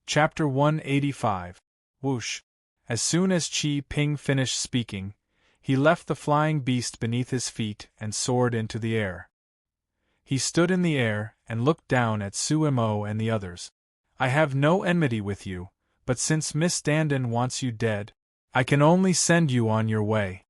Chapter 185. Whoosh. As soon as Qi Ping finished speaking, he left the flying beast beneath his feet and soared into the air. He stood in the air and looked down at Su Mo and the others. I have no enmity with you, but since Miss Dandan wants you dead, I can only send you on your way.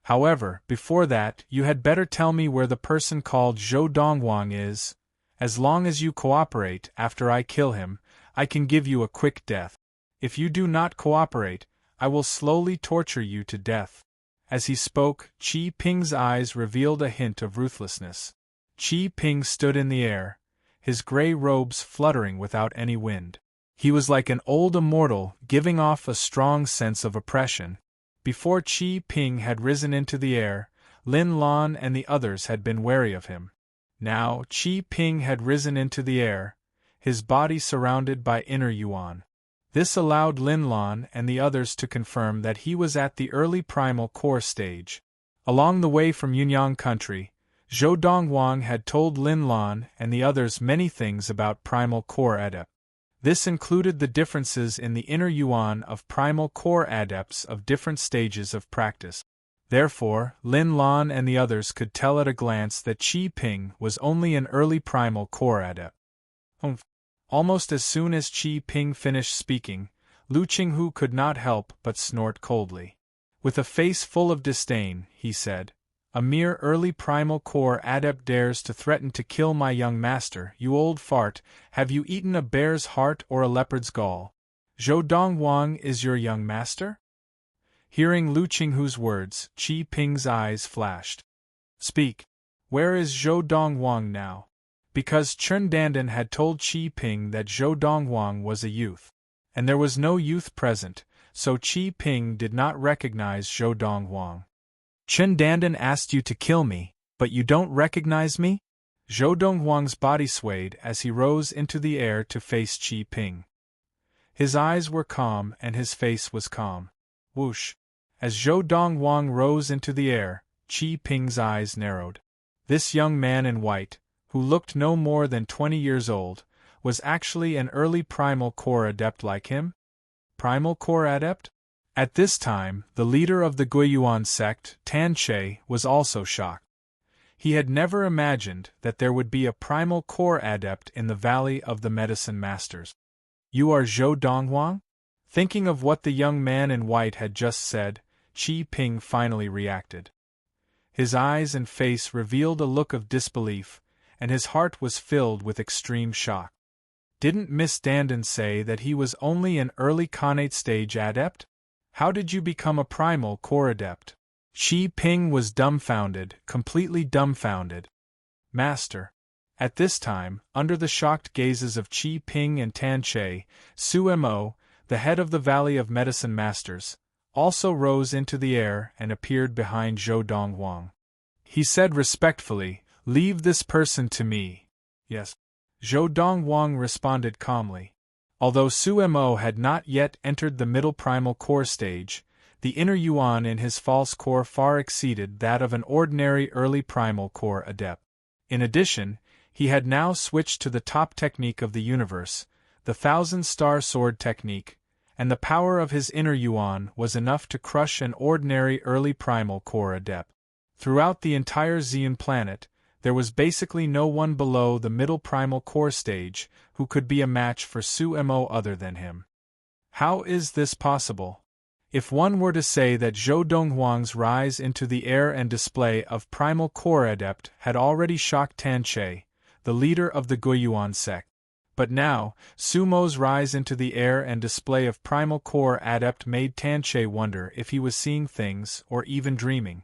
However, before that, you had better tell me where the person called Zhou Dongwang is. As long as you cooperate after I kill him, I can give you a quick death. If you do not cooperate, I will slowly torture you to death. As he spoke, Qi Ping's eyes revealed a hint of ruthlessness. Qi Ping stood in the air, his gray robes fluttering without any wind. He was like an old immortal, giving off a strong sense of oppression. Before Qi Ping had risen into the air, Lin Lan and the others had been wary of him. Now Qi Ping had risen into the air, his body surrounded by inner yuan. This allowed Lin Lan and the others to confirm that he was at the early primal core stage. Along the way from Yunyang country, Zhou Dongwang had told Lin Lan and the others many things about primal core adept. This included the differences in the inner yuan of primal core adepts of different stages of practice. Therefore, Lin Lan and the others could tell at a glance that Qi Ping was only an early primal core adept. Almost as soon as Qi Ping finished speaking, Lu Qinghu could not help but snort coldly. With a face full of disdain, he said, "A mere early primal core adept dares to threaten to kill my young master. You old fart, have you eaten a bear's heart or a leopard's gall? Zhou Dongwang is your young master?" Hearing Lu Qinghu's words, Qi Ping's eyes flashed. "Speak. Where is Zhou Dongwang now?" Because Chen Dandan had told Qi Ping that Zhou Dongwang was a youth, and there was no youth present, so Qi Ping did not recognize Zhou Dongwang. "Chen Dandan asked you to kill me, but you don't recognize me?" Zhou Dongwang's body swayed as he rose into the air to face Qi Ping. His eyes were calm and his face was calm. Whoosh! As Zhou Dongwang rose into the air, Qi Ping's eyes narrowed. This young man in white, who looked no more than 20 years old, was actually an early primal core adept like him? Primal core adept? At this time, the leader of the Guiyuan sect, Tan Che, was also shocked. He had never imagined that there would be a primal core adept in the Valley of the Medicine Masters. "You are Zhou Dongwang?" Thinking of what the young man in white had just said, Qi Ping finally reacted. His eyes and face revealed a look of disbelief, and his heart was filled with extreme shock. Didn't Miss Dandan say that he was only an early Khanate stage adept? How did you become a primal core adept? Qi Ping was dumbfounded, completely dumbfounded. "Master." At this time, under the shocked gazes of Qi Ping and Tan Che, Su Mo, the head of the Valley of Medicine Masters, also rose into the air and appeared behind Zhou Dongwang. He said respectfully, "Leave this person to me." "Yes." Zhou Dongwang responded calmly. Although Su Mo had not yet entered the middle primal core stage, the inner yuan in his false core far exceeded that of an ordinary early primal core adept. In addition, he had now switched to the top technique of the universe, the Thousand-Star Sword technique, and the power of his inner yuan was enough to crush an ordinary early primal core adept. Throughout the entire Xian planet, there was basically no one below the middle primal core stage who could be a match for Su Mo other than him. How is this possible? If one were to say that Zhou Dongwang's rise into the air and display of primal core adept had already shocked Tan Che, the leader of the Guiyuan sect. But now, Su Mo's rise into the air and display of primal core adept made Tan Che wonder if he was seeing things or even dreaming.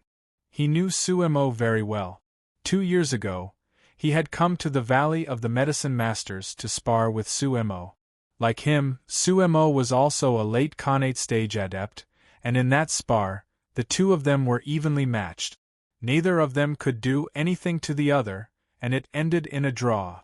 He knew Su Mo very well. 2 years ago, he had come to the Valley of the Medicine Masters to spar with Su Mo. Like him, Su Mo was also a late Khanate stage adept, and in that spar, the two of them were evenly matched. Neither of them could do anything to the other, and it ended in a draw.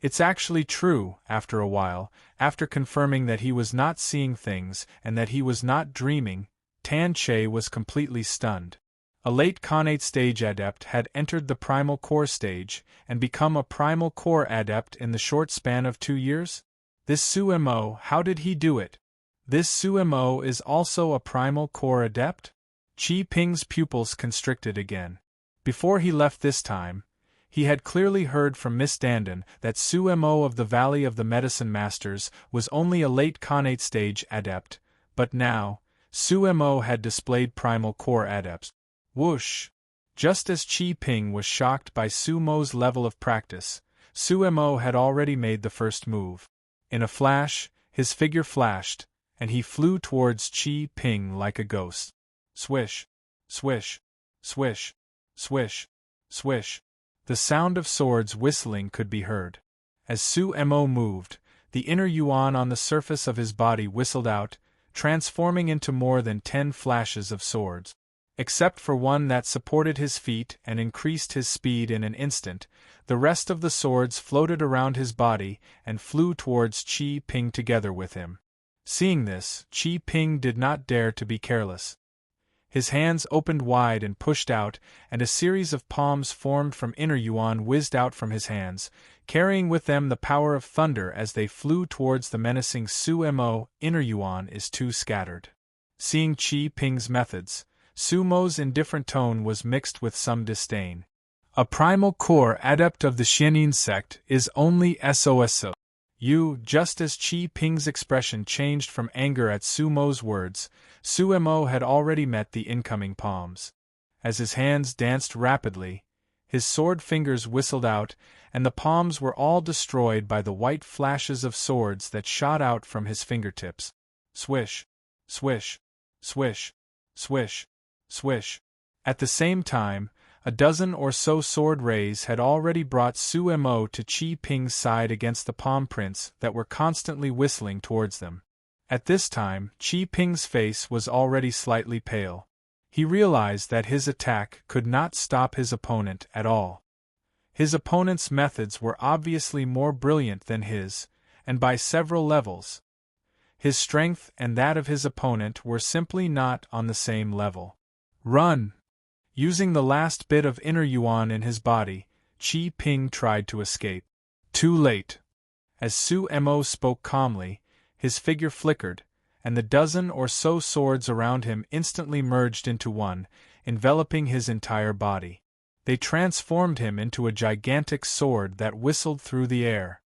It's actually true, after a while, after confirming that he was not seeing things and that he was not dreaming, Tan Che was completely stunned. A late Khanate stage adept had entered the primal core stage and become a primal core adept in the short span of 2 years? This Sumo, how did he do it? This Sumo is also a primal core adept? Qi Ping's pupils constricted again. Before he left this time, he had clearly heard from Miss Dandon that Sumo of the Valley of the Medicine Masters was only a late Khanate stage adept, but now, Sumo had displayed primal core adepts. Whoosh! Just as Qi Ping was shocked by Sumo's level of practice, Sumo had already made the first move. In a flash, his figure flashed, and he flew towards Qi Ping like a ghost. Swish! Swish! Swish! Swish! Swish! The sound of swords whistling could be heard. As Sumo moved, the inner yuan on the surface of his body whistled out, transforming into more than 10 flashes of swords. Except for one that supported his feet and increased his speed in an instant, the rest of the swords floated around his body and flew towards Qi Ping together with him. Seeing this, Qi Ping did not dare to be careless. His hands opened wide and pushed out, and a series of palms formed from inner yuan whizzed out from his hands, carrying with them the power of thunder as they flew towards the menacing Sumo. Inner yuan is too scattered. Seeing Qi Ping's methods, Sumo's indifferent tone was mixed with some disdain. A primal core adept of the Xianin sect is only SOSO. Just as Qi Ping's expression changed from anger at Sumo's words, Sumo had already met the incoming palms. As his hands danced rapidly, his sword fingers whistled out, and the palms were all destroyed by the white flashes of swords that shot out from his fingertips. Swish! Swish! Swish! Swish! Swish! At the same time, a dozen or so sword rays had already brought Sumo to Qi Ping's side against the palm prints that were constantly whistling towards them. At this time, Qi Ping's face was already slightly pale. He realized that his attack could not stop his opponent at all. His opponent's methods were obviously more brilliant than his, and by several levels. His strength and that of his opponent were simply not on the same level. Run! Using the last bit of inner yuan in his body, Qi Ping tried to escape. Too late. As Sumo spoke calmly, his figure flickered, and the dozen or so swords around him instantly merged into one, enveloping his entire body. They transformed him into a gigantic sword that whistled through the air.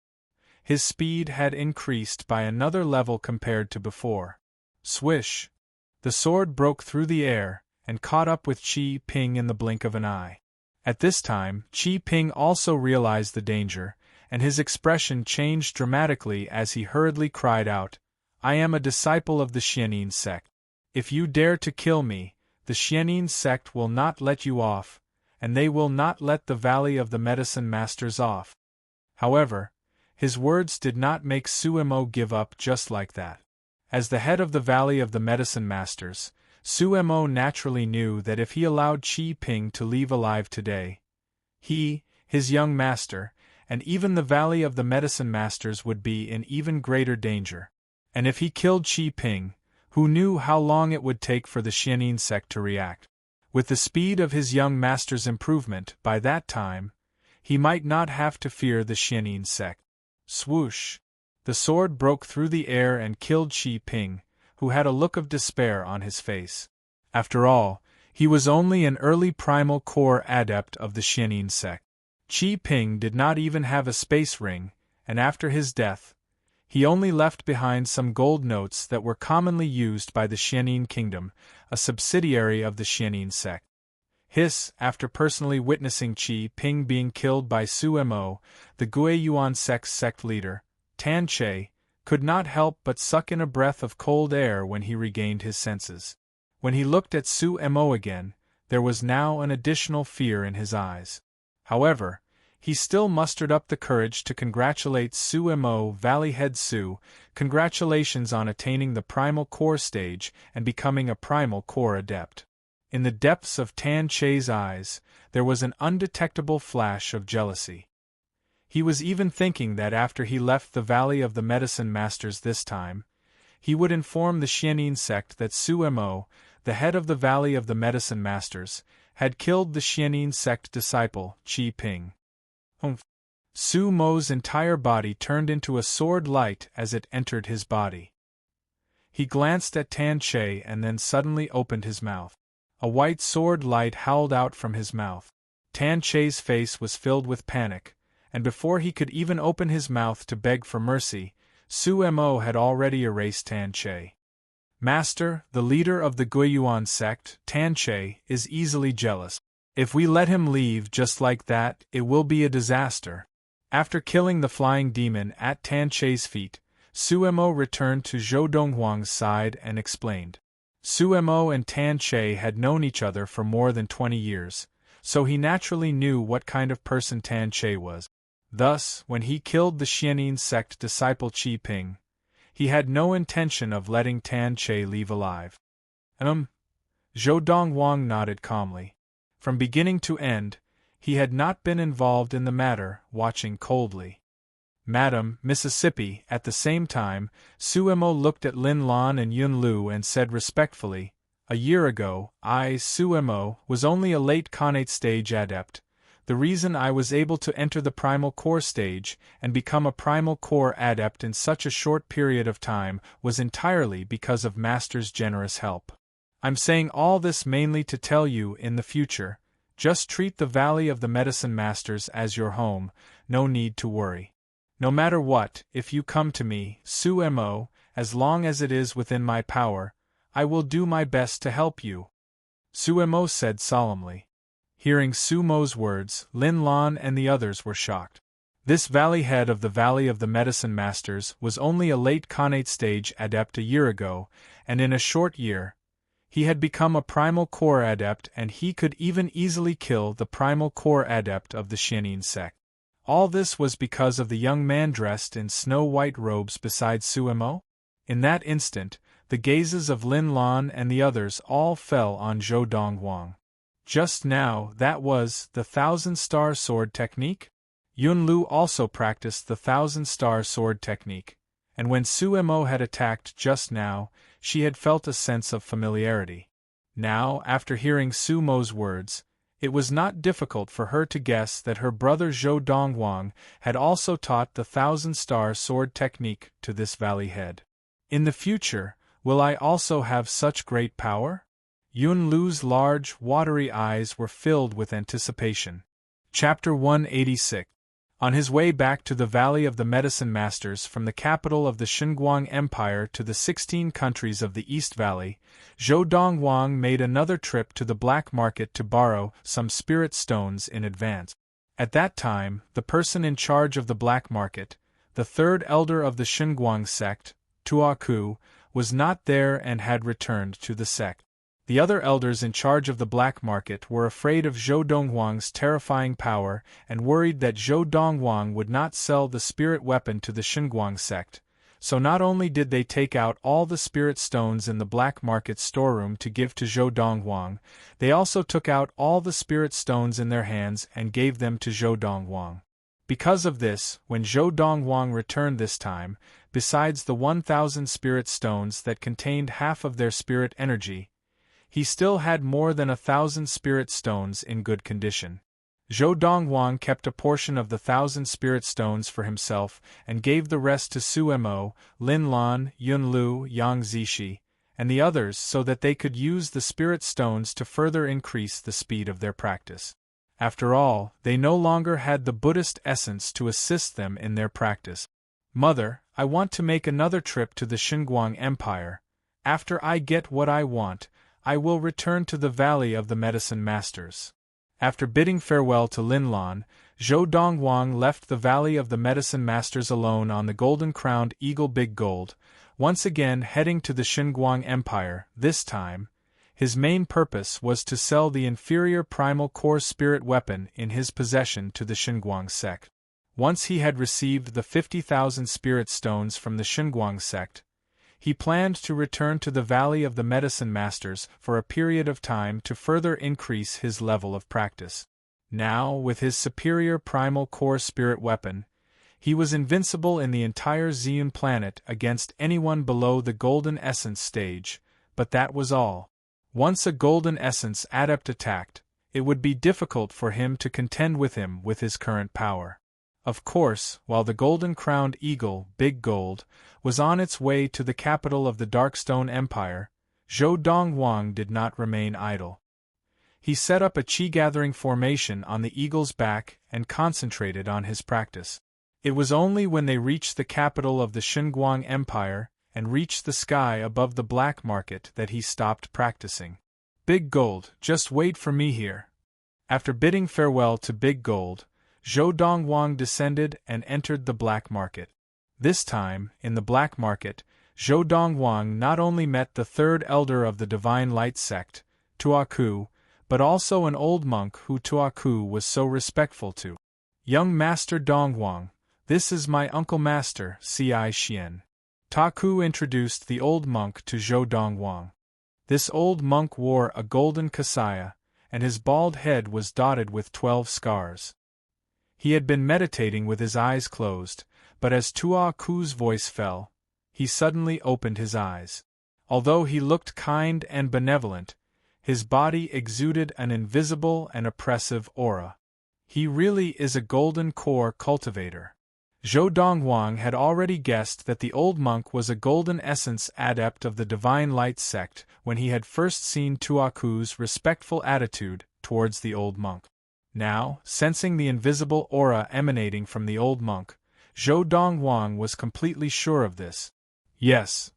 His speed had increased by another level compared to before. Swish! The sword broke through the air, and caught up with Qi Ping in the blink of an eye. At this time, Qi Ping also realized the danger, and his expression changed dramatically as he hurriedly cried out, "I am a disciple of the Xianin sect. If you dare to kill me, the Xianin sect will not let you off, and they will not let the Valley of the Medicine Masters off." However, his words did not make Sumo give up just like that. As the head of the Valley of the Medicine Masters, Sumo naturally knew that if he allowed Qi Ping to leave alive today, he, his young master, and even the Valley of the Medicine Masters would be in even greater danger. And if he killed Qi Ping, who knew how long it would take for the Xianin sect to react? With the speed of his young master's improvement, by that time, he might not have to fear the Xianin sect. Swoosh! The sword broke through the air and killed Qi Ping, who had a look of despair on his face. After all, he was only an early primal core adept of the Xianin sect. Qi Ping did not even have a space ring, and after his death, he only left behind some gold notes that were commonly used by the Xianin kingdom, a subsidiary of the Xianin sect. After personally witnessing Qi Ping being killed by Sumo, the Guiyuan sect leader, Tan Che, could not help but suck in a breath of cold air when he regained his senses. When he looked at Sumo again, there was now an additional fear in his eyes. However, he still mustered up the courage to congratulate Sumo. Valley Head Su, congratulations on attaining the primal core stage and becoming a primal core adept. In the depths of Tan Che's eyes, there was an undetectable flash of jealousy. He was even thinking that after he left the Valley of the Medicine Masters this time, he would inform the Xianin sect that Sumo, the head of the Valley of the Medicine Masters, had killed the Xianin sect disciple, Qi Ping. Su Mo's entire body turned into a sword light as it entered his body. He glanced at Tan Che and then suddenly opened his mouth. A white sword light howled out from his mouth. Tan Che's face was filled with panic, and before he could even open his mouth to beg for mercy, Su Mo had already erased Tan Che. Master, the leader of the Guiyuan sect, Tan Che, is easily jealous. If we let him leave just like that, it will be a disaster. After killing the flying demon at Tan Che's feet, Su Mo returned to Zhou Donghuang's side and explained. Su Mo and Tan Che had known each other for more than 20 years, so he naturally knew what kind of person Tan Che was. Thus, when he killed the Xianin sect disciple Qi Ping, he had no intention of letting Tan Che leave alive. Zhou Donghuang nodded calmly. From beginning to end, he had not been involved in the matter, watching coldly. Madam, Mississippi, at the same time, Su Mo looked at Lin Lan and Yun Lu and said respectfully, "A year ago, I, Su Mo, was only a late Khanate stage adept. The reason I was able to enter the Primal Core stage and become a Primal Core adept in such a short period of time was entirely because of Master's generous help. I'm saying all this mainly to tell you in the future, just treat the Valley of the Medicine Masters as your home, no need to worry. No matter what, if you come to me, Su Mo, as long as it is within my power, I will do my best to help you," Su Mo said solemnly. Hearing Su Mo's words, Lin Lan and the others were shocked. This valley head of the Valley of the Medicine Masters was only a late Khanate stage adept a year ago, and in a short year, he had become a Primal Core adept, and he could even easily kill the Primal Core adept of the Xianin sect. All this was because of the young man dressed in snow-white robes beside Su Mo? In that instant, the gazes of Lin Lan and the others all fell on Zhou Donghuang. Just now, that was the Thousand-Star Sword technique? Yun Lu also practiced the Thousand-Star Sword technique, and when Su Mo had attacked just now, she had felt a sense of familiarity. Now, after hearing Su Mo's words, it was not difficult for her to guess that her brother Zhou Donghuang had also taught the Thousand-Star Sword technique to this valley head. In the future, will I also have such great power? Yun Lu's large, watery eyes were filled with anticipation. Chapter 186. On his way back to the Valley of the Medicine Masters from the capital of the Xinguang Empire to the 16 countries of the East Valley, Zhou Donghuang made another trip to the black market to borrow some spirit stones in advance. At that time, the person in charge of the black market, the third elder of the Xinguang sect, Tuaku, was not there and had returned to the sect. The other elders in charge of the black market were afraid of Zhou Donghuang's terrifying power and worried that Zhou Donghuang would not sell the spirit weapon to the Xinguang sect, so not only did they take out all the spirit stones in the black market storeroom to give to Zhou Donghuang, they also took out all the spirit stones in their hands and gave them to Zhou Donghuang. Because of this, when Zhou Donghuang returned this time, besides the 1,000 spirit stones that contained half of their spirit energy, he still had more than 1,000 spirit stones in good condition. Zhou Donghuang kept a portion of the 1,000 spirit stones for himself and gave the rest to Su Mo, Lin Lan, Yun Lu, Yang Zishi, and the others so that they could use the spirit stones to further increase the speed of their practice. After all, they no longer had the Buddhist essence to assist them in their practice. "Mother, I want to make another trip to the Xinguang Empire. After I get what I want, I will return to the Valley of the Medicine Masters." After bidding farewell to Lin Lan, Zhou Donghuang left the Valley of the Medicine Masters alone on the golden-crowned eagle Big Gold, once again heading to the Xinguang Empire. This time, his main purpose was to sell the inferior Primal Core spirit weapon in his possession to the Xinguang sect. Once he had received the 50,000 spirit stones from the Xinguang sect, he planned to return to the Valley of the Medicine Masters for a period of time to further increase his level of practice. Now, with his superior Primal Core spirit weapon, he was invincible in the entire Ziyun planet against anyone below the Golden Essence stage, but that was all. Once a Golden Essence adept attacked, it would be difficult for him to contend with him with his current power. Of course, while the golden-crowned eagle, Big Gold, was on its way to the capital of the Darkstone Empire, Zhou Donghuang did not remain idle. He set up a chi-gathering formation on the eagle's back and concentrated on his practice. It was only when they reached the capital of the Xinguang Empire and reached the sky above the black market that he stopped practicing. Big Gold, just wait for me here. After bidding farewell to Big Gold, Zhou Donghuang descended and entered the black market. This time, in the black market, Zhou Donghuang not only met the third elder of the Divine Light sect, Tuaku, but also an old monk who Tuaku was so respectful to. Young Master Donghuang, this is my uncle Master, Ci Xian. Tuaku introduced the old monk to Zhou Donghuang. This old monk wore a golden kasaya, and his bald head was dotted with 12 scars. He had been meditating with his eyes closed, but as Tuaku's voice fell, he suddenly opened his eyes. Although he looked kind and benevolent, his body exuded an invisible and oppressive aura. He really is a golden core cultivator. Zhou Donghuang had already guessed that the old monk was a golden essence adept of the Divine Light sect when he had first seen Tuaku's respectful attitude towards the old monk. Now, sensing the invisible aura emanating from the old monk, Zhou Donghuang was completely sure of this. Yes.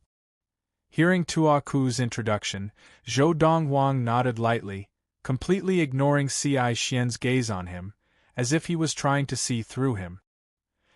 Hearing Tuaku's introduction, Zhou Donghuang nodded lightly, completely ignoring Ci Xian's gaze on him, as if he was trying to see through him.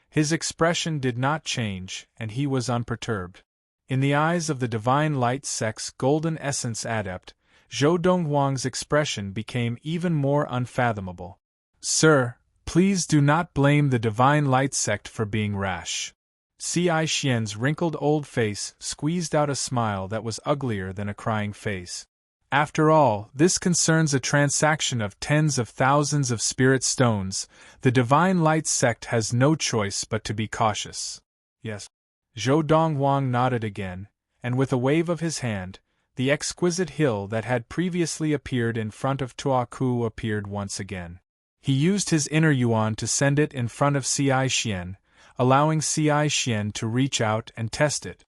His expression did not change, and he was unperturbed. In the eyes of the Divine Light sect's golden essence adept, Zhou Donghuang's expression became even more unfathomable. Sir, please do not blame the Divine Light sect for being rash. Ci Xian's wrinkled old face squeezed out a smile that was uglier than a crying face. After all, this concerns a transaction of tens of thousands of spirit stones. The Divine Light sect has no choice but to be cautious. Yes. Zhou Donghuang nodded again, and with a wave of his hand, the exquisite hill that had previously appeared in front of Tuaku appeared once again. He used his inner yuan to send it in front of Ci Xian, allowing Ci Xian to reach out and test it.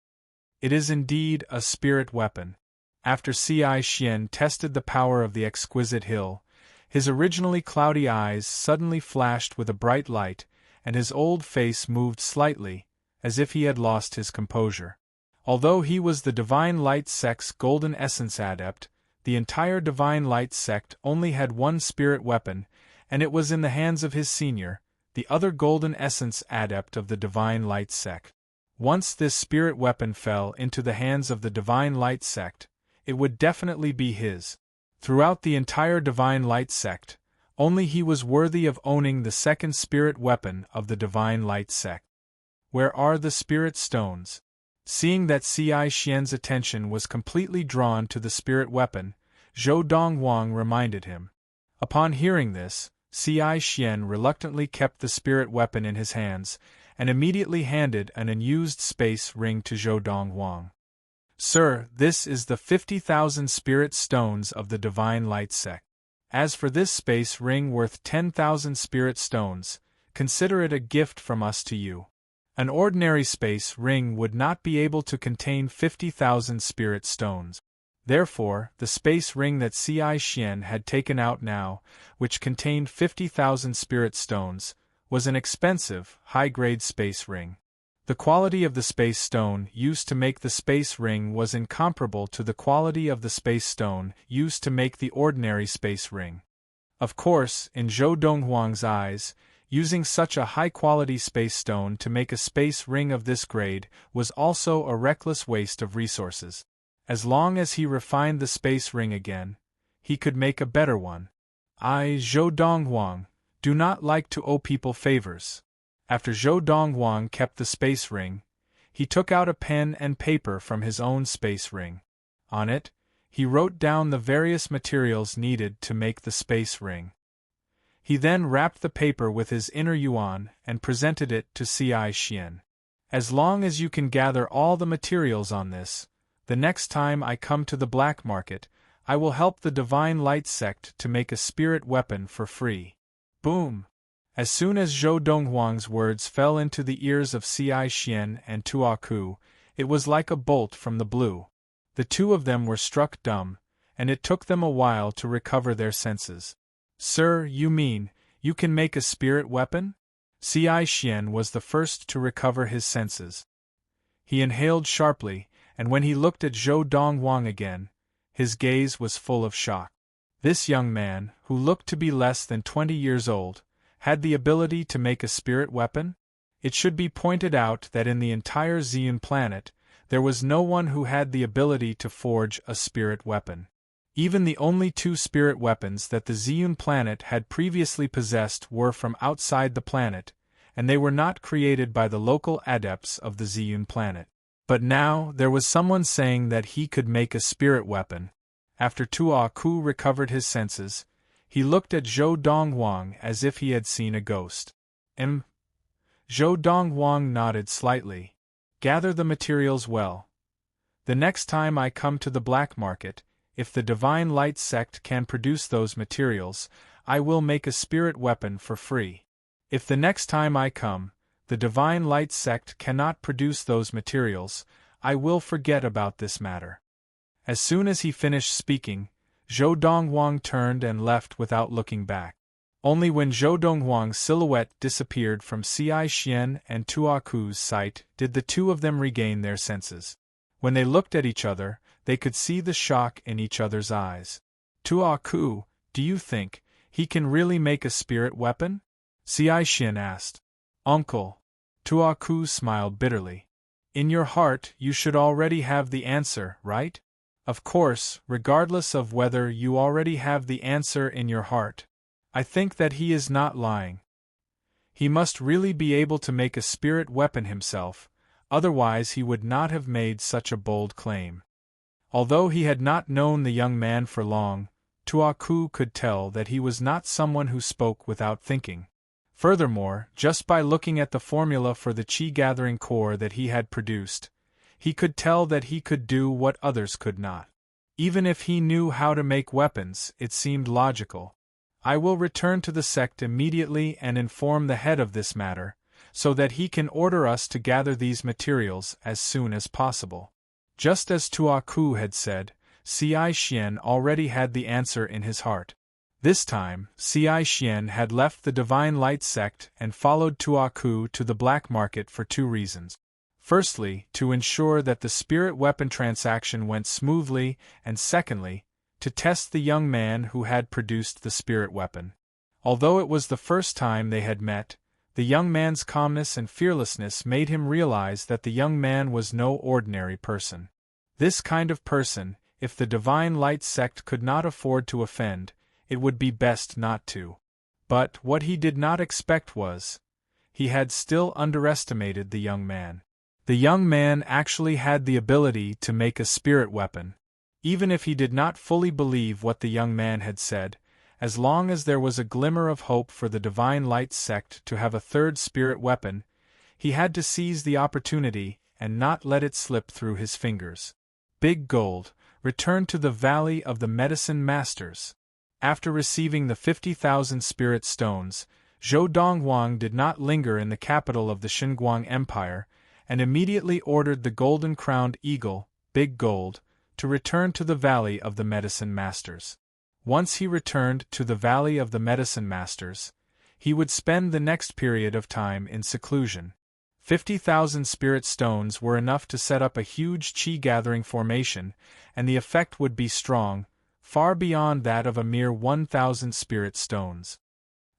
It is indeed a spirit weapon. After Ci Xian tested the power of the exquisite hill, his originally cloudy eyes suddenly flashed with a bright light, and his old face moved slightly, as if he had lost his composure. Although he was the Divine Light sect's golden essence adept, the entire Divine Light sect only had one spirit weapon, and it was in the hands of his senior, the other golden essence adept of the Divine Light sect. Once this spirit weapon fell into the hands of the Divine Light sect, it would definitely be his. Throughout the entire Divine Light sect, only he was worthy of owning the second spirit weapon of the Divine Light sect. Where are the spirit stones? Seeing that Ci Xian's attention was completely drawn to the spirit weapon, Zhou Donghuang reminded him. Upon hearing this, Ci Xian reluctantly kept the spirit weapon in his hands, and immediately handed an unused space ring to Zhou Donghuang. Sir, this is the 50,000 spirit stones of the Divine Light sect. As for this space ring worth 10,000 spirit stones, consider it a gift from us to you. An ordinary space ring would not be able to contain 50,000 spirit stones. Therefore, the space ring that Ci Xian had taken out now, which contained 50,000 spirit stones, was an expensive, high-grade space ring. The quality of the space stone used to make the space ring was incomparable to the quality of the space stone used to make the ordinary space ring. Of course, in Zhou Donghuang's eyes, using such a high-quality space stone to make a space ring of this grade was also a reckless waste of resources. As long as he refined the space ring again, he could make a better one. I, Zhou Donghuang, do not like to owe people favors. After Zhou Donghuang kept the space ring, he took out a pen and paper from his own space ring. On it, he wrote down the various materials needed to make the space ring. He then wrapped the paper with his inner yuan and presented it to Ci Xian. As long as you can gather all the materials on this, the next time I come to the black market, I will help the Divine Light sect to make a spirit weapon for free. Boom! As soon as Zhou Donghuang's words fell into the ears of Ci Xian and Tua Ku, it was like a bolt from the blue. The two of them were struck dumb, and it took them a while to recover their senses. Sir, you mean, you can make a spirit weapon? Ci Xian was the first to recover his senses. He inhaled sharply, and when he looked at Zhou Donghuang again, his gaze was full of shock. This young man, who looked to be less than 20 years old, had the ability to make a spirit weapon? It should be pointed out that in the entire Ziyun planet, there was no one who had the ability to forge a spirit weapon. Even the only two spirit weapons that the Ziyun planet had previously possessed were from outside the planet, and they were not created by the local adepts of the Ziyun planet. But now, there was someone saying that he could make a spirit weapon. After Tua Ku recovered his senses, he looked at Zhou Donghuang as if he had seen a ghost. Zhou Donghuang nodded slightly. Gather the materials well. The next time I come to the black market, if the Divine Light sect can produce those materials, I will make a spirit weapon for free. If the next time I come, the Divine Light sect cannot produce those materials, I will forget about this matter. As soon as he finished speaking, Zhou Donghuang turned and left without looking back. Only when Zhou Donghuang's silhouette disappeared from Ci Xian and Tua Ku's sight did the two of them regain their senses. When they looked at each other, they could see the shock in each other's eyes. Tua Ku, do you think he can really make a spirit weapon? Ci Xian asked. Uncle. Tua Ku smiled bitterly. In your heart you should already have the answer, right? Of course, regardless of whether you already have the answer in your heart, I think that he is not lying. He must really be able to make a spirit weapon himself, otherwise he would not have made such a bold claim. Although he had not known the young man for long, Tua Ku could tell that he was not someone who spoke without thinking. Furthermore, just by looking at the formula for the chi-gathering core that he had produced, he could tell that he could do what others could not. Even if he knew how to make weapons, it seemed logical. I will return to the sect immediately and inform the head of this matter, so that he can order us to gather these materials as soon as possible. Just as Tua Ku had said, Ci Xian already had the answer in his heart. This time, Ci Xian had left the Divine Light sect and followed Tua Ku to the black market for two reasons. Firstly, to ensure that the spirit weapon transaction went smoothly, and secondly, to test the young man who had produced the spirit weapon. Although it was the first time they had met, the young man's calmness and fearlessness made him realize that the young man was no ordinary person. This kind of person, if the Divine Light sect could not afford to offend, it would be best not to. But what he did not expect was, he had still underestimated the young man. The young man actually had the ability to make a spirit weapon. Even if he did not fully believe what the young man had said, as long as there was a glimmer of hope for the Divine Light sect to have a third spirit weapon, he had to seize the opportunity and not let it slip through his fingers. Big Gold returned to the Valley of the Medicine Masters. After receiving the 50,000 spirit stones, Zhou Donghuang did not linger in the capital of the Xinguang Empire, and immediately ordered the golden-crowned eagle, Big Gold, to return to the Valley of the Medicine Masters. Once he returned to the Valley of the Medicine Masters, he would spend the next period of time in seclusion. 50,000 spirit stones were enough to set up a huge chi-gathering formation, and the effect would be strong, far beyond that of a mere 1,000 spirit stones.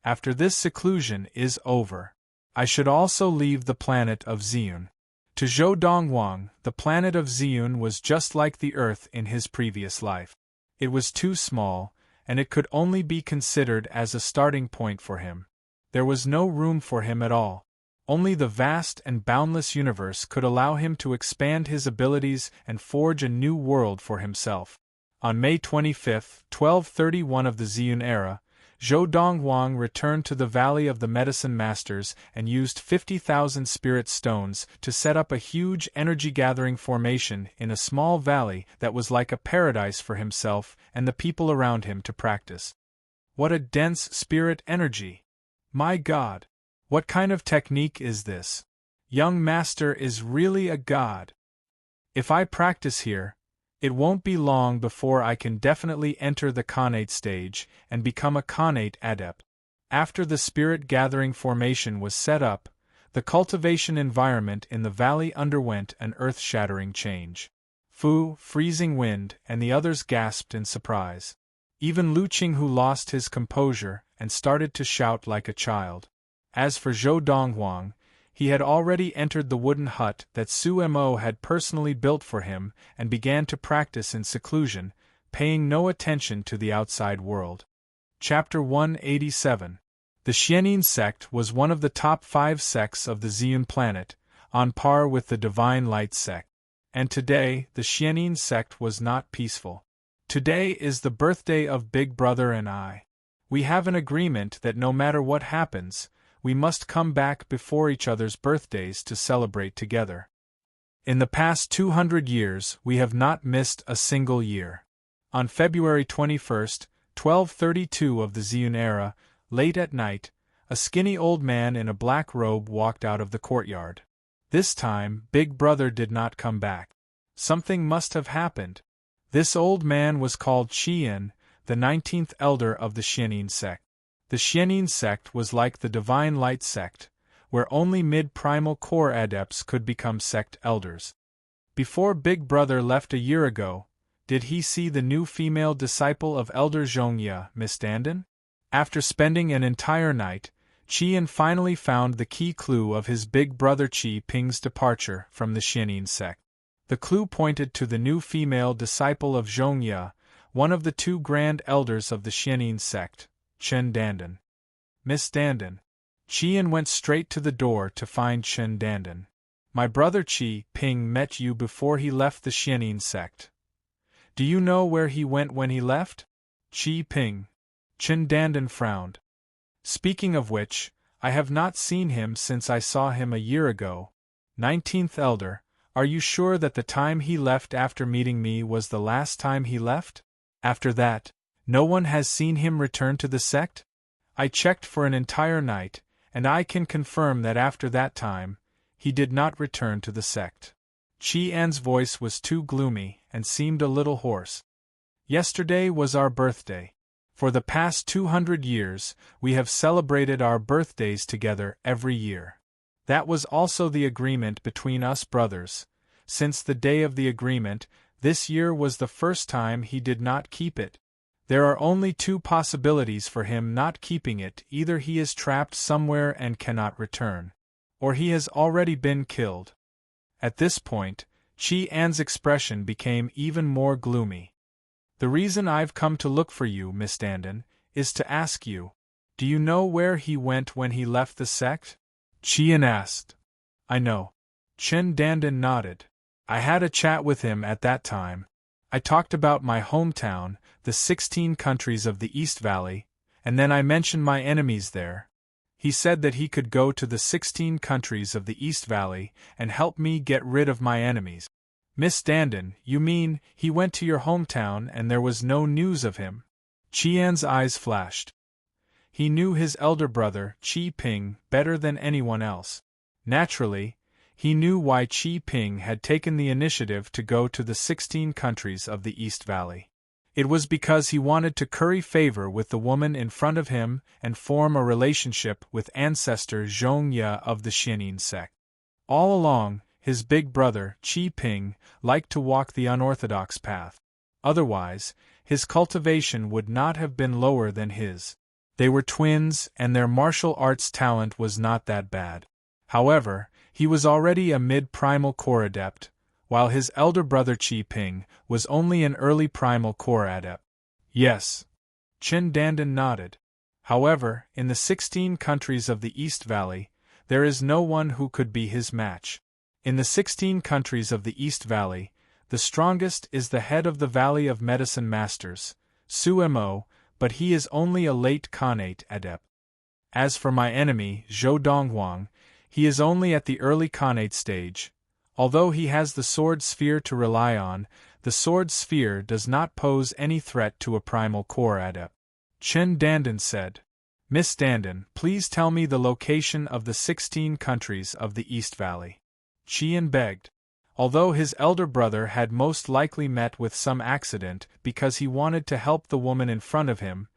After this seclusion is over, I should also leave the planet of Ziyun. To Zhou Donghuang, the planet of Ziyun was just like the Earth in his previous life. It was too small, and it could only be considered as a starting point for him. There was no room for him at all. Only the vast and boundless universe could allow him to expand his abilities and forge a new world for himself. On May 25, 1231 of the Ziyun era, Zhou Donghuang returned to the Valley of the Medicine Masters and used 50,000 spirit stones to set up a huge energy-gathering formation in a small valley that was like a paradise for himself and the people around him to practice. What a dense spirit energy! My God! What kind of technique is this? Young master is really a god. If I practice here, it won't be long before I can definitely enter the Khanate stage and become a Khanate adept. After the spirit gathering formation was set up, the cultivation environment in the valley underwent an earth-shattering change. Fu, freezing wind, and the others gasped in surprise. Even Lu Qinghu lost his composure and started to shout like a child. As for Zhou Donghuang, he had already entered the wooden hut that Su Mo had personally built for him and began to practice in seclusion, paying no attention to the outside world. Chapter 187. The Xianin sect was one of the top 5 sects of the Ziyun planet, on par with the Divine Light sect. And today, the Xianin sect was not peaceful. Today is the birthday of Big Brother and I. We have an agreement that no matter what happens, we must come back before each other's birthdays to celebrate together. In the past 200 years, we have not missed a single year. On February 21, 1232 of the Ziyun era, late at night, a skinny old man in a black robe walked out of the courtyard. This time, Big Brother did not come back. Something must have happened. This old man was called Qian, the 19th elder of the Xianin sect. The Xianin sect was like the Divine Light sect, where only mid-primal core adepts could become sect elders. Before Big Brother left a year ago, did he see the new female disciple of Elder Zhongya, Miss Dandan? After spending an entire night, Qian finally found the key clue of his big brother Qi Ping's departure from the Xianin sect. The clue pointed to the new female disciple of Zhongya, one of the 2 grand elders of the Xianin sect, Chen Dandan. Miss Dandan. Qian went straight to the door to find Chen Dandan. My brother Qi Ping met you before he left the Xianin sect. Do you know where he went when he left? Qi Ping. Chen Dandan frowned. Speaking of which, I have not seen him since I saw him a year ago. 19th Elder, are you sure that the time he left after meeting me was the last time he left? After that, no one has seen him return to the sect? I checked for an entire night, and I can confirm that after that time, he did not return to the sect. Qian's voice was too gloomy and seemed a little hoarse. Yesterday was our birthday. For the past 200 years, we have celebrated our birthdays together every year. That was also the agreement between us brothers. Since the day of the agreement, this year was the first time he did not keep it. There are only 2 possibilities for him not keeping it: either he is trapped somewhere and cannot return, or he has already been killed. At this point, Qian's expression became even more gloomy. The reason I've come to look for you, Miss Dandan, is to ask you, do you know where he went when he left the sect? Qian asked. I know. Chen Dandan nodded. I had a chat with him at that time. I talked about my hometown, the 16 countries of the East Valley, and then I mentioned my enemies there. He said that he could go to the 16 countries of the East Valley and help me get rid of my enemies. Miss Dandan, you mean he went to your hometown and there was no news of him? Qian's eyes flashed. He knew his elder brother, Qi Ping, better than anyone else. Naturally, he knew why Qi Ping had taken the initiative to go to the 16 countries of the East Valley. It was because he wanted to curry favor with the woman in front of him and form a relationship with ancestor Zhongya of the Xianin sect. All along, his big brother, Qi Ping, liked to walk the unorthodox path. Otherwise, his cultivation would not have been lower than his. They were twins, and their martial arts talent was not that bad. However, he was already a mid-primal core adept, while his elder brother Qi Ping was only an early primal core adept. Yes. Chen Dandan nodded. However, in the 16 countries of the East Valley, there is no one who could be his match. In the 16 countries of the East Valley, the strongest is the head of the Valley of Medicine Masters, Su Mo, but he is only a late Khanate adept. As for my enemy, Zhou Donghuang, he is only at the early Khanate stage. Although he has the sword sphere to rely on, the sword sphere does not pose any threat to a primal core adept. Chen Dandan said. Miss Dandin, please tell me the location of the 16 countries of the East Valley. Qian begged. Although his elder brother had most likely met with some accident because he wanted to help the woman in front of him,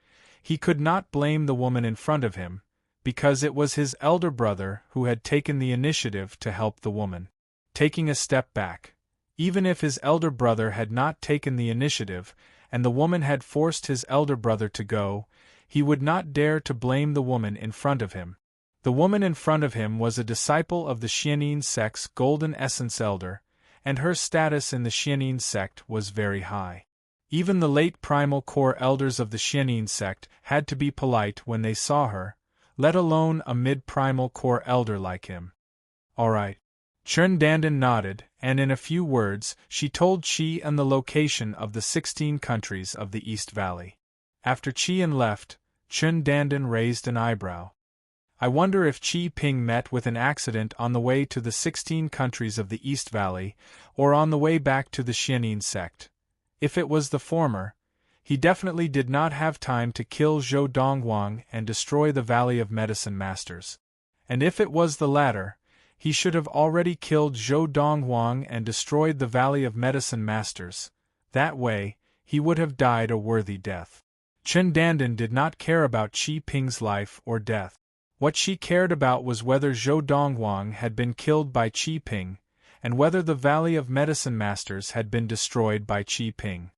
he could not blame the woman in front of him, because it was his elder brother who had taken the initiative to help the woman. Taking a step back, even if his elder brother had not taken the initiative, and the woman had forced his elder brother to go, he would not dare to blame the woman in front of him. The woman in front of him was a disciple of the Xianin sect's Golden Essence Elder, and her status in the Xianin sect was very high. Even the late primal core elders of the Xianin sect had to be polite when they saw her, let alone a mid-primal core elder like him. All right. Chen Dandan nodded, and in a few words, she told Qian the location of the 16 countries of the East Valley. After Qian left, Chen Dandan raised an eyebrow. I wonder if Qi Ping met with an accident on the way to the 16 countries of the East Valley, or on the way back to the Xianin sect. If it was the former, he definitely did not have time to kill Zhou Donghuang and destroy the Valley of Medicine Masters. And if it was the latter, he should have already killed Zhou Donghuang and destroyed the Valley of Medicine Masters. That way, he would have died a worthy death. Chen Dandan did not care about Qi Ping's life or death. What she cared about was whether Zhou Donghuang had been killed by Qi Ping, and whether the Valley of Medicine Masters had been destroyed by Qi Ping.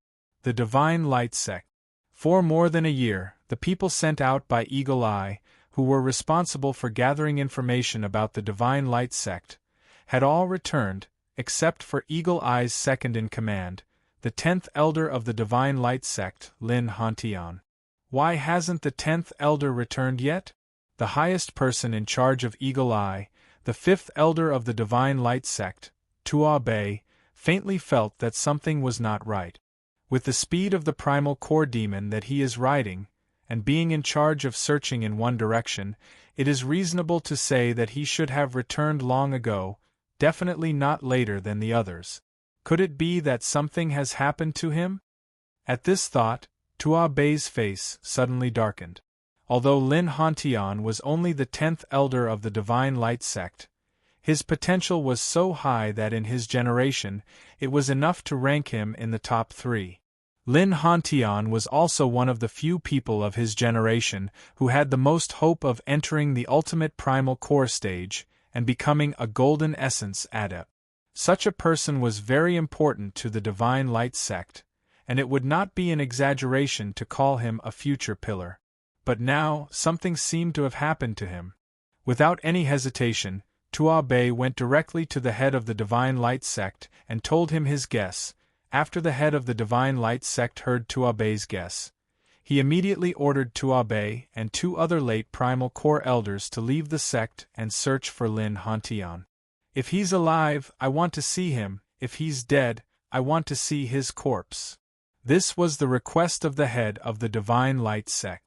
The Divine Light Sect. For more than a year, the people sent out by Eagle Eye, who were responsible for gathering information about the Divine Light Sect, had all returned, except for Eagle Eye's second-in-command, the 10th Elder of the Divine Light Sect, Lin Hantian. Why hasn't the 10th Elder returned yet? The highest person in charge of Eagle Eye, the 5th Elder of the Divine Light Sect, Tua Bei, faintly felt that something was not right. With the speed of the primal core demon that he is riding, and being in charge of searching in one direction, it is reasonable to say that he should have returned long ago, definitely not later than the others. Could it be that something has happened to him? At this thought, Tua Bei's face suddenly darkened. Although Lin Hantian was only the 10th Elder of the Divine Light Sect, his potential was so high that in his generation, it was enough to rank him in the top 3. Lin Hantian was also one of the few people of his generation who had the most hope of entering the ultimate primal core stage and becoming a Golden Essence Adept. Such a person was very important to the Divine Light Sect, and it would not be an exaggeration to call him a future pillar. But now, something seemed to have happened to him. Without any hesitation, Tua Bei went directly to the head of the Divine Light Sect and told him his guess. After the head of the Divine Light Sect heard Tua Bei's guess, he immediately ordered Tua Bei and 2 other late primal core elders to leave the sect and search for Lin Hantian. If he's alive, I want to see him. If he's dead, I want to see his corpse. This was the request of the head of the Divine Light Sect.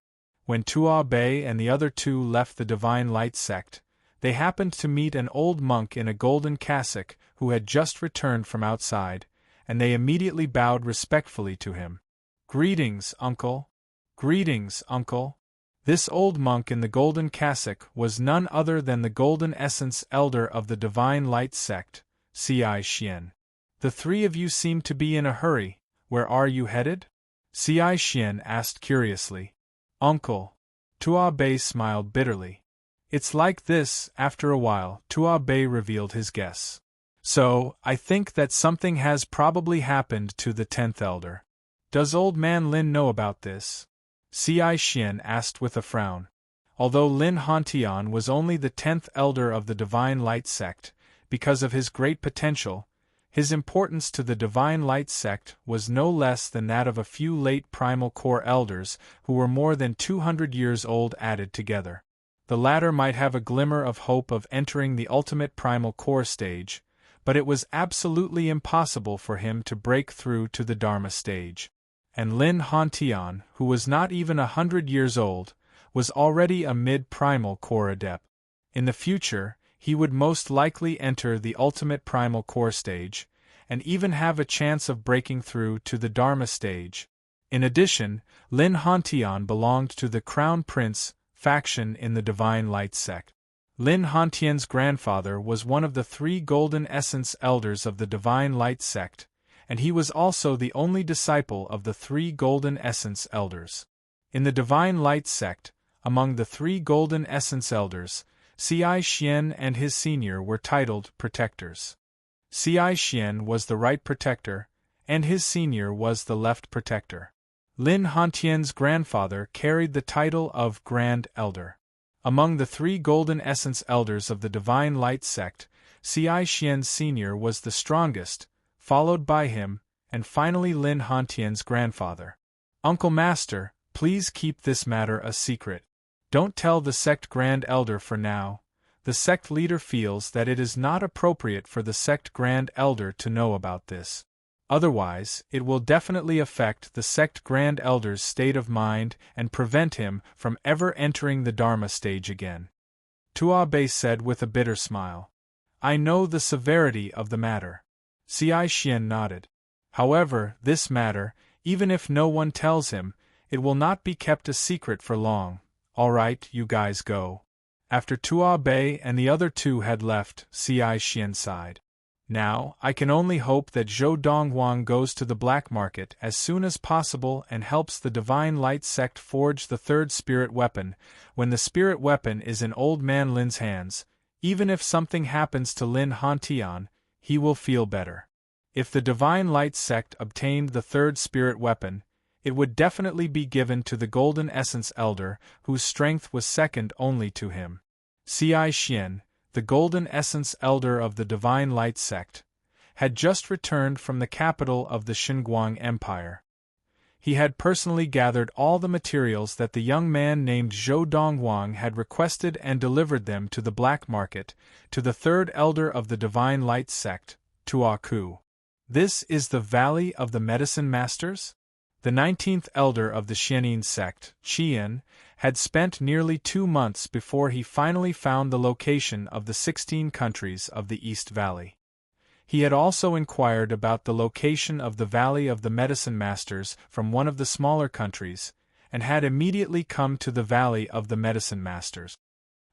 When Tua Bei and the other 2 left the Divine Light Sect, they happened to meet an old monk in a golden cassock who had just returned from outside, and they immediately bowed respectfully to him. "Greetings, uncle." "Greetings, uncle." This old monk in the golden cassock was none other than the Golden Essence Elder of the Divine Light Sect, Ci Xian. "The 3 of you seem to be in a hurry. Where are you headed?" Ci Xian asked curiously. "Uncle." Tua Bei smiled bitterly. "It's like this." After a while, Tua Bei revealed his guess. "So, I think that something has probably happened to the 10th Elder. Does old man Lin know about this?" Ci Xian asked with a frown. Although Lin Hantian was only the 10th Elder of the Divine Light Sect, because of his great potential, his importance to the Divine Light Sect was no less than that of a few late primal core elders who were more than 200 years old added together. The latter might have a glimmer of hope of entering the ultimate primal core stage, but it was absolutely impossible for him to break through to the Dharma stage. And Lin Hantian, who was not even 100 years old, was already a mid-primal core adept. In the future, he would most likely enter the ultimate primal core stage, and even have a chance of breaking through to the Dharma stage. In addition, Lin Hantian belonged to the Crown Prince faction in the Divine Light sect. Lin Hantian's grandfather was one of the 3 Golden Essence Elders of the Divine Light sect, and he was also the only disciple of the 3 Golden Essence Elders. In the Divine Light sect, among the 3 Golden Essence Elders, Ci Xian and his senior were titled Protectors. Ci Xian was the right protector, and his senior was the left protector. Lin Hantian's grandfather carried the title of Grand Elder. Among the 3 Golden Essence Elders of the Divine Light sect, Ci Xian's senior was the strongest, followed by him, and finally Lin Hantian's grandfather. Uncle Master, please keep this matter a secret. Don't tell the sect Grand Elder for now. The sect leader feels that it is not appropriate for the sect Grand Elder to know about this. Otherwise, it will definitely affect the sect Grand Elder's state of mind and prevent him from ever entering the Dharma stage again. Tuabe said with a bitter smile. I know the severity of the matter. Ci Xian nodded. However, this matter, even if no one tells him, it will not be kept a secret for long. All right, you guys go. After Tuabe and the other 2 had left, Ci Xian sighed. Now, I can only hope that Zhou Donghuang goes to the black market as soon as possible and helps the Divine Light sect forge the 3rd spirit weapon. When the spirit weapon is in old man Lin's hands, even if something happens to Lin Hantian, he will feel better. If the Divine Light sect obtained the 3rd spirit weapon, it would definitely be given to the Golden Essence Elder, whose strength was second only to him. Ci Xian, the Golden Essence Elder of the Divine Light sect, had just returned from the capital of the Xinguang Empire. He had personally gathered all the materials that the young man named Zhou Donghuang had requested and delivered them to the black market, to the 3rd Elder of the Divine Light sect, Tuaku. This is the Valley of the Medicine Masters? The 19th Elder of the Xianin sect, Qian, had spent nearly 2 months before he finally found the location of the 16 countries of the East Valley. He had also inquired about the location of the Valley of the Medicine Masters from one of the smaller countries, and had immediately come to the Valley of the Medicine Masters.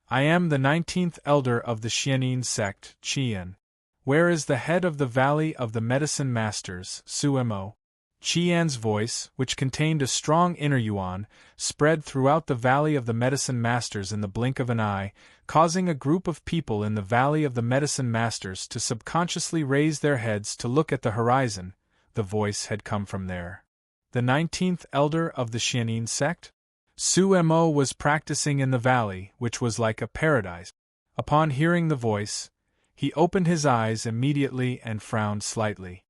I am the 19th Elder of the Xianin sect, Qian. Where is the head of the Valley of the Medicine Masters, Suemo? Qian's voice, which contained a strong inner yuan, spread throughout the Valley of the Medicine Masters in the blink of an eye, causing a group of people in the Valley of the Medicine Masters to subconsciously raise their heads to look at the horizon. The voice had come from there. The 19th Elder of the Xianin sect? Suemo was practicing in the valley, which was like a paradise. Upon hearing the voice, he opened his eyes immediately and frowned slightly.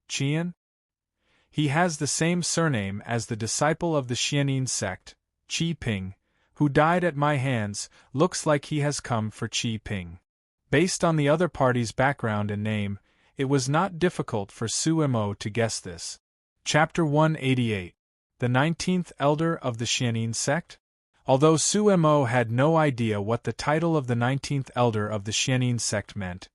Qian? He has the same surname as the disciple of the Xianin sect, Qi Ping, who died at my hands. Looks like he has come for Qi Ping. Based on the other party's background and name, it was not difficult for Suemo to guess this. Chapter 188. The 19th Elder of the Xianin sect? Although Suemo had no idea what the title of the 19th Elder of the Xianin sect meant,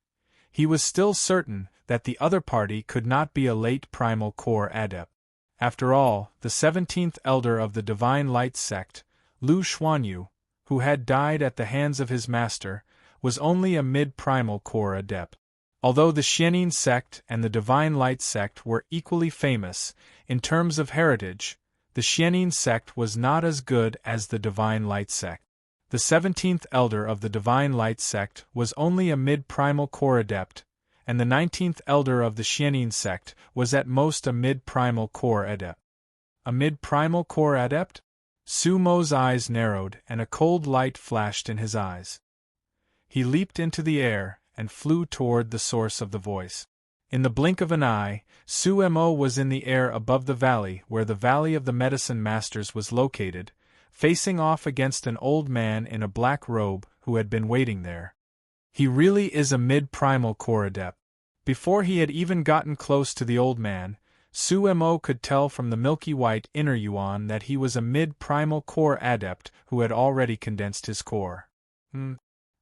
he was still certain that the other party could not be a late primal core adept. After all, the 17th Elder of the Divine Light sect, Lu Xuanyu, who had died at the hands of his master, was only a mid-primal core adept. Although the Xianin sect and the Divine Light sect were equally famous, in terms of heritage, the Xianin sect was not as good as the Divine Light sect. The 17th Elder of the Divine Light sect was only a mid-primal core adept, and the 19th Elder of the Xianin sect was at most a mid-primal core adept. A mid-primal core adept? Sumo's eyes narrowed and a cold light flashed in his eyes. He leaped into the air and flew toward the source of the voice. In the blink of an eye, Suemo was in the air above the valley where the Valley of the Medicine Masters was located, facing off against an old man in a black robe who had been waiting there. He really is a mid-primal core adept. Before he had even gotten close to the old man, Suemo could tell from the milky white inner yuan that he was a mid-primal core adept who had already condensed his core.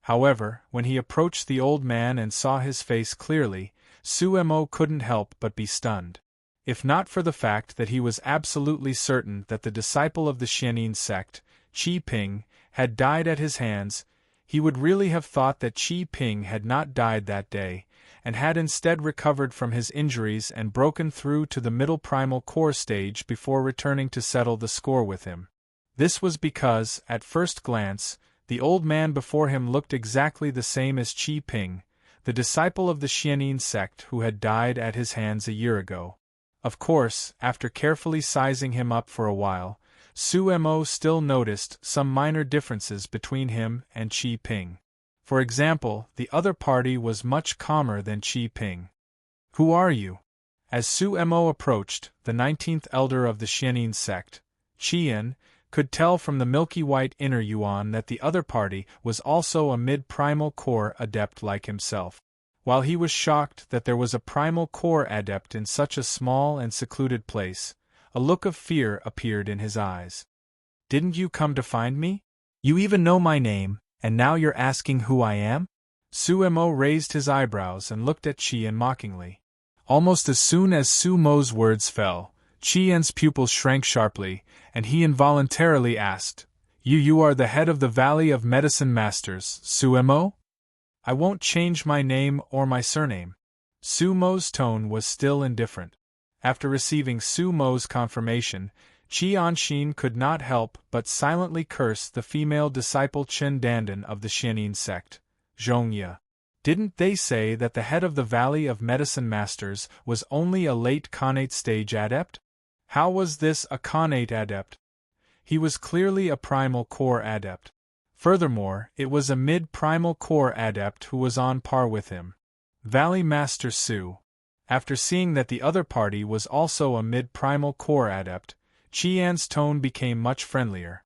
However, when he approached the old man and saw his face clearly, Suemo couldn't help but be stunned. If not for the fact that he was absolutely certain that the disciple of the Xianin sect, Qi Ping, had died at his hands, he would really have thought that Qi Ping had not died that day, and had instead recovered from his injuries and broken through to the middle primal core stage before returning to settle the score with him. This was because, at first glance, the old man before him looked exactly the same as Qi Ping, the disciple of the Xianin sect who had died at his hands a year ago. Of course, after carefully sizing him up for a while, Su Mo still noticed some minor differences between him and Qi Ping. For example, the other party was much calmer than Qi Ping. "Who are you?" As Su Mo approached, the 19th elder of the Xianin sect, Qian, could tell from the milky white inner yuan that the other party was also a mid-primal core adept like himself. While he was shocked that there was a primal core adept in such a small and secluded place, a look of fear appeared in his eyes. "Didn't you come to find me? You even know my name, and now you're asking who I am?" Su Mo raised his eyebrows and looked at Qian mockingly. Almost as soon as Su Mo's words fell, Qian's pupils shrank sharply, and he involuntarily asked, You are the head of the Valley of Medicine Masters, Su Mo? "I won't change my name or my surname." Su Mo's tone was still indifferent. After receiving Su Mo's confirmation, Qianxin could not help but silently curse the female disciple Chen Dandan of the Xianin sect, Zhongya. Didn't they say that the head of the Valley of Medicine Masters was only a late Khanate stage adept? How was this a Khanate adept? He was clearly a primal core adept. Furthermore, it was a mid-primal core adept who was on par with him. Valley Master Su. After seeing that the other party was also a mid-primal core adept, Qian's tone became much friendlier.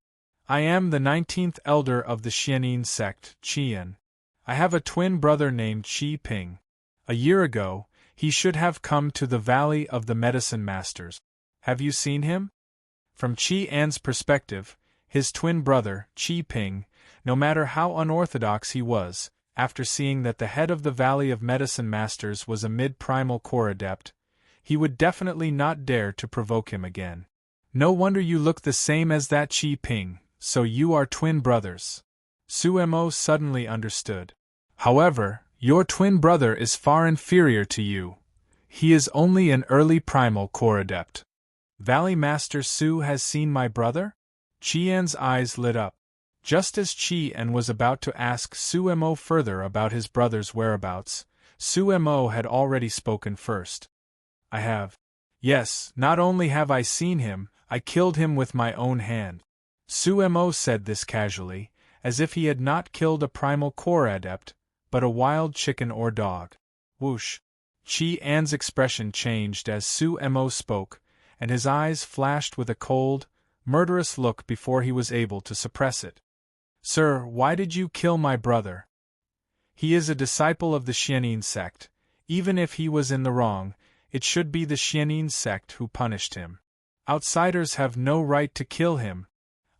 "I am the 19th elder of the Xianin sect, Qian. I have a twin brother named Qi Ping. A year ago, he should have come to the Valley of the Medicine Masters. Have you seen him?" From Qian's perspective, his twin brother, Qi Ping, no matter how unorthodox he was, after seeing that the head of the Valley of Medicine Masters was a mid-primal core adept, he would definitely not dare to provoke him again. "No wonder you look the same as that Qi Ping, so you are twin brothers." Su Mo suddenly understood. "However, your twin brother is far inferior to you. He is only an early primal core adept." "Valley Master Su has seen my brother?" Qian's eyes lit up. Just as Qian was about to ask Su Mo further about his brother's whereabouts, Su Mo had already spoken first. "I have. Yes, not only have I seen him, I killed him with my own hand." Su Mo said this casually, as if he had not killed a primal core adept, but a wild chicken or dog. Whoosh! Qian's expression changed as Su Mo spoke, and his eyes flashed with a cold, murderous look before he was able to suppress it. "Sir, why did you kill my brother? He is a disciple of the Xianin sect. Even if he was in the wrong, it should be the Xianin sect who punished him. Outsiders have no right to kill him.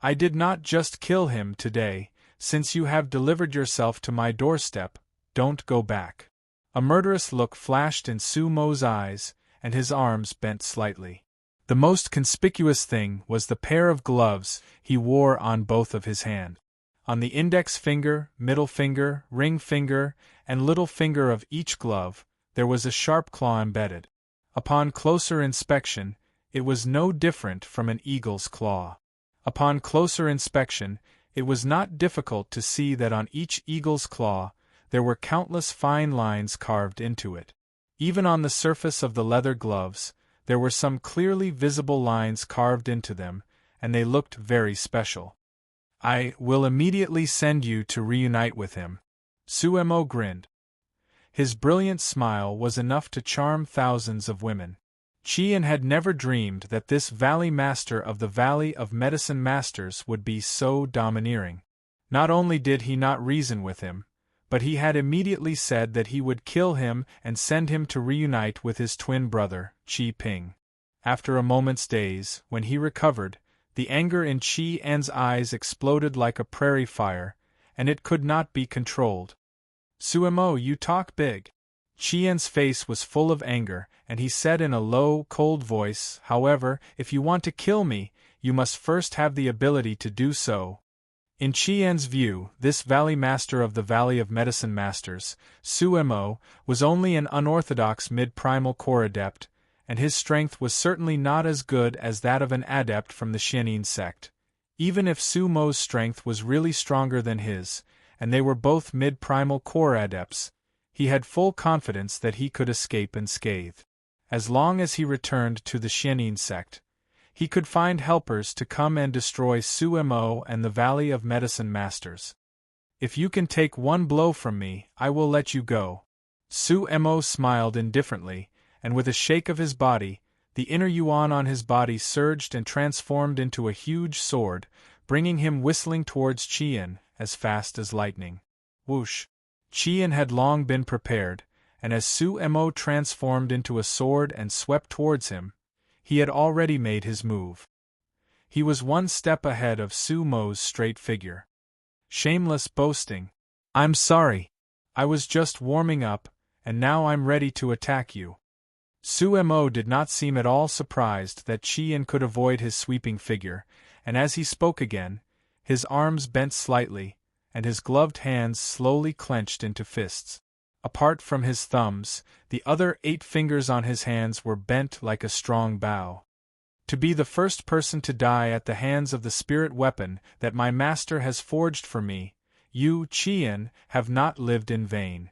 I did not just kill him today. Since you have delivered yourself to my doorstep, don't go back." A murderous look flashed in Su Mo's eyes, and his arms bent slightly. The most conspicuous thing was the pair of gloves he wore on both of his hands. On the index finger, middle finger, ring finger, and little finger of each glove, there was a sharp claw embedded. Upon closer inspection, it was no different from an eagle's claw. Upon closer inspection, it was not difficult to see that on each eagle's claw, there were countless fine lines carved into it. Even on the surface of the leather gloves, there were some clearly visible lines carved into them, and they looked very special. "I will immediately send you to reunite with him." Su Mo grinned. His brilliant smile was enough to charm thousands of women. Qian had never dreamed that this Valley Master of the Valley of Medicine Masters would be so domineering. Not only did he not reason with him, but he had immediately said that he would kill him and send him to reunite with his twin brother, Qi Ping. After a moment's daze, when he recovered, the anger in Qian's eyes exploded like a prairie fire, and it could not be controlled. "Su Mo, you talk big." Qian's face was full of anger, and he said in a low, cold voice, "However, if you want to kill me, you must first have the ability to do so." In Qian's view, this Valley Master of the Valley of Medicine Masters, Su Mo, was only an unorthodox mid-primal core adept, and his strength was certainly not as good as that of an adept from the Xianyin sect. Even if Su Mo's strength was really stronger than his, and they were both mid-primal core adepts, he had full confidence that he could escape unscathed. As long as he returned to the Xianyin sect, he could find helpers to come and destroy Su Mo and the Valley of Medicine Masters. If you can take one blow from me, I will let you go. Su Mo smiled indifferently, and with a shake of his body, the inner yuan on his body surged and transformed into a huge sword, bringing him whistling towards Qian, as fast as lightning. Whoosh! Qian had long been prepared, and as Su Mo transformed into a sword and swept towards him, he had already made his move. He was one step ahead of Su Mo's straight figure. Shameless boasting. I'm sorry. I was just warming up, and now I'm ready to attack you. Su Mo did not seem at all surprised that Qian could avoid his sweeping figure, and as he spoke again, his arms bent slightly, and his gloved hands slowly clenched into fists. Apart from his thumbs, the other 8 fingers on his hands were bent like a strong bow. To be the first person to die at the hands of the spirit weapon that my master has forged for me, you, Qian, have not lived in vain.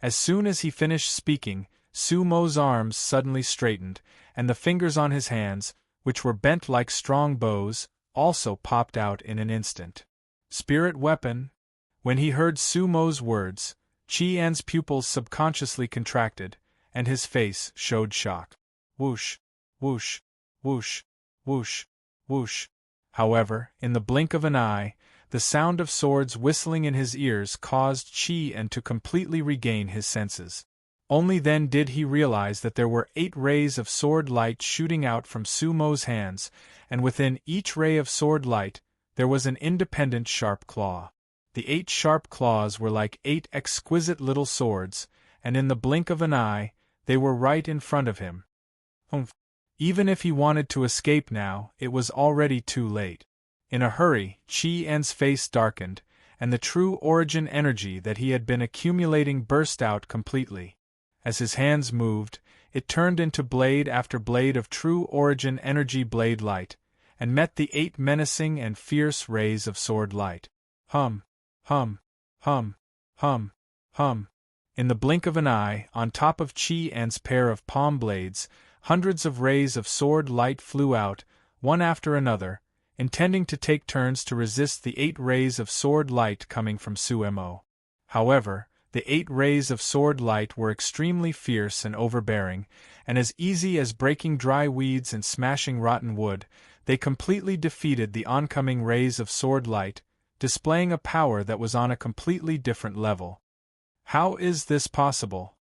As soon as he finished speaking, Su Mo's arms suddenly straightened, and the fingers on his hands, which were bent like strong bows, also popped out in an instant. Spirit weapon? When he heard Su Mo's words, Qian's pupils subconsciously contracted, and his face showed shock. Whoosh, whoosh, whoosh, whoosh, whoosh. However, in the blink of an eye, the sound of swords whistling in his ears caused Qian to completely regain his senses. Only then did he realize that there were 8 rays of sword light shooting out from Su Mo's hands, and within each ray of sword light, there was an independent sharp claw. The 8 sharp claws were like 8 exquisite little swords, and in the blink of an eye, they were right in front of him. Humph! Even if he wanted to escape now, it was already too late. In a hurry, Qian's face darkened, and the true origin energy that he had been accumulating burst out completely. As his hands moved, it turned into blade after blade of true origin energy blade light, and met the 8 menacing and fierce rays of sword light. Hum! Hum, hum, hum, hum. In the blink of an eye, on top of Qian's pair of palm blades, hundreds of rays of sword light flew out, one after another, intending to take turns to resist the 8 rays of sword light coming from Su Mo. However, the 8 rays of sword light were extremely fierce and overbearing, and as easy as breaking dry weeds and smashing rotten wood, they completely defeated the oncoming rays of sword light, displaying a power that was on a completely different level. How is this possible?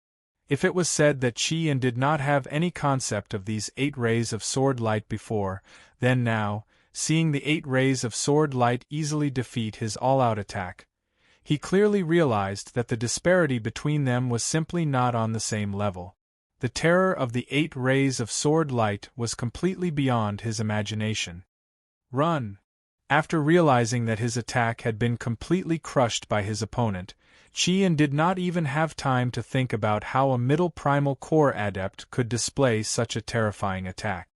If it was said that Qian did not have any concept of these 8 rays of sword light before, then now, seeing the 8 rays of sword light easily defeat his all-out attack, he clearly realized that the disparity between them was simply not on the same level. The terror of the 8 rays of sword light was completely beyond his imagination. Run! After realizing that his attack had been completely crushed by his opponent, Qian did not even have time to think about how a middle primal core adept could display such a terrifying attack.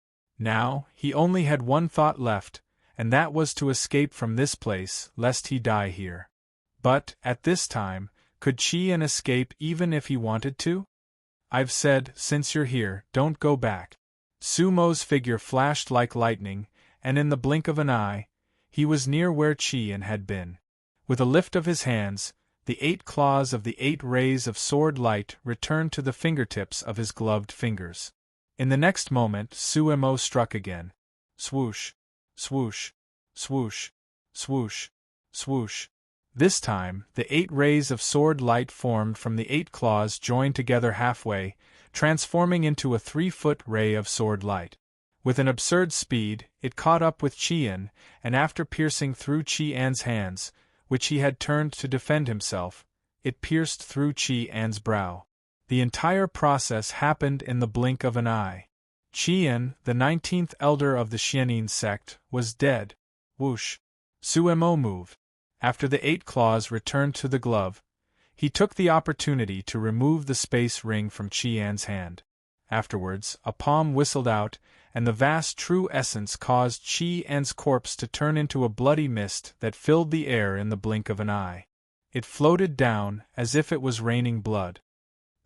Now, he only had one thought left, and that was to escape from this place, lest he die here. But, at this time, could Qian escape even if he wanted to? I've said, since you're here, don't go back. Su Mo's figure flashed like lightning, and in the blink of an eye, he was near where Qian had been. With a lift of his hands, the 8 claws of the 8 rays of sword light returned to the fingertips of his gloved fingers. In the next moment, Su Mo struck again. Swoosh, swoosh, swoosh, swoosh, swoosh. This time, the 8 rays of sword light formed from the 8 claws joined together halfway, transforming into a 3-foot ray of sword light. With an absurd speed, it caught up with Qian, and after piercing through Qian's hands, which he had turned to defend himself, it pierced through Qian's brow. The entire process happened in the blink of an eye. Qian, the 19th elder of the Xianyin sect, was dead. Whoosh! Su Mo moved. After the 8 claws returned to the glove, he took the opportunity to remove the space ring from Qian's hand. Afterwards, a palm whistled out, and the vast true essence caused Qian's corpse to turn into a bloody mist that filled the air in the blink of an eye. It floated down, as if it was raining blood.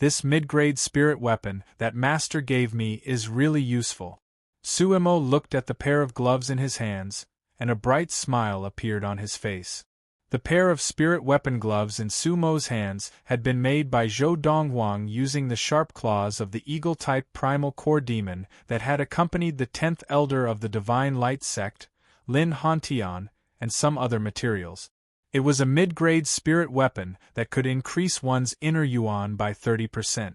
This mid-grade spirit weapon that Master gave me is really useful. Suemo looked at the pair of gloves in his hands, and a bright smile appeared on his face. The pair of spirit weapon gloves in Sumo's hands had been made by Zhou Donghuang using the sharp claws of the eagle-type primal core demon that had accompanied the 10th elder of the Divine Light sect, Lin Hantian, and some other materials. It was a mid-grade spirit weapon that could increase one's inner yuan by 30%.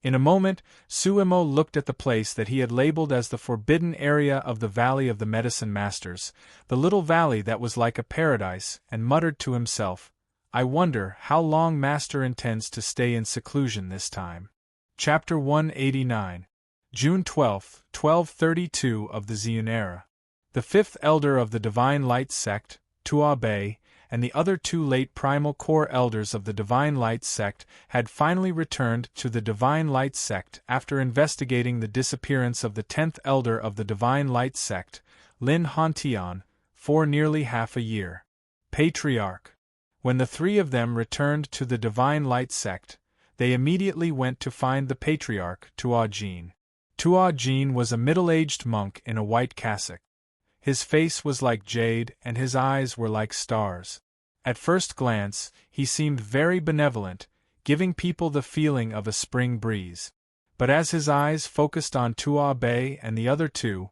In a moment, Suemo looked at the place that he had labeled as the forbidden area of the Valley of the Medicine Masters, the little valley that was like a paradise, and muttered to himself, "I wonder how long Master intends to stay in seclusion this time." Chapter 189. June 12, 1232 of the Xian era. The 5th elder of the Divine Light sect, Tua Bei, and the other 2 late primal core elders of the Divine Light sect had finally returned to the Divine Light sect after investigating the disappearance of the 10th elder of the Divine Light sect, Lin Hantian, for nearly half a year. Patriarch. When the 3 of them returned to the Divine Light sect, they immediately went to find the Patriarch, Tua Jin. Tua Jin was a middle-aged monk in a white cassock. His face was like jade and his eyes were like stars. At first glance, he seemed very benevolent, giving people the feeling of a spring breeze. But as his eyes focused on Tua Bei and the other 2,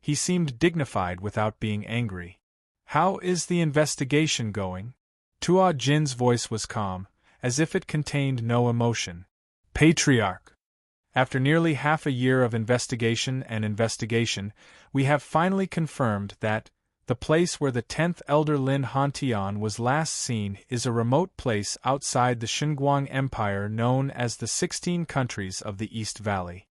he seemed dignified without being angry. "How is the investigation going?" Tua Jin's voice was calm, as if it contained no emotion. Patriarch. After nearly half a year of investigation, we have finally confirmed that the place where the 10th elder Lin Hantian was last seen is a remote place outside the Xinguang Empire known as the 16 countries of the East Valley.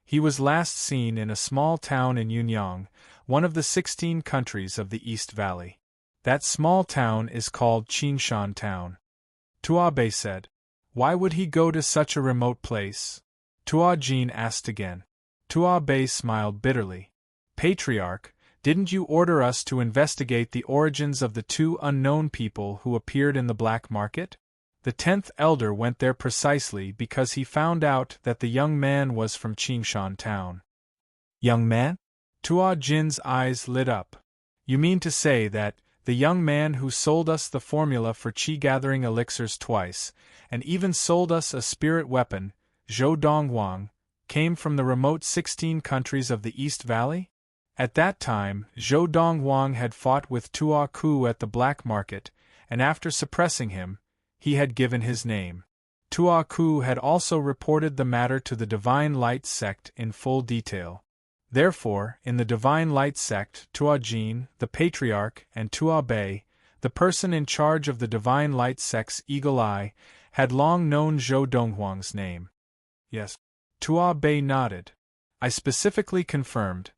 He was last seen in a small town in Yunyang, one of the 16 countries of the East Valley. That small town is called Qinshan Town. Tua Bei said. "Why would he go to such a remote place?" Tua Jin asked again. Tua Bei smiled bitterly. "Patriarch, didn't you order us to investigate the origins of the 2 unknown people who appeared in the black market? The 10th elder went there precisely because he found out that the young man was from Qinshan Town." "Young man?" Tua Jin's eyes lit up. "You mean to say that the young man who sold us the formula for qi-gathering elixirs twice, and even sold us a spirit weapon, Zhou Donghuang, came from the remote 16 countries of the East Valley?" At that time, Zhou Donghuang had fought with Tua Ku at the black market, and after suppressing him, he had given his name. Tua Ku had also reported the matter to the Divine Light sect in full detail. Therefore, in the Divine Light sect, Tua Jin, the Patriarch, and Tua Bei, the person in charge of the Divine Light sect's Eagle Eye, had long known Zhou Donghuang's name. Yes. Tua Bei nodded. "I specifically confirmed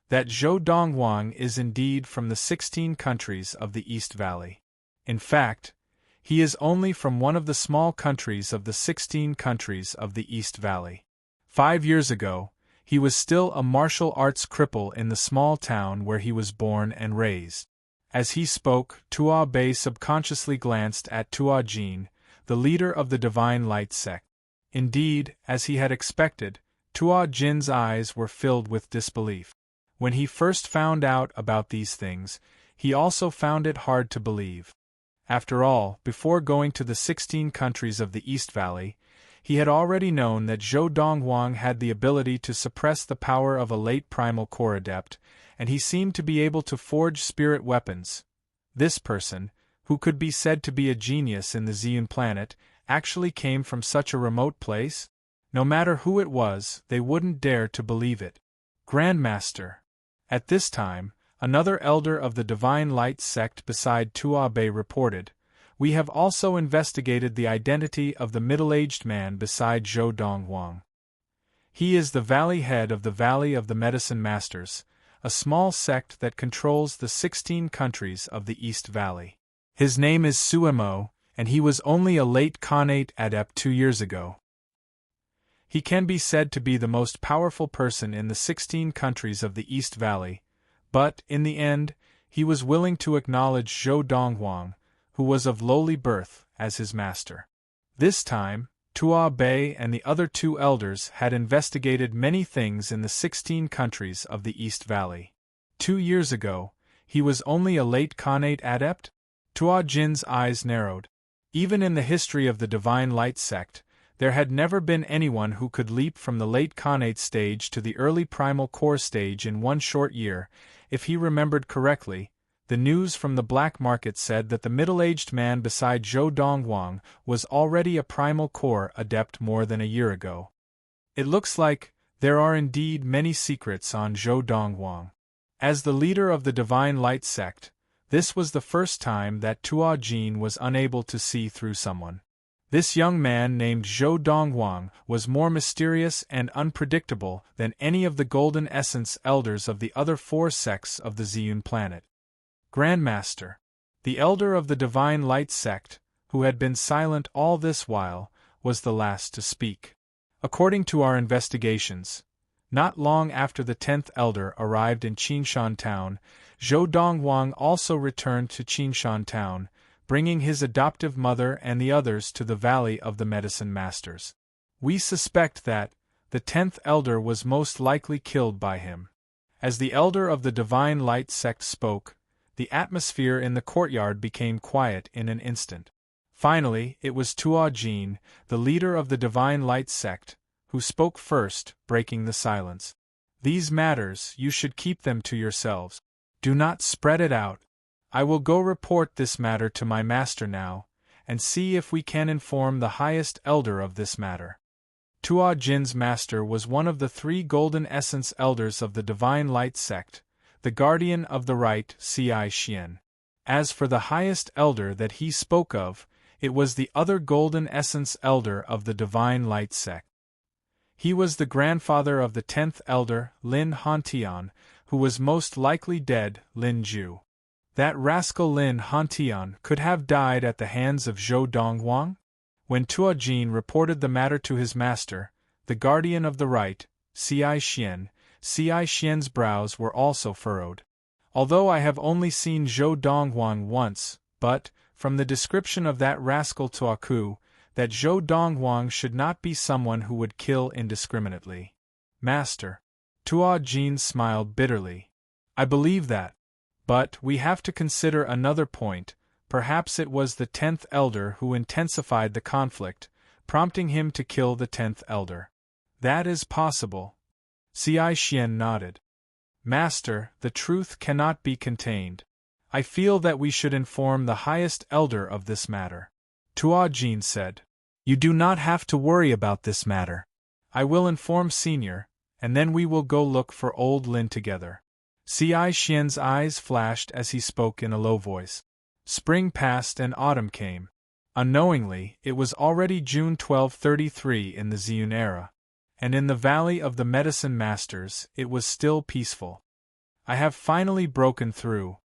that Zhou Donghuang is indeed from the 16 countries of the East Valley. In fact, he is only from one of the small countries of the 16 countries of the East Valley. 5 years ago, he was still a martial arts cripple in the small town where he was born and raised." As he spoke, Tua Bei subconsciously glanced at Tua Jin, the leader of the Divine Light sect. Indeed, as he had expected, Tua Jin's eyes were filled with disbelief. When he first found out about these things, he also found it hard to believe. After all, before going to the 16 countries of the East Valley, he had already known that Zhou Donghuang had the ability to suppress the power of a late primal core adept, and he seemed to be able to forge spirit weapons. This person, who could be said to be a genius in the Xian planet, actually came from such a remote place? No matter who it was, they wouldn't dare to believe it. Grandmaster. At this time, another elder of the Divine Light sect beside Tua Bei reported, "We have also investigated the identity of the middle-aged man beside Zhou Donghuang. He is the valley head of the Valley of the Medicine Masters, a small sect that controls the 16 countries of the East Valley. His name is Suemo, and he was only a late Khanate adept 2 years ago. He can be said to be the most powerful person in the 16 countries of the East Valley, but, in the end, he was willing to acknowledge Zhou Donghuang, who was of lowly birth, as his master. This time, Tua Bei and the other 2 elders had investigated many things in the 16 countries of the East Valley. 2 years ago, he was only a late Khanate adept? Tua Jin's eyes narrowed. Even in the history of the Divine Light sect, there had never been anyone who could leap from the late Khanate stage to the early Primal Core stage in one short year. If he remembered correctly, the news from the black market said that the middle-aged man beside Zhou Donghuang was already a Primal Core adept more than a year ago. It looks like there are indeed many secrets on Zhou Donghuang. As the leader of the Divine Light sect, this was the first time that Tua Jin was unable to see through someone. This young man named Zhou Donghuang was more mysterious and unpredictable than any of the Golden Essence elders of the other 4 sects of the Ziyun planet. Grandmaster, the elder of the Divine Light sect, who had been silent all this while, was the last to speak. According to our investigations, not long after the 10th elder arrived in Qinshan Town, Zhou Donghuang also returned to Qinshan Town, bringing his adoptive mother and the others to the Valley of the Medicine Masters. We suspect that the 10th elder was most likely killed by him. As the elder of the Divine Light sect spoke, the atmosphere in the courtyard became quiet in an instant. Finally, it was Tua Jin, the leader of the Divine Light sect, who spoke first, breaking the silence. These matters, you should keep them to yourselves. Do not spread it out. I will go report this matter to my master now, and see if we can inform the highest elder of this matter. Tua Jin's master was one of the 3 Golden Essence elders of the Divine Light sect, the guardian of the right, Ci Xian. As for the highest elder that he spoke of, it was the other Golden Essence elder of the Divine Light sect. He was the grandfather of the 10th elder, Lin Hantian, who was most likely dead, Lin Ju. That rascal Lin Hantian could have died at the hands of Zhou Donghuang? When Tua Jin reported the matter to his master, the guardian of the right, Ci Xian's brows were also furrowed. Although I have only seen Zhou Donghuang once, but, from the description of that rascal Tuaku, that Zhou Donghuang should not be someone who would kill indiscriminately. Master. Tua Jin smiled bitterly. I believe that. But we have to consider another point. Perhaps it was the 10th elder who intensified the conflict, prompting him to kill the 10th elder. That is possible. Ci Xian nodded. Master, the truth cannot be contained. I feel that we should inform the highest elder of this matter. Tua Jin said. You do not have to worry about this matter. I will inform Senior, and then we will go look for old Lin together. Ci Xian's eyes flashed as he spoke in a low voice. Spring passed and autumn came. Unknowingly, it was already June 1233 in the Ziyun era, and in the Valley of the Medicine Masters it was still peaceful. I have finally broken through.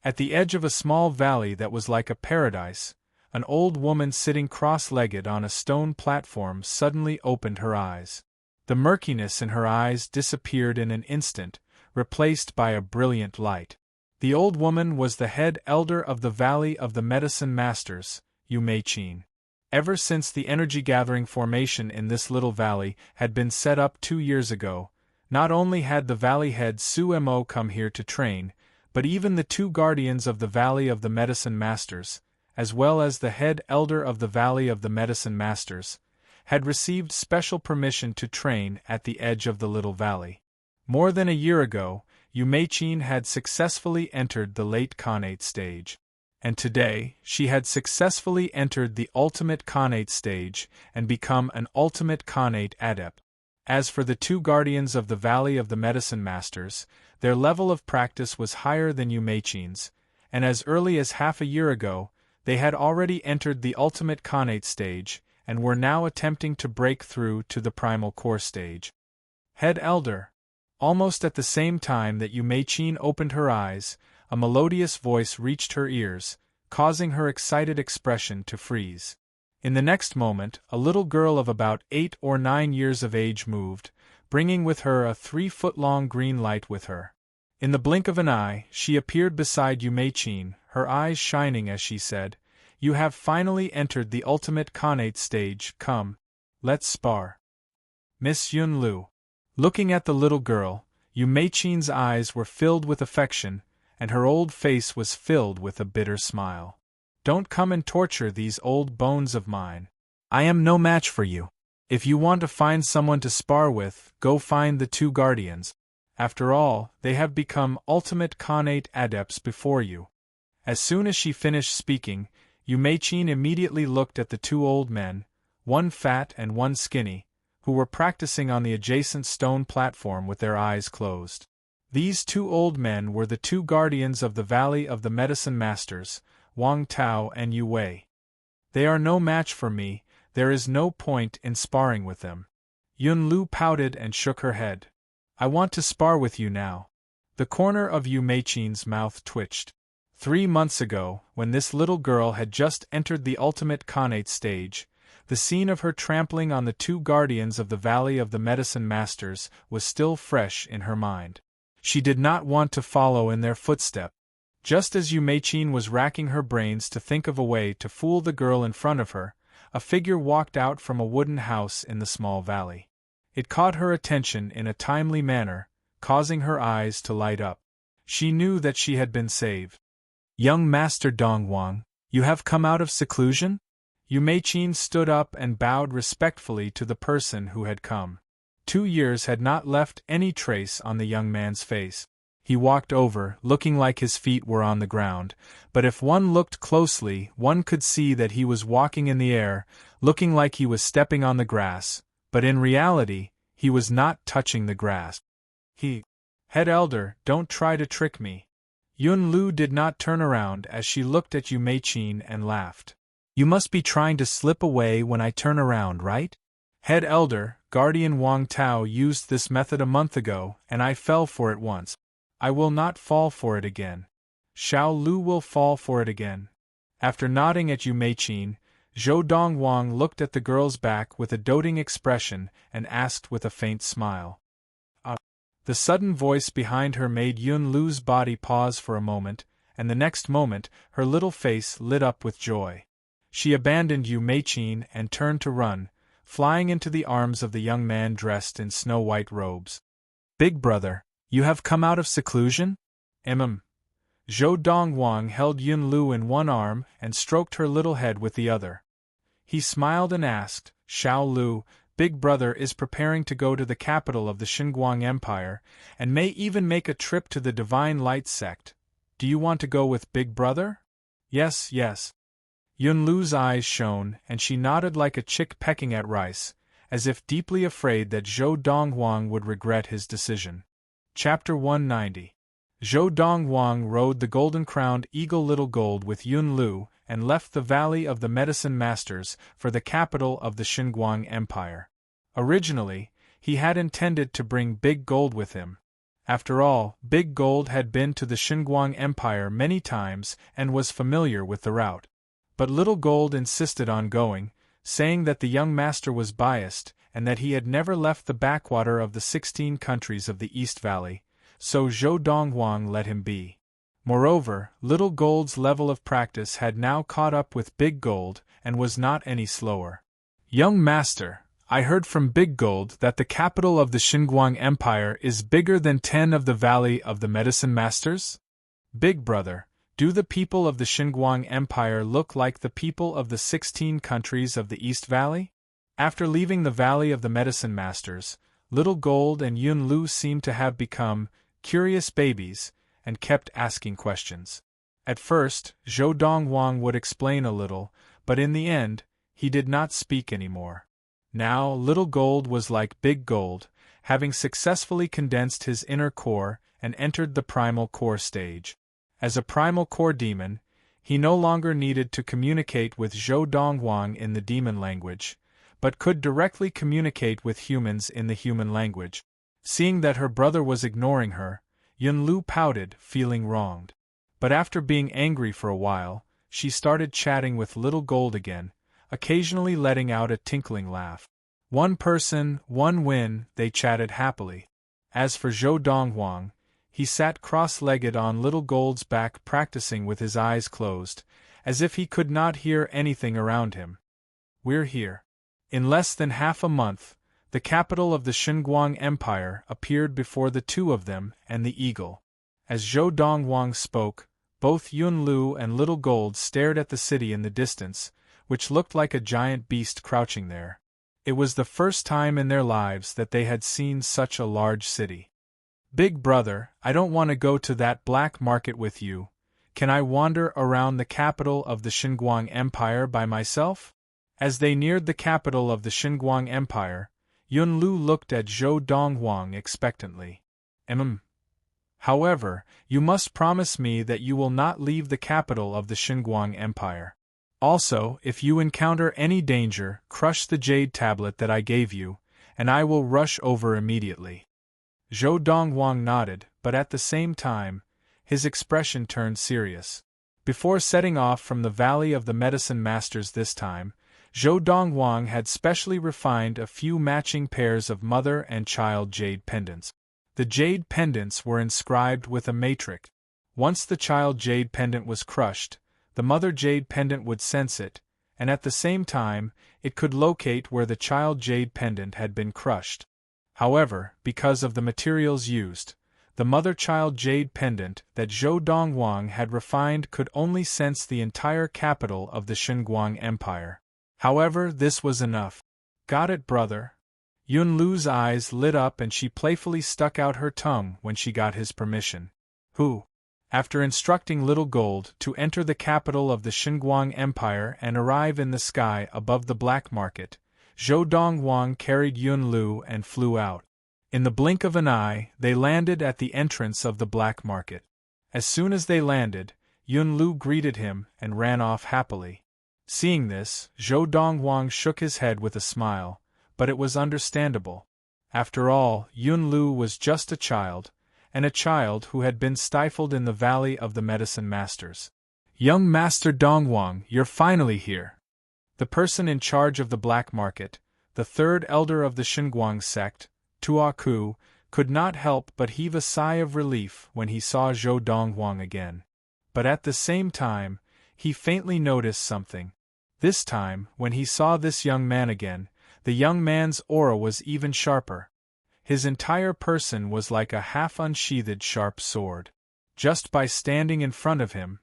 At the edge of a small valley that was like a paradise, an old woman sitting cross-legged on a stone platform suddenly opened her eyes. The murkiness in her eyes disappeared in an instant, replaced by a brilliant light. The old woman was the head elder of the Valley of the Medicine Masters, Yu Mei-chin. Ever since the energy-gathering formation in this little valley had been set up 2 years ago, not only had the valley head Suemo come here to train, but even the 2 guardians of the Valley of the Medicine Masters, as well as the head elder of the Valley of the Medicine Masters, had received special permission to train at the edge of the little valley. More than a year ago, Yu Mei-chin had successfully entered the late Khanate stage. And today, she had successfully entered the ultimate Khanate stage and become an ultimate Khanate adept. As for the 2 guardians of the Valley of the Medicine Masters, their level of practice was higher than Yu Mei-chin's, and as early as half a year ago, they had already entered the ultimate Khanate stage and were now attempting to break through to the Primal Core stage. Head Elder. Almost at the same time that Yu Mei-chin opened her eyes, a melodious voice reached her ears, causing her excited expression to freeze. In the next moment, a little girl of about 8 or 9 years of age moved, bringing with her a 3-foot-long green light with her. In the blink of an eye, she appeared beside Yumeichin, her eyes shining as she said, "You have finally entered the ultimate Khanate stage, come. Let's spar." Miss Yunlu. Looking at the little girl, Yumeichin's eyes were filled with affection, and her old face was filled with a bitter smile. "Don't come and torture these old bones of mine. I am no match for you. If you want to find someone to spar with, go find the 2 guardians. After all, they have become ultimate Khanate adepts before you." As soon as she finished speaking, Yumeichin immediately looked at the 2 old men, one fat and one skinny, who were practicing on the adjacent stone platform with their eyes closed. These 2 old men were the 2 guardians of the Valley of the Medicine Masters, Wang Tao and Yu Wei. "They are no match for me, there is no point in sparring with them." Yun Lu pouted and shook her head. "I want to spar with you now." The corner of Yumeichin's mouth twitched. 3 months ago, when this little girl had just entered the ultimate Khanate stage, the scene of her trampling on the 2 guardians of the Valley of the Medicine Masters was still fresh in her mind. She did not want to follow in their footsteps. Just as Yumeichin was racking her brains to think of a way to fool the girl in front of her, a figure walked out from a wooden house in the small valley. It caught her attention in a timely manner, causing her eyes to light up. She knew that she had been saved. "Young Master Dongwang, you have come out of seclusion?" Yumeichin stood up and bowed respectfully to the person who had come. 2 years had not left any trace on the young man's face. He walked over, looking like his feet were on the ground, but if one looked closely, one could see that he was walking in the air, looking like he was stepping on the grass, but in reality, he was not touching the grass. "Head Elder, don't try to trick me." Yun Lu did not turn around as she looked at Yumeichin and laughed. "You must be trying to slip away when I turn around, right? Head Elder, Guardian Wang Tao used this method a month ago, and I fell for it once. I will not fall for it again. Xiao Lu will fall for it again." After nodding at Yumeichin, Zhou Dongwang looked at the girl's back with a doting expression and asked with a faint smile. The sudden voice behind her made Yun Lu's body pause for a moment, and the next moment, her little face lit up with joy. She abandoned Yumeichin and turned to run, flying into the arms of the young man dressed in snow-white robes. "Big brother, you have come out of seclusion?" Zhou Dongwang held Yun Lu in one arm and stroked her little head with the other. He smiled and asked, "Xiao Lu, Big Brother is preparing to go to the capital of the Xinguang Empire, and may even make a trip to the Divine Light sect. Do you want to go with Big Brother?" "Yes, yes." Yun Lu's eyes shone, and she nodded like a chick pecking at rice, as if deeply afraid that Zhou Dongwang would regret his decision. Chapter 190. Zhou Dongwang rode the golden-crowned eagle Little Gold with Yun Lu, and left the Valley of the Medicine Masters for the capital of the Xinguang Empire. Originally, he had intended to bring Big Gold with him. After all, Big Gold had been to the Xinguang Empire many times and was familiar with the route. But Little Gold insisted on going, saying that the young master was biased and that he had never left the backwater of the 16 countries of the East Valley, so Zhou Dongwang let him be. Moreover, Little Gold's level of practice had now caught up with Big Gold and was not any slower. "Young master, I heard from Big Gold that the capital of the Xinguang Empire is bigger than 10 of the Valley of the Medicine Masters?" "Big brother, do the people of the Xinguang Empire look like the people of the 16 countries of the East Valley?" After leaving the Valley of the Medicine Masters, Little Gold and Yun Lu seemed to have become curious babies, and kept asking questions. At first, Zhou Dongwang would explain a little, but in the end, he did not speak anymore. Now, Little Gold was like Big Gold, having successfully condensed his inner core and entered the primal core stage. As a primal core demon, he no longer needed to communicate with Zhou Dongwang in the demon language, but could directly communicate with humans in the human language. Seeing that her brother was ignoring her, Yun Lu pouted, feeling wronged. But after being angry for a while, she started chatting with Little Gold again, occasionally letting out a tinkling laugh. One person, one win, they chatted happily. As for Zhou Donghuang, he sat cross-legged on Little Gold's back practicing with his eyes closed, as if he could not hear anything around him. We're here. In less than half a month, the capital of the Xinguang Empire appeared before the two of them and the eagle. As Zhou Donghuang spoke, both Yun Lu and Little Gold stared at the city in the distance, which looked like a giant beast crouching there. It was the first time in their lives that they had seen such a large city. Big brother, I don't want to go to that black market with you. Can I wander around the capital of the Xinguang Empire by myself? As they neared the capital of the Xinguang Empire, Yun Lu looked at Zhou Donghuang expectantly. However, you must promise me that you will not leave the capital of the Xinguang Empire. Also, if you encounter any danger, crush the jade tablet that I gave you, and I will rush over immediately. Zhou Donghuang nodded, but at the same time, his expression turned serious. Before setting off from the Valley of the Medicine Masters this time, Zhou Donghuang had specially refined a few matching pairs of mother and child jade pendants. The jade pendants were inscribed with a matrix. Once the child jade pendant was crushed, the mother jade pendant would sense it, and at the same time, it could locate where the child jade pendant had been crushed. However, because of the materials used, the mother-child jade pendant that Zhou Donghuang had refined could only sense the entire capital of the Xinguang Empire. However, this was enough. Got it, brother? Yun Lu's eyes lit up and she playfully stuck out her tongue when she got his permission. Who? After instructing Little Gold to enter the capital of the Xinguang Empire and arrive in the sky above the black market, Zhou Donghuang carried Yun Lu and flew out. In the blink of an eye, they landed at the entrance of the black market. As soon as they landed, Yun Lu greeted him and ran off happily. Seeing this, Zhou Donghuang shook his head with a smile, but it was understandable. After all, Yun Lu was just a child, and a child who had been stifled in the Valley of the Medicine Masters. Young Master Donghuang, you're finally here. The person in charge of the black market, the third elder of the Xinguang sect, Tuaku, could not help but heave a sigh of relief when he saw Zhou Donghuang again. But at the same time, he faintly noticed something. This time, when he saw this young man again, the young man's aura was even sharper. His entire person was like a half-unsheathed sharp sword. Just by standing in front of him,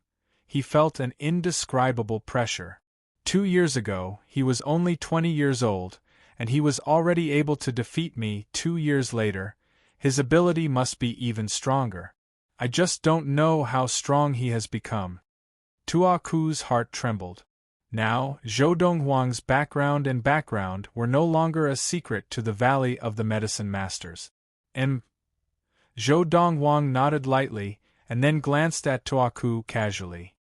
he felt an indescribable pressure. 2 years ago, he was only 20 years old, and he was already able to defeat me 2 years later. His ability must be even stronger. I just don't know how strong he has become. Tuaku's heart trembled. Now, Zhou Donghuang's background were no longer a secret to the Valley of the Medicine Masters. Zhou Donghuang nodded lightly, and then glanced at Tuaku casually.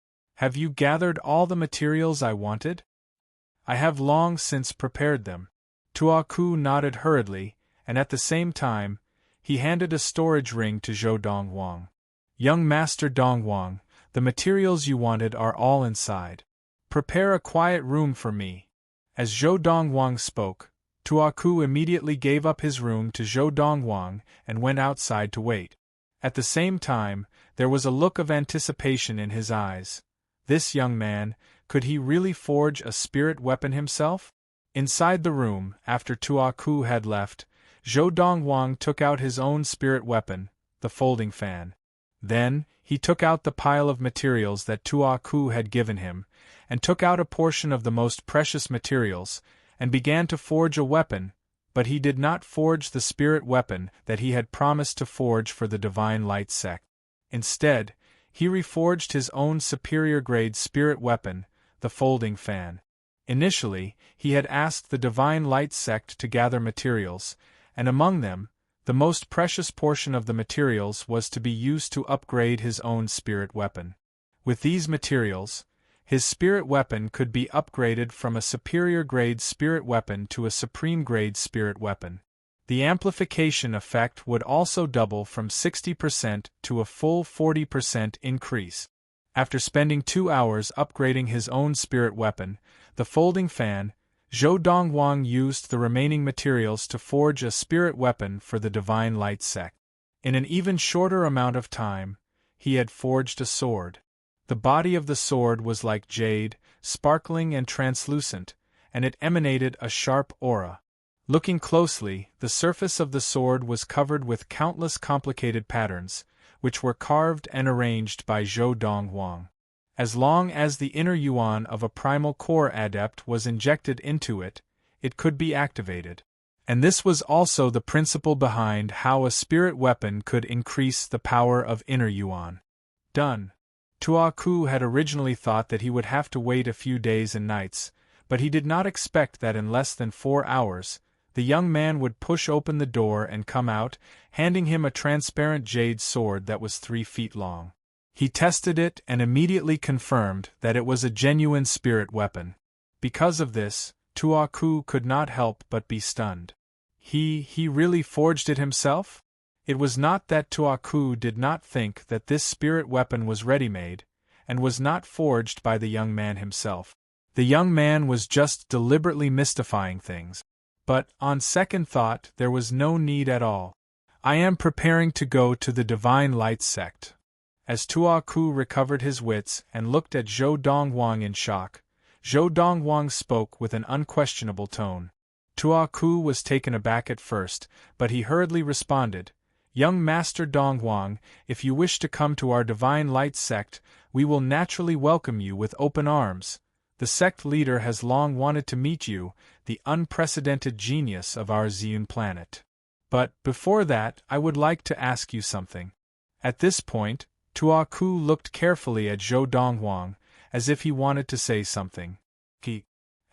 Have you gathered all the materials I wanted? I have long since prepared them. Tuaku nodded hurriedly, and at the same time, he handed a storage ring to Zhou Donghuang. Young Master Donghuang, the materials you wanted are all inside. Prepare a quiet room for me. As Zhou Donghuang spoke, Tuaku immediately gave up his room to Zhou Donghuang and went outside to wait. At the same time, there was a look of anticipation in his eyes. This young man, could he really forge a spirit weapon himself? Inside the room, after Tuaku had left, Zhou Donghuang took out his own spirit weapon, the folding fan. Then, he took out the pile of materials that Tuaku had given him, and took out a portion of the most precious materials, and began to forge a weapon, but he did not forge the spirit weapon that he had promised to forge for the Divine Light sect. Instead, he reforged his own superior-grade spirit weapon, the folding fan. Initially, he had asked the Divine Light sect to gather materials, and among them, the most precious portion of the materials was to be used to upgrade his own spirit weapon. With these materials, his spirit weapon could be upgraded from a superior-grade spirit weapon to a supreme-grade spirit weapon. The amplification effect would also double from 60% to a full 40% increase. After spending 2 hours upgrading his own spirit weapon, the folding fan, Zhou Dongwang used the remaining materials to forge a spirit weapon for the Divine Light sect. In an even shorter amount of time, he had forged a sword. The body of the sword was like jade, sparkling and translucent, and it emanated a sharp aura. Looking closely, the surface of the sword was covered with countless complicated patterns, which were carved and arranged by Zhou Dongwang. As long as the inner yuan of a primal core adept was injected into it, it could be activated. And this was also the principle behind how a spirit weapon could increase the power of inner yuan. Done. Tuaku had originally thought that he would have to wait a few days and nights, but he did not expect that in less than 4 hours, the young man would push open the door and come out, handing him a transparent jade sword that was 3 feet long. He tested it and immediately confirmed that it was a genuine spirit weapon. Because of this, Tuaku could not help but be stunned. He really forged it himself? It was not that Tuaku did not think that this spirit weapon was ready-made, and was not forged by the young man himself. The young man was just deliberately mystifying things. But, on second thought, there was no need at all. I am preparing to go to the Divine Light sect. As Tuaku recovered his wits and looked at Zhou Dongwang in shock, Zhou Dongwang spoke with an unquestionable tone. Tuaku was taken aback at first, but he hurriedly responded, "Young Master Dongwang, if you wish to come to our Divine Light sect, we will naturally welcome you with open arms. The sect leader has long wanted to meet you, the unprecedented genius of our Ziyun planet. But, before that, I would like to ask you something." At this point, Tuaku looked carefully at Zhou Dongwang, as if he wanted to say something.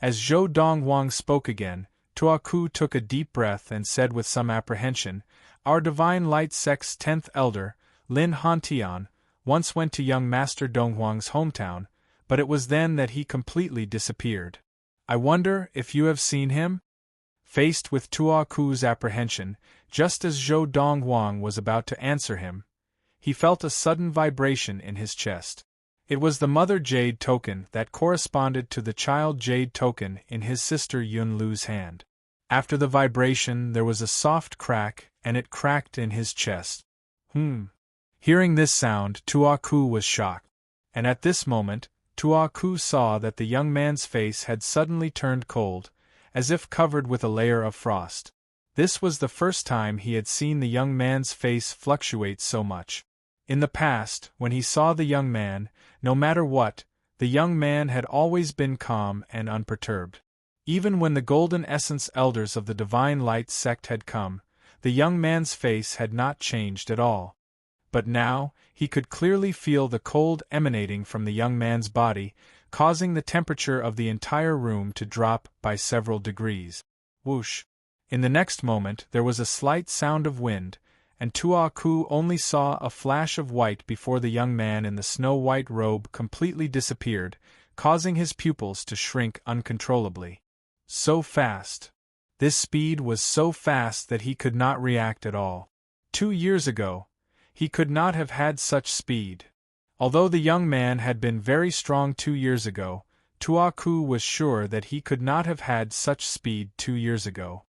As Zhou Dongwang spoke again, Tuaku took a deep breath and said with some apprehension, "Our Divine Light sect's 10th elder, Lin Hantian, once went to young Master Dongwang's hometown, but it was then that he completely disappeared. I wonder if you have seen him?" Faced with Tuaku's apprehension, just as Zhou Dongwang was about to answer him, he felt a sudden vibration in his chest. It was the Mother Jade token that corresponded to the Child Jade token in his sister Yunlu's hand. After the vibration there was a soft crack, and it cracked in his chest. Hearing this sound, Tuaku was shocked. And at this moment, Tuaku saw that the young man's face had suddenly turned cold, as if covered with a layer of frost. This was the first time he had seen the young man's face fluctuate so much. In the past, when he saw the young man, no matter what, the young man had always been calm and unperturbed. Even when the Golden Essence elders of the Divine Light sect had come, the young man's face had not changed at all. But now, he could clearly feel the cold emanating from the young man's body, causing the temperature of the entire room to drop by several degrees. Whoosh! In the next moment there was a slight sound of wind, and Tuaku only saw a flash of white before the young man in the snow-white robe completely disappeared, causing his pupils to shrink uncontrollably. So fast! This speed was so fast that he could not react at all. 2 years ago, he could not have had such speed. Although the young man had been very strong 2 years ago, Tuaku was sure that he could not have had such speed 2 years ago.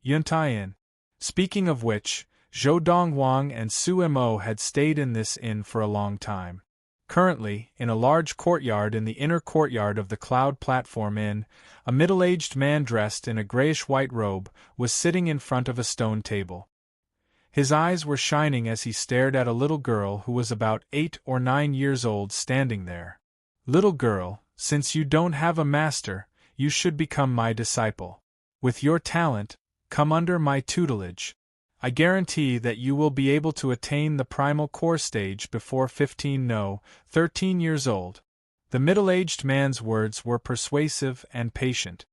Yuntayan. Speaking of which, Zhou Dongwang and Su Mo had stayed in this inn for a long time. Currently, in a large courtyard in the inner courtyard of the Cloud Platform Inn, a middle-aged man dressed in a grayish-white robe was sitting in front of a stone table. His eyes were shining as he stared at a little girl who was about 8 or 9 years old standing there. "Little girl, since you don't have a master, you should become my disciple. With your talent, come under my tutelage. I guarantee that you will be able to attain the primal core stage before 13 years old." The middle-aged man's words were persuasive and patient.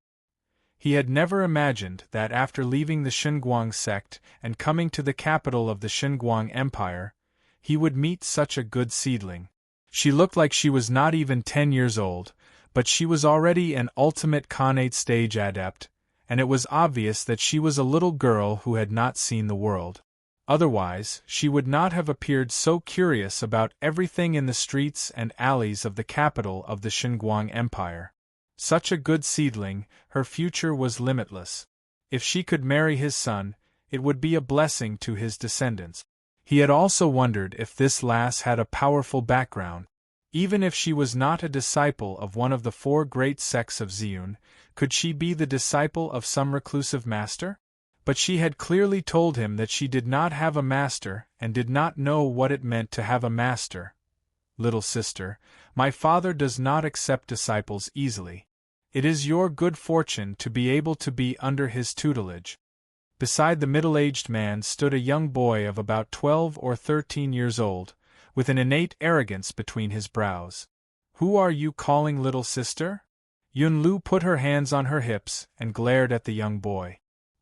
He had never imagined that after leaving the Xinguang sect and coming to the capital of the Xinguang Empire, he would meet such a good seedling. She looked like she was not even 10 years old, but she was already an ultimate Khanate stage adept, and it was obvious that she was a little girl who had not seen the world. Otherwise, she would not have appeared so curious about everything in the streets and alleys of the capital of the Xinguang Empire. Such a good seedling, her future was limitless. If she could marry his son, it would be a blessing to his descendants. He had also wondered if this lass had a powerful background. Even if she was not a disciple of one of the four great sects of Ziyun, could she be the disciple of some reclusive master? But she had clearly told him that she did not have a master and did not know what it meant to have a master. Little sister, my father does not accept disciples easily. It is your good fortune to be able to be under his tutelage. Beside the middle-aged man stood a young boy of about 12 or 13 years old, with an innate arrogance between his brows. Who are you calling little sister? Yunlu put her hands on her hips and glared at the young boy.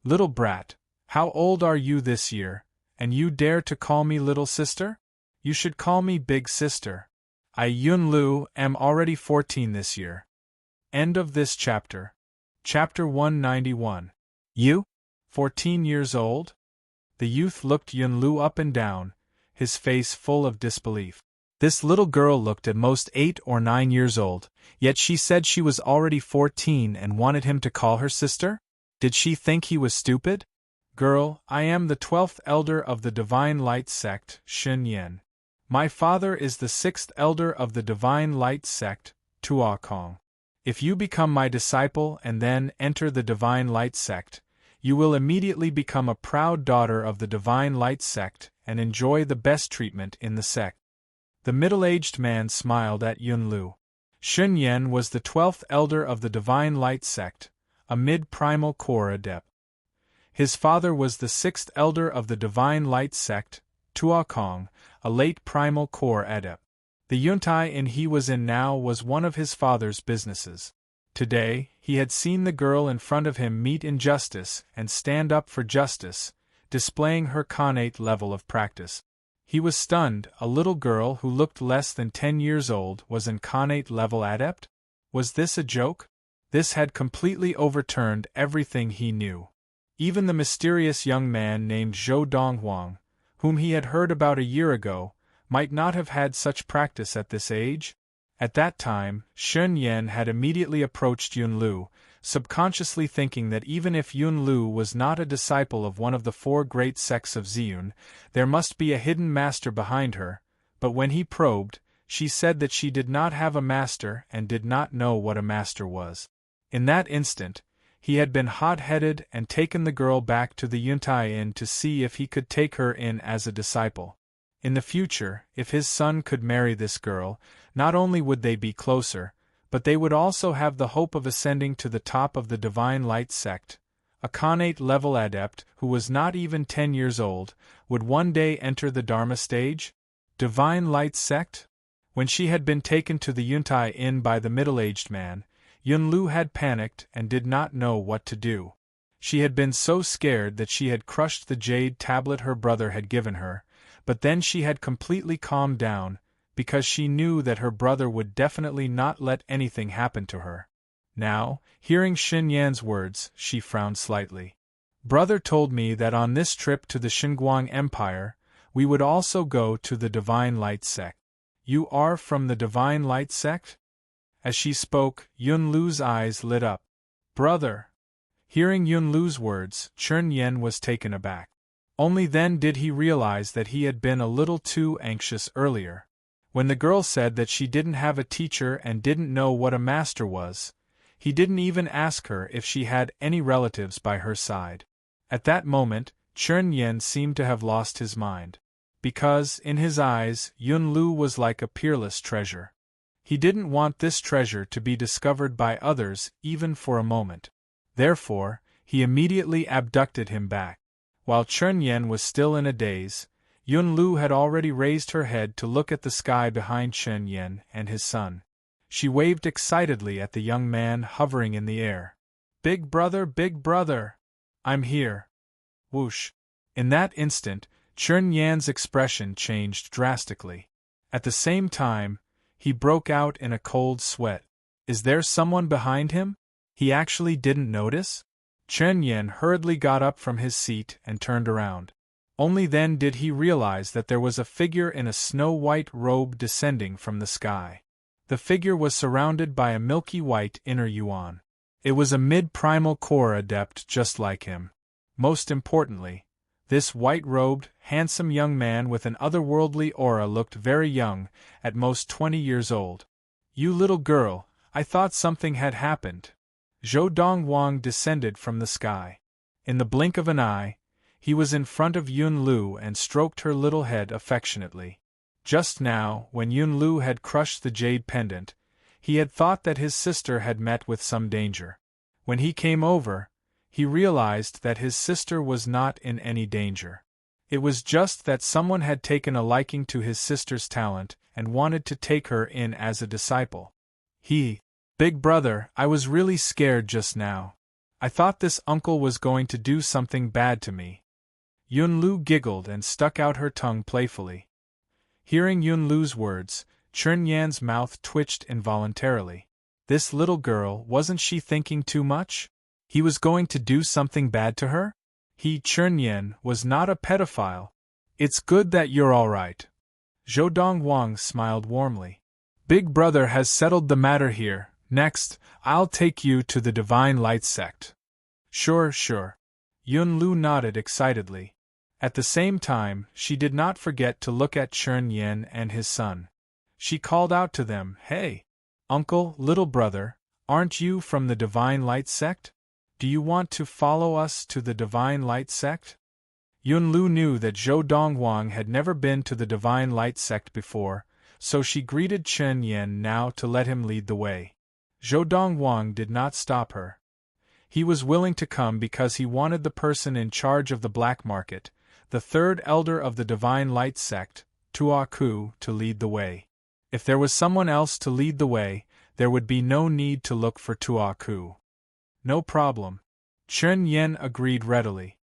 Little brat, how old are you this year, and you dare to call me little sister? You should call me big sister. I Yunlu am already 14 this year. End of this chapter. Chapter 191. You? 14 years old? The youth looked Yunlu up and down, his face full of disbelief. This little girl looked at most 8 or 9 years old, yet she said she was already 14 and wanted him to call her sister? Did she think he was stupid? Girl, I am the 12th elder of the Divine Light sect, Xun Yan. My father is the 6th elder of the Divine Light sect, Tua Kong. If you become my disciple and then enter the Divine Light sect, you will immediately become a proud daughter of the Divine Light sect and enjoy the best treatment in the sect. The middle-aged man smiled at Yunlu. Xun Yan was the 12th elder of the Divine Light sect, a mid-primal core adept. His father was the 6th elder of the Divine Light sect, Tua Kong, a late primal core adept. The yuntai inn he was in now was one of his father's businesses. Today, he had seen the girl in front of him meet injustice and stand up for justice, displaying her connate level of practice. He was stunned. A little girl who looked less than 10 years old was an connate level adept? Was this a joke? This had completely overturned everything he knew. Even the mysterious young man named Zhou Donghuang, whom he had heard about a year ago, might not have had such practice at this age. At that time, Xun Yan had immediately approached Yunlu, subconsciously thinking that even if Yunlu was not a disciple of one of the four great sects of Ziyun, there must be a hidden master behind her, but when he probed, she said that she did not have a master and did not know what a master was. In that instant, he had been hot-headed and taken the girl back to the yuntai inn to see if he could take her in as a disciple. In the future, if his son could marry this girl, not only would they be closer, but they would also have the hope of ascending to the top of the Divine Light sect. A connate level adept, who was not even 10 years old, would one day enter the Dharma stage? Divine Light sect? When she had been taken to the yuntai inn by the middle-aged man, Yunlu had panicked and did not know what to do. She had been so scared that she had crushed the jade tablet her brother had given her, but then she had completely calmed down, because she knew that her brother would definitely not let anything happen to her. Now, hearing Xun Yan's words, she frowned slightly. Brother told me that on this trip to the Xinguang Empire, we would also go to the Divine Light sect. You are from the Divine Light sect? As she spoke, Yunlu's eyes lit up. Brother! Hearing Yunlu's words, Xun Yan was taken aback. Only then did he realize that he had been a little too anxious earlier. When the girl said that she didn't have a teacher and didn't know what a master was, he didn't even ask her if she had any relatives by her side. At that moment, Xun Yan seemed to have lost his mind. Because, in his eyes, Yunlu was like a peerless treasure. He didn't want this treasure to be discovered by others even for a moment. Therefore, he immediately abducted him back. While Xun Yan was still in a daze, Yunlu had already raised her head to look at the sky behind Xun Yan and his son. She waved excitedly at the young man hovering in the air. Big brother, I'm here. Whoosh. In that instant, Xun Yan's expression changed drastically. At the same time, he broke out in a cold sweat. Is there someone behind him? He actually didn't notice? Xun Yan hurriedly got up from his seat and turned around. Only then did he realize that there was a figure in a snow-white robe descending from the sky. The figure was surrounded by a milky white inner yuan. It was a mid-primal core adept just like him. Most importantly, this white-robed, handsome young man with an otherworldly aura looked very young, at most 20 years old. "You little girl, I thought something had happened." Zhou Dongwang descended from the sky. In the blink of an eye, he was in front of Yun Lu and stroked her little head affectionately. Just now, when Yun Lu had crushed the jade pendant, he had thought that his sister had met with some danger. When he came over, he realized that his sister was not in any danger. It was just that someone had taken a liking to his sister's talent and wanted to take her in as a disciple. "Big brother, I was really scared just now. I thought this uncle was going to do something bad to me." Yun Lu giggled and stuck out her tongue playfully. Hearing Yun Lu's words, Chun Yan's mouth twitched involuntarily. This little girl, wasn't she thinking too much? He was going to do something bad to her? Chun Yan, was not a pedophile. "It's good that you're all right." Zhou Dongwang smiled warmly. "Big brother has settled the matter here. Next, I'll take you to the Divine Light sect." Sure. Yun Lu nodded excitedly. At the same time, she did not forget to look at Chun Yan and his son. She called out to them, "Hey! Uncle, little brother, aren't you from the Divine Light sect? Do you want to follow us to the Divine Light sect?" Yun Lu knew that Zhou Dongwang had never been to the Divine Light sect before, so she greeted Chun Yan now to let him lead the way. Zhou Dongwang did not stop her. He was willing to come because he wanted the person in charge of the black market, the third elder of the Divine Light sect, Tua Ku, to lead the way. If there was someone else to lead the way, there would be no need to look for Tua Ku. No problem. Chun Yan agreed readily.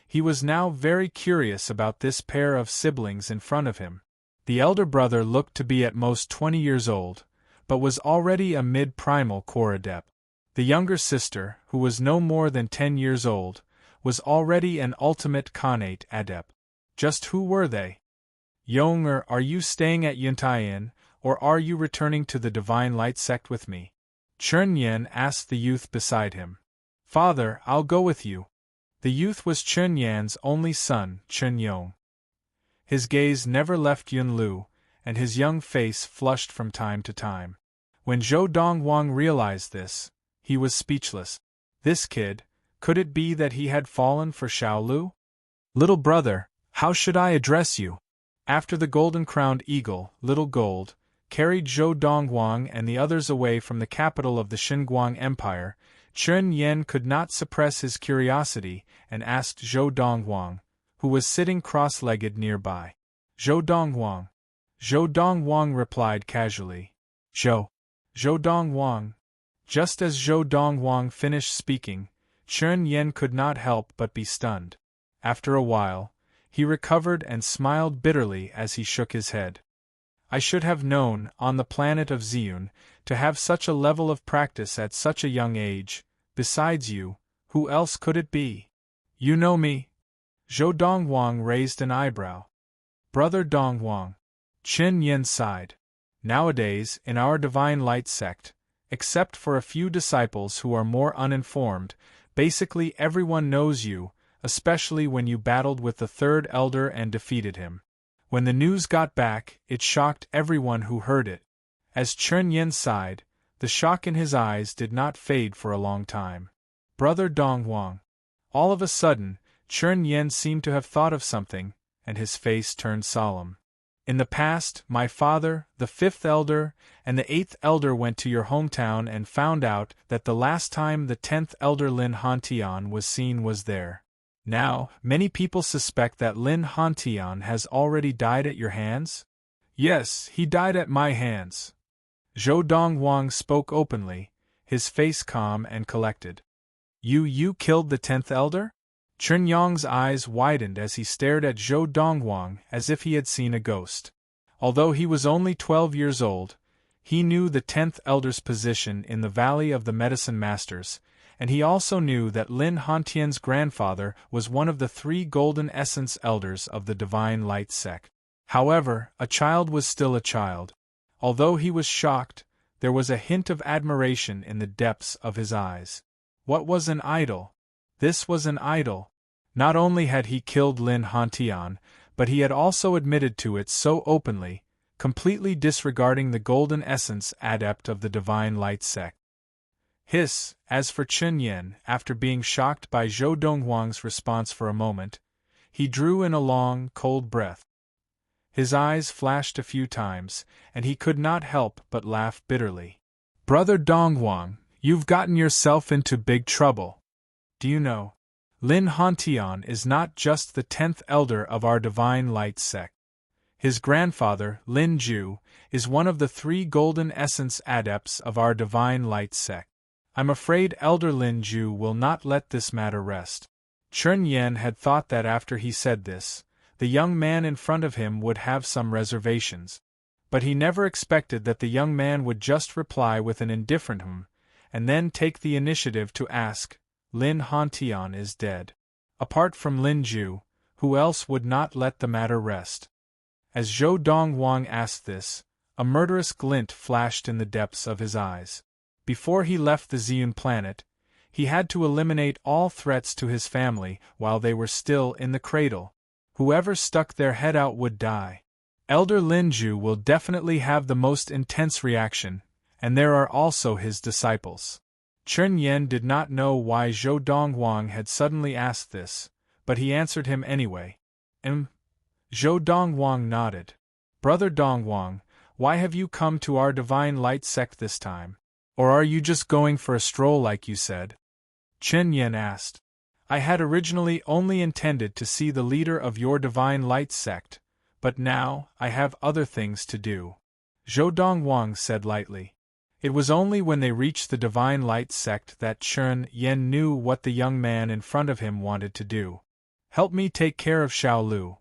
He was now very curious about this pair of siblings in front of him. The elder brother looked to be at most 20 years old, but was already a mid-primal core adept. The younger sister, who was no more than 10 years old, was already an ultimate Khanate adept. Just who were they? "Yonger, are you staying at Yuntayan, or are you returning to the Divine Light sect with me?" Chun Yan asked the youth beside him. "Father, I'll go with you." The youth was Chun Yan's only son, Chun Yong. His gaze never left Yun Lu, and his young face flushed from time to time. When Zhou Dongwang realized this, he was speechless. This kid, could it be that he had fallen for Xiao Lu? "Little brother, how should I address you?" After the golden-crowned eagle, Little Gold, carried Zhou Dongwang and the others away from the capital of the Xinguang Empire, Chun Yan could not suppress his curiosity and asked Zhou Dongwang, who was sitting cross-legged nearby. "Zhou Dongwang." Zhou Dongwang replied casually. Zhou Dongwang." Just as Zhou Dongwang finished speaking, Chun Yan could not help but be stunned. After a while, he recovered and smiled bitterly as he shook his head. "I should have known, on the planet of Ziyun, to have such a level of practice at such a young age. Besides you, who else could it be? You know me?" Zhou Dongwang raised an eyebrow. "Brother Dongwang." Chun Yan sighed. "Nowadays, in our Divine Light sect, except for a few disciples who are more uninformed, basically everyone knows you, especially when you battled with the third elder and defeated him. When the news got back, it shocked everyone who heard it." As Chun Yan sighed, the shock in his eyes did not fade for a long time. "Brother Dongwang." All of a sudden, Chun Yan seemed to have thought of something, and his face turned solemn. "In the past, my father, the 5th elder, and the 8th elder went to your hometown and found out that the last time the 10th elder Lin Hantian was seen was there. Now, many people suspect that Lin Hantian has already died at your hands?" "Yes, he died at my hands." Zhou Dongwang spoke openly, his face calm and collected. You killed the 10th elder?" Chun Yong's eyes widened as he stared at Zhou Dongwang as if he had seen a ghost. Although he was only 12 years old, he knew the 10th elder's position in the Valley of the Medicine Masters, and he also knew that Lin Hantian's grandfather was one of the 3 Golden Essence Elders of the Divine Light sect. However, a child was still a child. Although he was shocked, there was a hint of admiration in the depths of his eyes. What was an idol? This was an idol. Not only had he killed Lin Hantian, but he had also admitted to it so openly, completely disregarding the Golden Essence Adept of the Divine Light sect. As for Chen Yen, after being shocked by Zhou Donghuang's response for a moment, he drew in a long, cold breath. His eyes flashed a few times, and he could not help but laugh bitterly. "Brother Donghuang, you've gotten yourself into big trouble. Do you know? Lin Hantian is not just the 10th elder of our Divine Light sect. His grandfather, Lin Ju, is one of the 3 Golden Essence Adepts of our Divine Light sect. I'm afraid Elder Lin Ju will not let this matter rest." Chen Yen had thought that after he said this, the young man in front of him would have some reservations. But he never expected that the young man would just reply with an indifferent and then take the initiative to ask, "Lin Hantian is dead. Apart from Lin Ju, who else would not let the matter rest?" As Zhou Donghuang asked this, a murderous glint flashed in the depths of his eyes. Before he left the Ziyun planet, he had to eliminate all threats to his family while they were still in the cradle. Whoever stuck their head out would die. Elder Lin Ju will definitely have the most intense reaction, and there are also his disciples. Chen Yen did not know why Zhou Donghuang had suddenly asked this, but he answered him anyway. Zhou Donghuang nodded. "Brother Donghuang, why have you come to our Divine Light sect this time? Or are you just going for a stroll like you said?" Chen Yen asked. "I had originally only intended to see the leader of your Divine Light sect, but now I have other things to do," Zhou Donghuang said lightly. It was only when they reached the Divine Light sect that Chen Yen knew what the young man in front of him wanted to do. "Help me take care of Xiao Lu."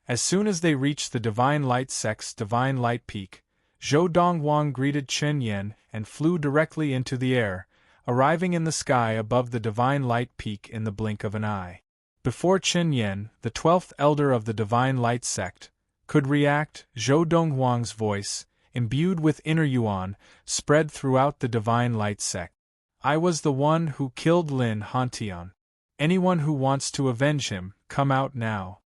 As soon as they reached the Divine Light sect's Divine Light Peak, Zhou Donghuang greeted Chen Yen and flew directly into the air, arriving in the sky above the Divine Light Peak in the blink of an eye. Before Chen Yen, the 12th elder of the Divine Light sect, could react, Zhou Donghuang's voice, imbued with inner yuan, spread throughout the Divine Light sect. "I was the one who killed Lin Hantian. Anyone who wants to avenge him, come out now."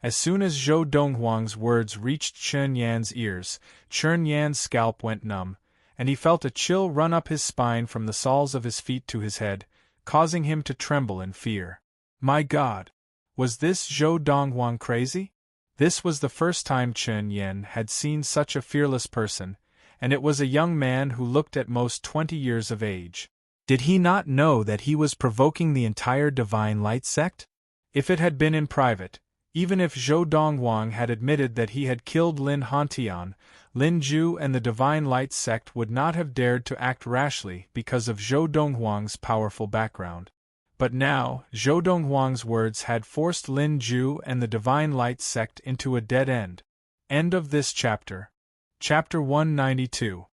As soon as Zhou Donghuang's words reached Chen Yan's ears, Chen Yan's scalp went numb, and he felt a chill run up his spine from the soles of his feet to his head, causing him to tremble in fear. My God! Was this Zhou Donghuang crazy? This was the first time Chen Yan had seen such a fearless person, and it was a young man who looked at most 20 years of age. Did he not know that he was provoking the entire Divine Light sect? If it had been in private, even if Zhou Donghuang had admitted that he had killed Lin Hantian, Lin Ju and the Divine Light sect would not have dared to act rashly because of Zhou Donghuang's powerful background. But now, Zhou Donghuang's words had forced Lin Ju and the Divine Light sect into a dead end. End of this chapter. Chapter 192.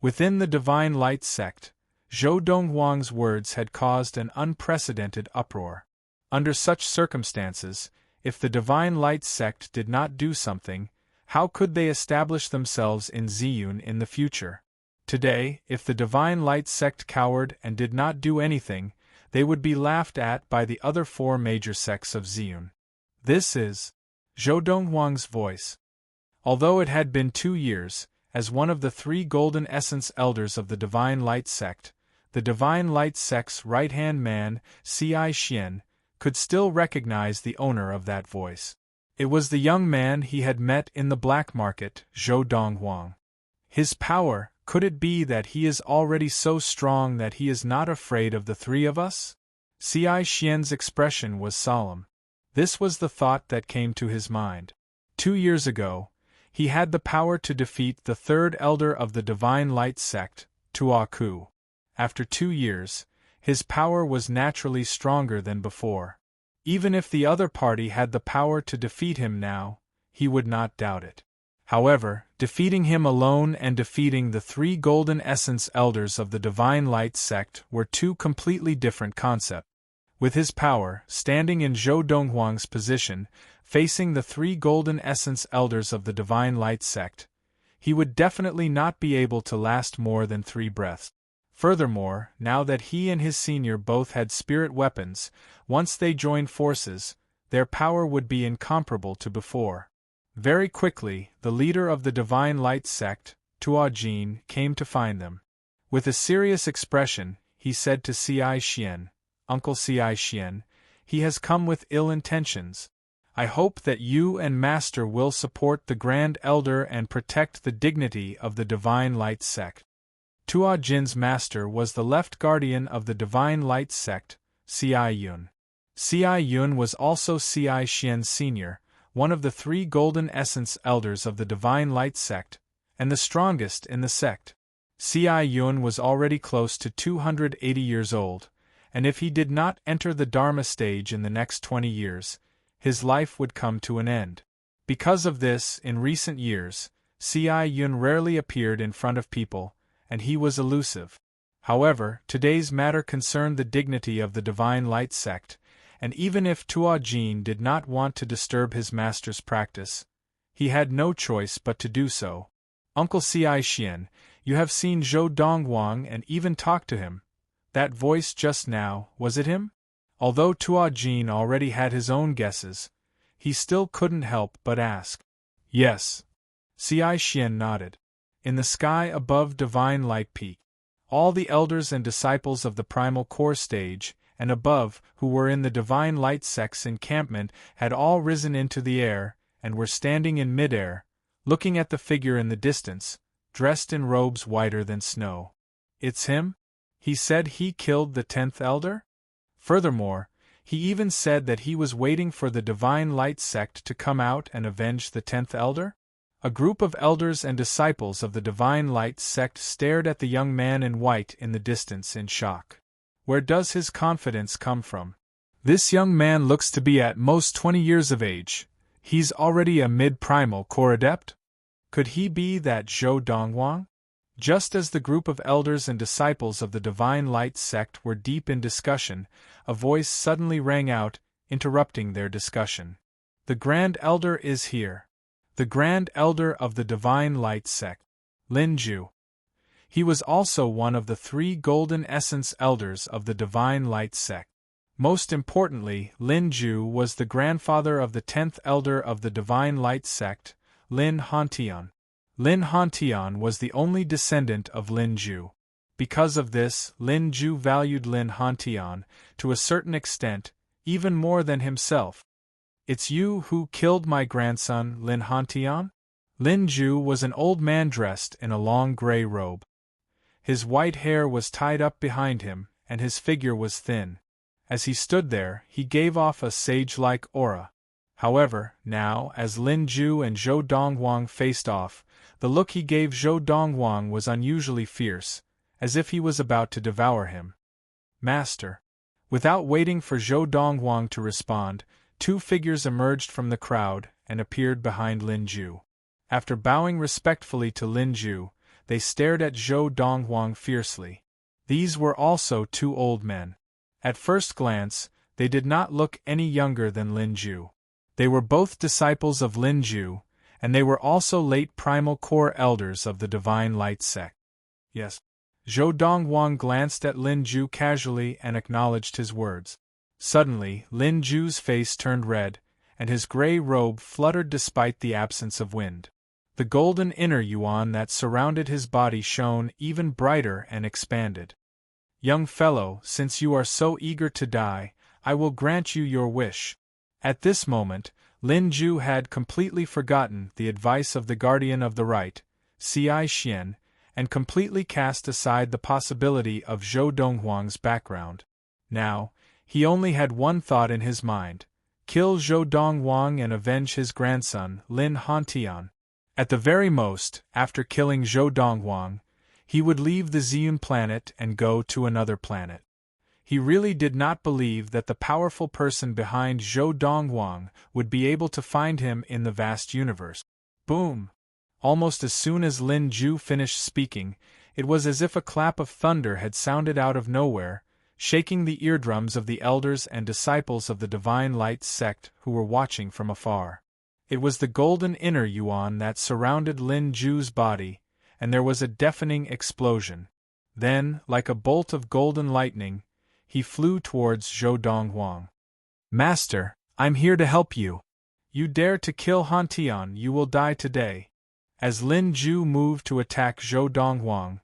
Within the Divine Light sect, Zhou Donghuang's words had caused an unprecedented uproar. Under such circumstances, if the Divine Light sect did not do something, how could they establish themselves in Ziyun in the future? Today, if the Divine Light sect cowered and did not do anything, they would be laughed at by the other 4 major sects of Ziyun. This is Zhou Donghuang's voice. Although it had been 2 years, as one of the 3 Golden Essence Elders of the Divine Light sect, the Divine Light sect's right-hand man, Ci Xian, could still recognize the owner of that voice. It was the young man he had met in the black market, Zhou Donghuang. His power, could it be that he is already so strong that he is not afraid of the 3 of us? Ci Xian's expression was solemn. This was the thought that came to his mind. 2 years ago, he had the power to defeat the 3rd elder of the Divine Light sect, Tua Ku. After 2 years, his power was naturally stronger than before. Even if the other party had the power to defeat him now, he would not doubt it. However, Defeating him alone and defeating the 3 Golden Essence Elders of the Divine Light sect were 2 completely different concepts. With his power, standing in Zhou Donghuang's position, facing the 3 Golden Essence Elders of the Divine Light sect, he would definitely not be able to last more than 3 breaths. Furthermore, now that he and his senior both had spirit weapons, once they joined forces, their power would be incomparable to before. Very quickly, the leader of the Divine Light sect, Tuo Jin, came to find them. With a serious expression, he said to Ci Xian, "Uncle Ci Xian, he has come with ill intentions. I hope that you and Master will support the Grand Elder and protect the dignity of the Divine Light sect." Tuo Jin's master was the left guardian of the Divine Light sect, Ci Yun. Ci Yun was also Ci Xian's senior, one of the 3 Golden Essence Elders of the Divine Light sect, and the strongest in the sect. Ci Yun was already close to 280 years old, and if he did not enter the Dharma stage in the next 20 years, his life would come to an end. Because of this, in recent years, Ci Yun rarely appeared in front of people, and he was elusive. However, today's matter concerned the dignity of the Divine Light sect, and even if Tuo Jin did not want to disturb his master's practice, he had no choice but to do so. "Uncle Ci Xian, you have seen Zhou Donghuang and even talked to him. That voice just now, was it him?" Although Tuo Jin already had his own guesses, he still couldn't help but ask. "Yes." Ci Xian nodded. In the sky above Divine Light Peak, all the elders and disciples of the Primal Core stage, and above, who were in the Divine Light sect's encampment, had all risen into the air, and were standing in midair, looking at the figure in the distance, dressed in robes whiter than snow. "It's him? He said he killed the 10th elder? Furthermore, he even said that he was waiting for the Divine Light sect to come out and avenge the 10th elder?" A group of elders and disciples of the Divine Light sect stared at the young man in white in the distance in shock. Where does his confidence come from? This young man looks to be at most 20 years of age. He's already a mid-primal core adept? Could he be that Zhou Donghuang? Just as the group of elders and disciples of the Divine Light sect were deep in discussion, a voice suddenly rang out, interrupting their discussion. "The Grand Elder is here. The Grand Elder of the Divine Light sect, Lin Ju." He was also one of the 3 Golden Essence Elders of the Divine Light sect. Most importantly, Lin Ju was the grandfather of the 10th Elder of the Divine Light sect, Lin Hantian. Lin Hantian was the only descendant of Lin Ju. Because of this, Lin Ju valued Lin Hantian, to a certain extent, even more than himself. "It's you who killed my grandson, Lin Hantian?" Lin Ju was an old man dressed in a long gray robe. His white hair was tied up behind him, and his figure was thin. As he stood there, he gave off a sage-like aura. However, now, as Lin Ju and Zhou Donghuang faced off, the look he gave Zhou Donghuang was unusually fierce, as if he was about to devour him. "Master." Without waiting for Zhou Donghuang to respond, 2 figures emerged from the crowd and appeared behind Lin Ju. After bowing respectfully to Lin Ju, they stared at Zhou Donghuang fiercely. These were also 2 old men. At first glance, they did not look any younger than Lin Ju. They were both disciples of Lin Ju, and they were also late Primal Core Elders of the Divine Light sect. "Yes." Zhou Donghuang glanced at Lin Ju casually and acknowledged his words. Suddenly, Lin Ju's face turned red, and his gray robe fluttered despite the absence of wind. The golden inner yuan that surrounded his body shone even brighter and expanded. "Young fellow, since you are so eager to die, I will grant you your wish." At this moment, Lin Ju had completely forgotten the advice of the Guardian of the Right, Ci Xian, and completely cast aside the possibility of Zhou Donghuang's background. Now, he only had one thought in his mind: kill Zhou Donghuang and avenge his grandson, Lin Hantian. At the very most, after killing Zhou Donghuang, he would leave the Ziyun planet and go to another planet. He really did not believe that the powerful person behind Zhou Donghuang would be able to find him in the vast universe. Boom! Almost as soon as Lin Ju finished speaking, it was as if a clap of thunder had sounded out of nowhere, shaking the eardrums of the elders and disciples of the Divine Light sect who were watching from afar. It was the golden inner yuan that surrounded Lin Ju's body, and there was a deafening explosion. Then, like a bolt of golden lightning, he flew towards Zhou Donghuang. "Master, I'm here to help you. You dare to kill Han Tian, you will die today." As Lin Ju moved to attack Zhou Donghuang,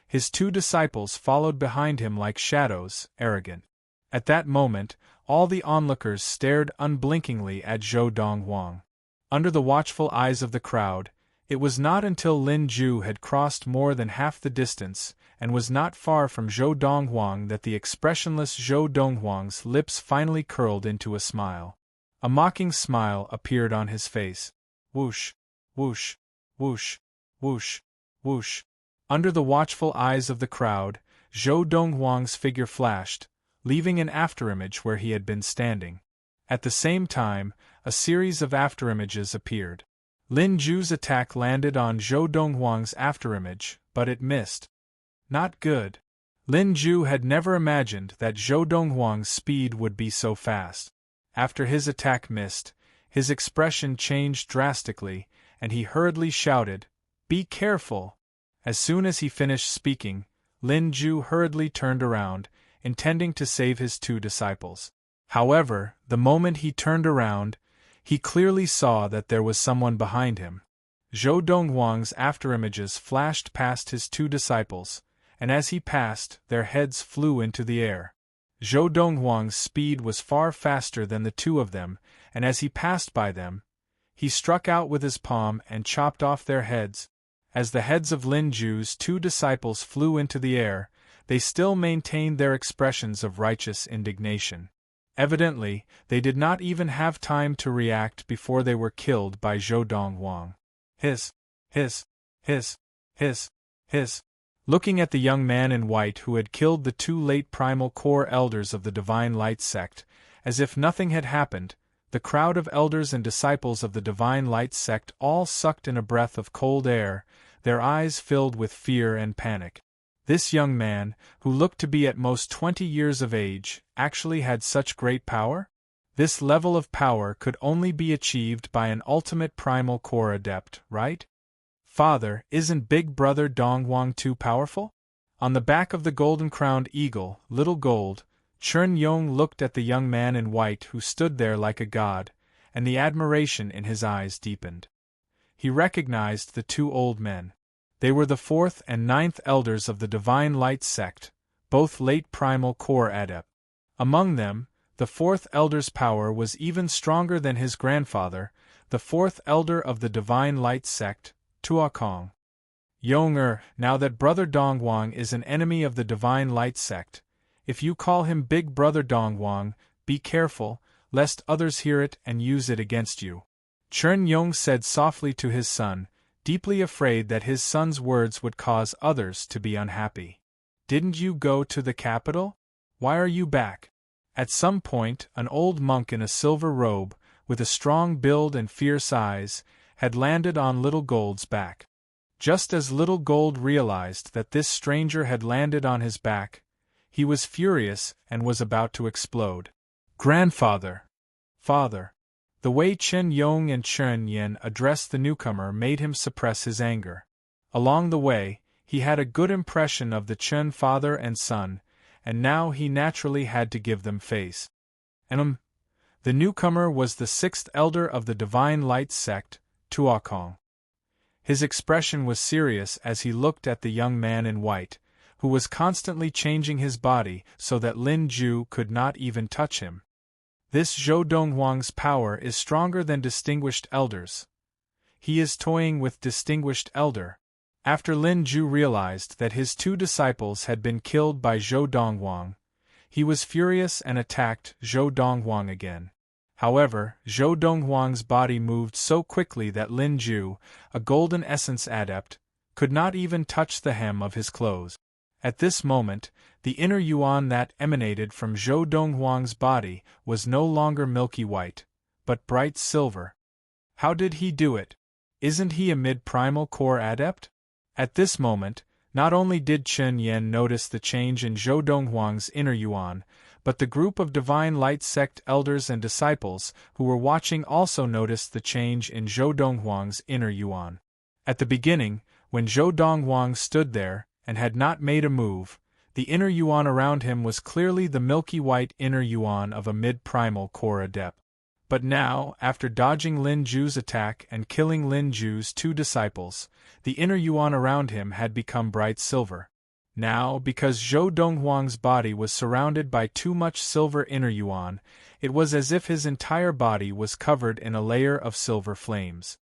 his two disciples followed behind him like shadows, arrogant. At that moment, all the onlookers stared unblinkingly at Zhou Donghuang. Under the watchful eyes of the crowd, it was not until Lin Ju had crossed more than half the distance and was not far from Zhou Donghuang that the expressionless Zhou Donghuang's lips finally curled into a smile. A mocking smile appeared on his face. Whoosh, whoosh, whoosh, whoosh, whoosh. Under the watchful eyes of the crowd, Zhou Donghuang's figure flashed, leaving an afterimage where he had been standing. At the same time, a series of afterimages appeared. Lin Ju's attack landed on Zhou Donghuang's afterimage, but it missed. Not good. Lin Ju had never imagined that Zhou Donghuang's speed would be so fast. After his attack missed, his expression changed drastically, and he hurriedly shouted, "Be careful!" As soon as he finished speaking, Lin Ju hurriedly turned around, intending to save his two disciples. However, the moment he turned around, he clearly saw that there was someone behind him. Zhou Donghuang's afterimages flashed past his two disciples, and as he passed, their heads flew into the air. Zhou Donghuang's speed was far faster than the two of them, and as he passed by them, he struck out with his palm and chopped off their heads. As the heads of Lin Ju's two disciples flew into the air, they still maintained their expressions of righteous indignation. Evidently, they did not even have time to react before they were killed by Zhou Donghuang. Hiss. Looking at the young man in white who had killed the two late primal core elders of the Divine Light sect, as if nothing had happened, the crowd of elders and disciples of the Divine Light sect all sucked in a breath of cold air, their eyes filled with fear and panic. This young man, who looked to be at most 20 years of age, actually had such great power? This level of power could only be achieved by an ultimate primal core adept, right? Father, isn't Big Brother Donghuang too powerful? On the back of the golden-crowned eagle, Little Gold, Chun Yong looked at the young man in white who stood there like a god, and the admiration in his eyes deepened. He recognized the two old men. They were the fourth and ninth elders of the Divine Light sect, both late primal core adept. Among them, the fourth elder's power was even stronger than his grandfather, the fourth elder of the Divine Light sect, Tuakong. Yong now that Brother Donghuang is an enemy of the Divine Light sect, if you call him Big Brother Donghuang, be careful, lest others hear it and use it against you. Chun Yong said softly to his son, deeply afraid that his son's words would cause others to be unhappy. Didn't you go to the capital? Why are you back? At some point, an old monk in a silver robe, with a strong build and fierce eyes, had landed on Little Gold's back. Just as Little Gold realized that this stranger had landed on his back, he was furious and was about to explode. Grandfather! Father! The way Chen Yong and Chen Yen addressed the newcomer made him suppress his anger. Along the way, he had a good impression of the Chen father and son, and now he naturally had to give them face. And the newcomer was the sixth elder of the Divine Light sect, Tuakong. His expression was serious as he looked at the young man in white, who was constantly changing his body so that Lin Ju could not even touch him. This Zhou Donghuang's power is stronger than distinguished elders. He is toying with distinguished elder. After Lin Ju realized that his two disciples had been killed by Zhou Donghuang, he was furious and attacked Zhou Donghuang again. However, Zhou Donghuang's body moved so quickly that Lin Ju, a golden essence adept, could not even touch the hem of his clothes. At this moment, the inner yuan that emanated from Zhou Donghuang's body was no longer milky white, but bright silver. How did he do it? Isn't he a mid-primal core adept? At this moment, not only did Chen Yan notice the change in Zhou Donghuang's inner yuan, but the group of Divine Light sect elders and disciples who were watching also noticed the change in Zhou Donghuang's inner yuan. At the beginning, when Zhou Donghuang stood there and had not made a move, the inner yuan around him was clearly the milky white inner yuan of a mid-primal core adept. But now, after dodging Lin Ju's attack and killing Lin Ju's 2 disciples, the inner yuan around him had become bright silver. Now, because Zhou Donghuang's body was surrounded by too much silver inner yuan, it was as if his entire body was covered in a layer of silver flames.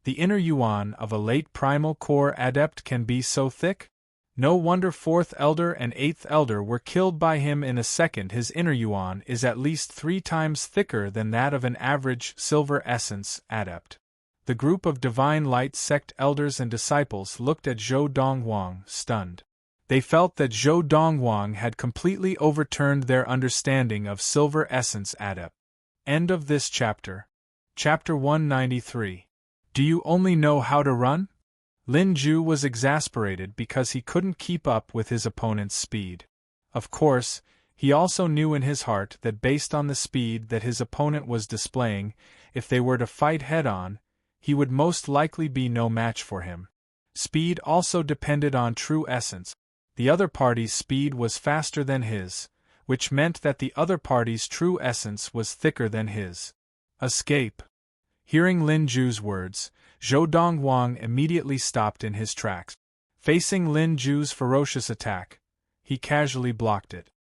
The inner yuan of a late primal core adept can be so thick? No wonder 4th elder and 8th elder were killed by him in a second. His inner yuan is at least 3 times thicker than that of an average silver essence adept. The group of Divine Light sect elders and disciples looked at Zhou Donghuang, stunned. They felt that Zhou Donghuang had completely overturned their understanding of silver essence adept. End of this chapter. Chapter 193. Do you only know how to run? Lin Ju was exasperated because he couldn't keep up with his opponent's speed. Of course, he also knew in his heart that based on the speed that his opponent was displaying, if they were to fight head-on, he would most likely be no match for him. Speed also depended on true essence. The other party's speed was faster than his, which meant that the other party's true essence was thicker than his. Escape. Hearing Lin Ju's words, Zhou Donghuang immediately stopped in his tracks. Facing Lin Ju's ferocious attack, he casually blocked it.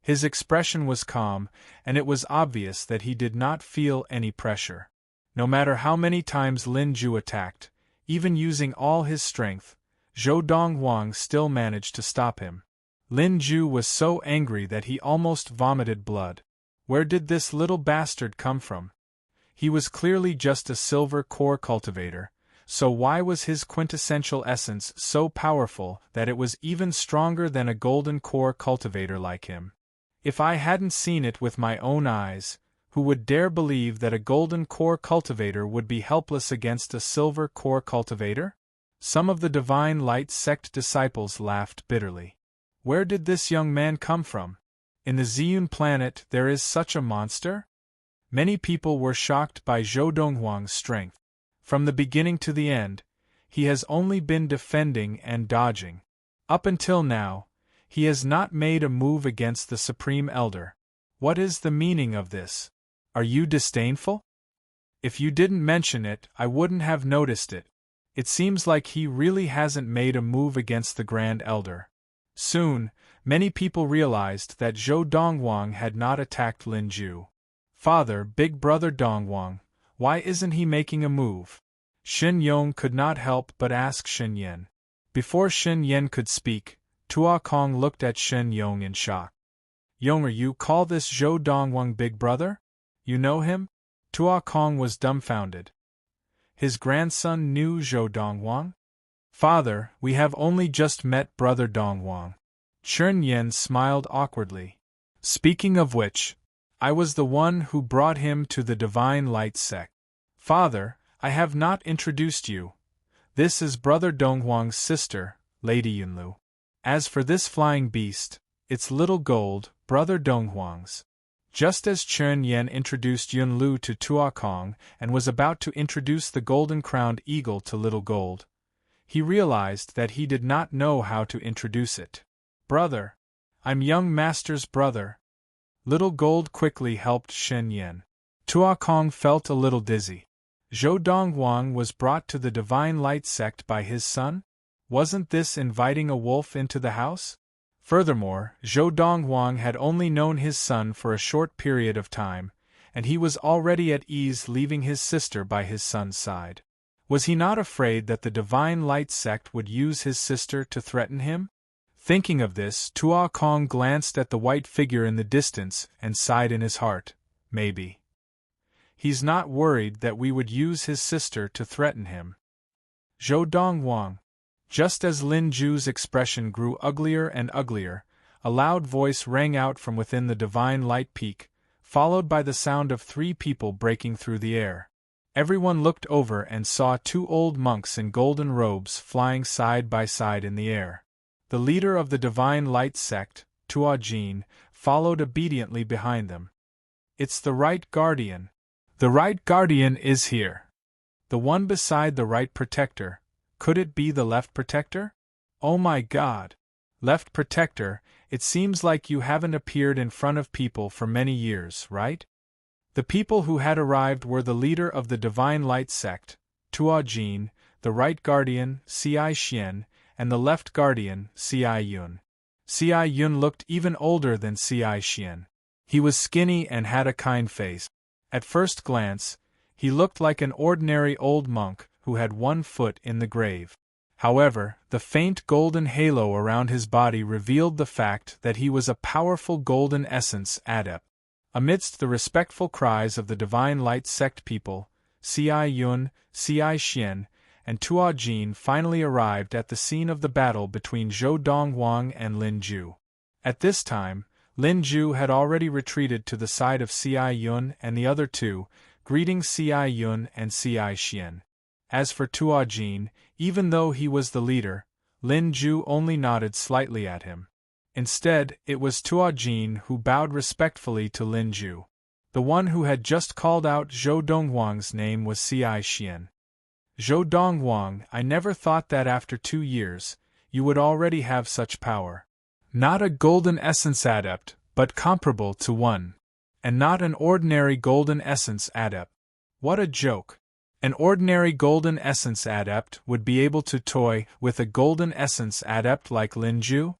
His expression was calm, and it was obvious that he did not feel any pressure. No matter how many times Lin Ju attacked, even using all his strength, Zhou Donghuang still managed to stop him. Lin Ju was so angry that he almost vomited blood. Where did this little bastard come from? He was clearly just a silver core cultivator, so why was his quintessential essence so powerful that it was even stronger than a golden core cultivator like him? If I hadn't seen it with my own eyes, who would dare believe that a golden core cultivator would be helpless against a silver core cultivator? Some of the Divine Light sect disciples laughed bitterly. Where did this young man come from? In the Ziyun planet there is such a monster? Many people were shocked by Zhou Donghuang's strength. From the beginning to the end, he has only been defending and dodging. Up until now, he has not made a move against the Supreme Elder. What is the meaning of this? Are you disdainful? If you didn't mention it, I wouldn't have noticed it. It seems like he really hasn't made a move against the Grand Elder. Soon, many people realized that Zhou Donghuang had not attacked Lin Ju. Father, big brother Donghuang, why isn't he making a move? Shen Yong could not help but ask Shen Yan. Before Shen Yan could speak, Tua Kong looked at Shen Yong in shock. Yonger, you call this Zhou Donghuang big brother? You know him? Tua Kong was dumbfounded. His grandson knew Zhou Donghuang? Father, we have only just met brother Donghuang. Chen Yan smiled awkwardly. Speaking of which, I was the one who brought him to the Divine Light sect. Father, I have not introduced you. This is brother Donghuang's sister, Lady Yunlu. As for this flying beast, it's little gold, brother Donghuang's. Just as Chen Yan introduced Yunlu to Tua Kong and was about to introduce the golden-crowned eagle to little gold, he realized that he did not know how to introduce it. Brother, I'm young master's brother. Little Gold quickly helped Shen Yan. Tua Kong felt a little dizzy. Zhou Donghuang was brought to the Divine Light sect by his son? Wasn't this inviting a wolf into the house? Furthermore, Zhou Donghuang had only known his son for a short period of time, and he was already at ease leaving his sister by his son's side. Was he not afraid that the Divine Light sect would use his sister to threaten him? Thinking of this, Tua Kong glanced at the white figure in the distance and sighed in his heart, maybe. He's not worried that we would use his sister to threaten him. Zhou Donghuang. Just as Lin Ju's expression grew uglier and uglier, a loud voice rang out from within the Divine Light Peak, followed by the sound of 3 people breaking through the air. Everyone looked over and saw two old monks in golden robes flying side by side in the air. The leader of the Divine Light sect, Tuajin, followed obediently behind them. "It's the Right Guardian. The Right Guardian is here. The one beside the Right Protector. Could it be the Left Protector? Oh my God! Left Protector, it seems like you haven't appeared in front of people for many years, right?" The people who had arrived were the leader of the Divine Light sect, Tuajin, the Right Guardian, Ci Xian, and the Left Guardian, Ci Yun. Ci Yun looked even older than Ci Xian. He was skinny and had a kind face. At first glance, he looked like an ordinary old monk who had one foot in the grave. However, the faint golden halo around his body revealed the fact that he was a powerful golden essence adept. Amidst the respectful cries of the Divine Light sect people, Ci Yun, Ci Xian, and Tuajin finally arrived at the scene of the battle between Zhou Donghuang and Lin Ju. At this time, Lin Ju had already retreated to the side of Ci Yun and the other two, greeting Ci Yun and Ci Xian. As for Tuajin, even though he was the leader, Lin Ju only nodded slightly at him. Instead, it was Tuajin who bowed respectfully to Lin Ju. The one who had just called out Zhou Donghuang's name was Ci Xian. "Zhou Donghuang, I never thought that after 2 years, you would already have such power. Not a golden essence adept, but comparable to one. And not an ordinary golden essence adept. What a joke! An ordinary golden essence adept would be able to toy with a golden essence adept like Lin Ju?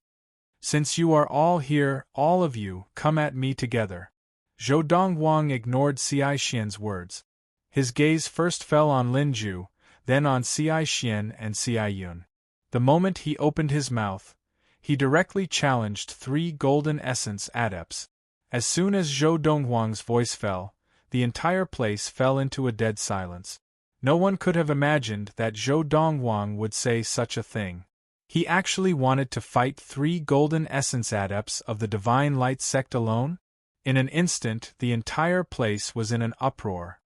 Since you are all here, all of you, come at me together." Zhou Donghuang ignored Ci Xian's words. His gaze first fell on Lin Ju, then on Ci Xian and Ci Yun. The moment he opened his mouth, he directly challenged 3 golden essence adepts. As soon as Zhou Donghuang's voice fell, the entire place fell into a dead silence. No one could have imagined that Zhou Donghuang would say such a thing. He actually wanted to fight 3 golden essence adepts of the Divine Light sect alone? In an instant, the entire place was in an uproar.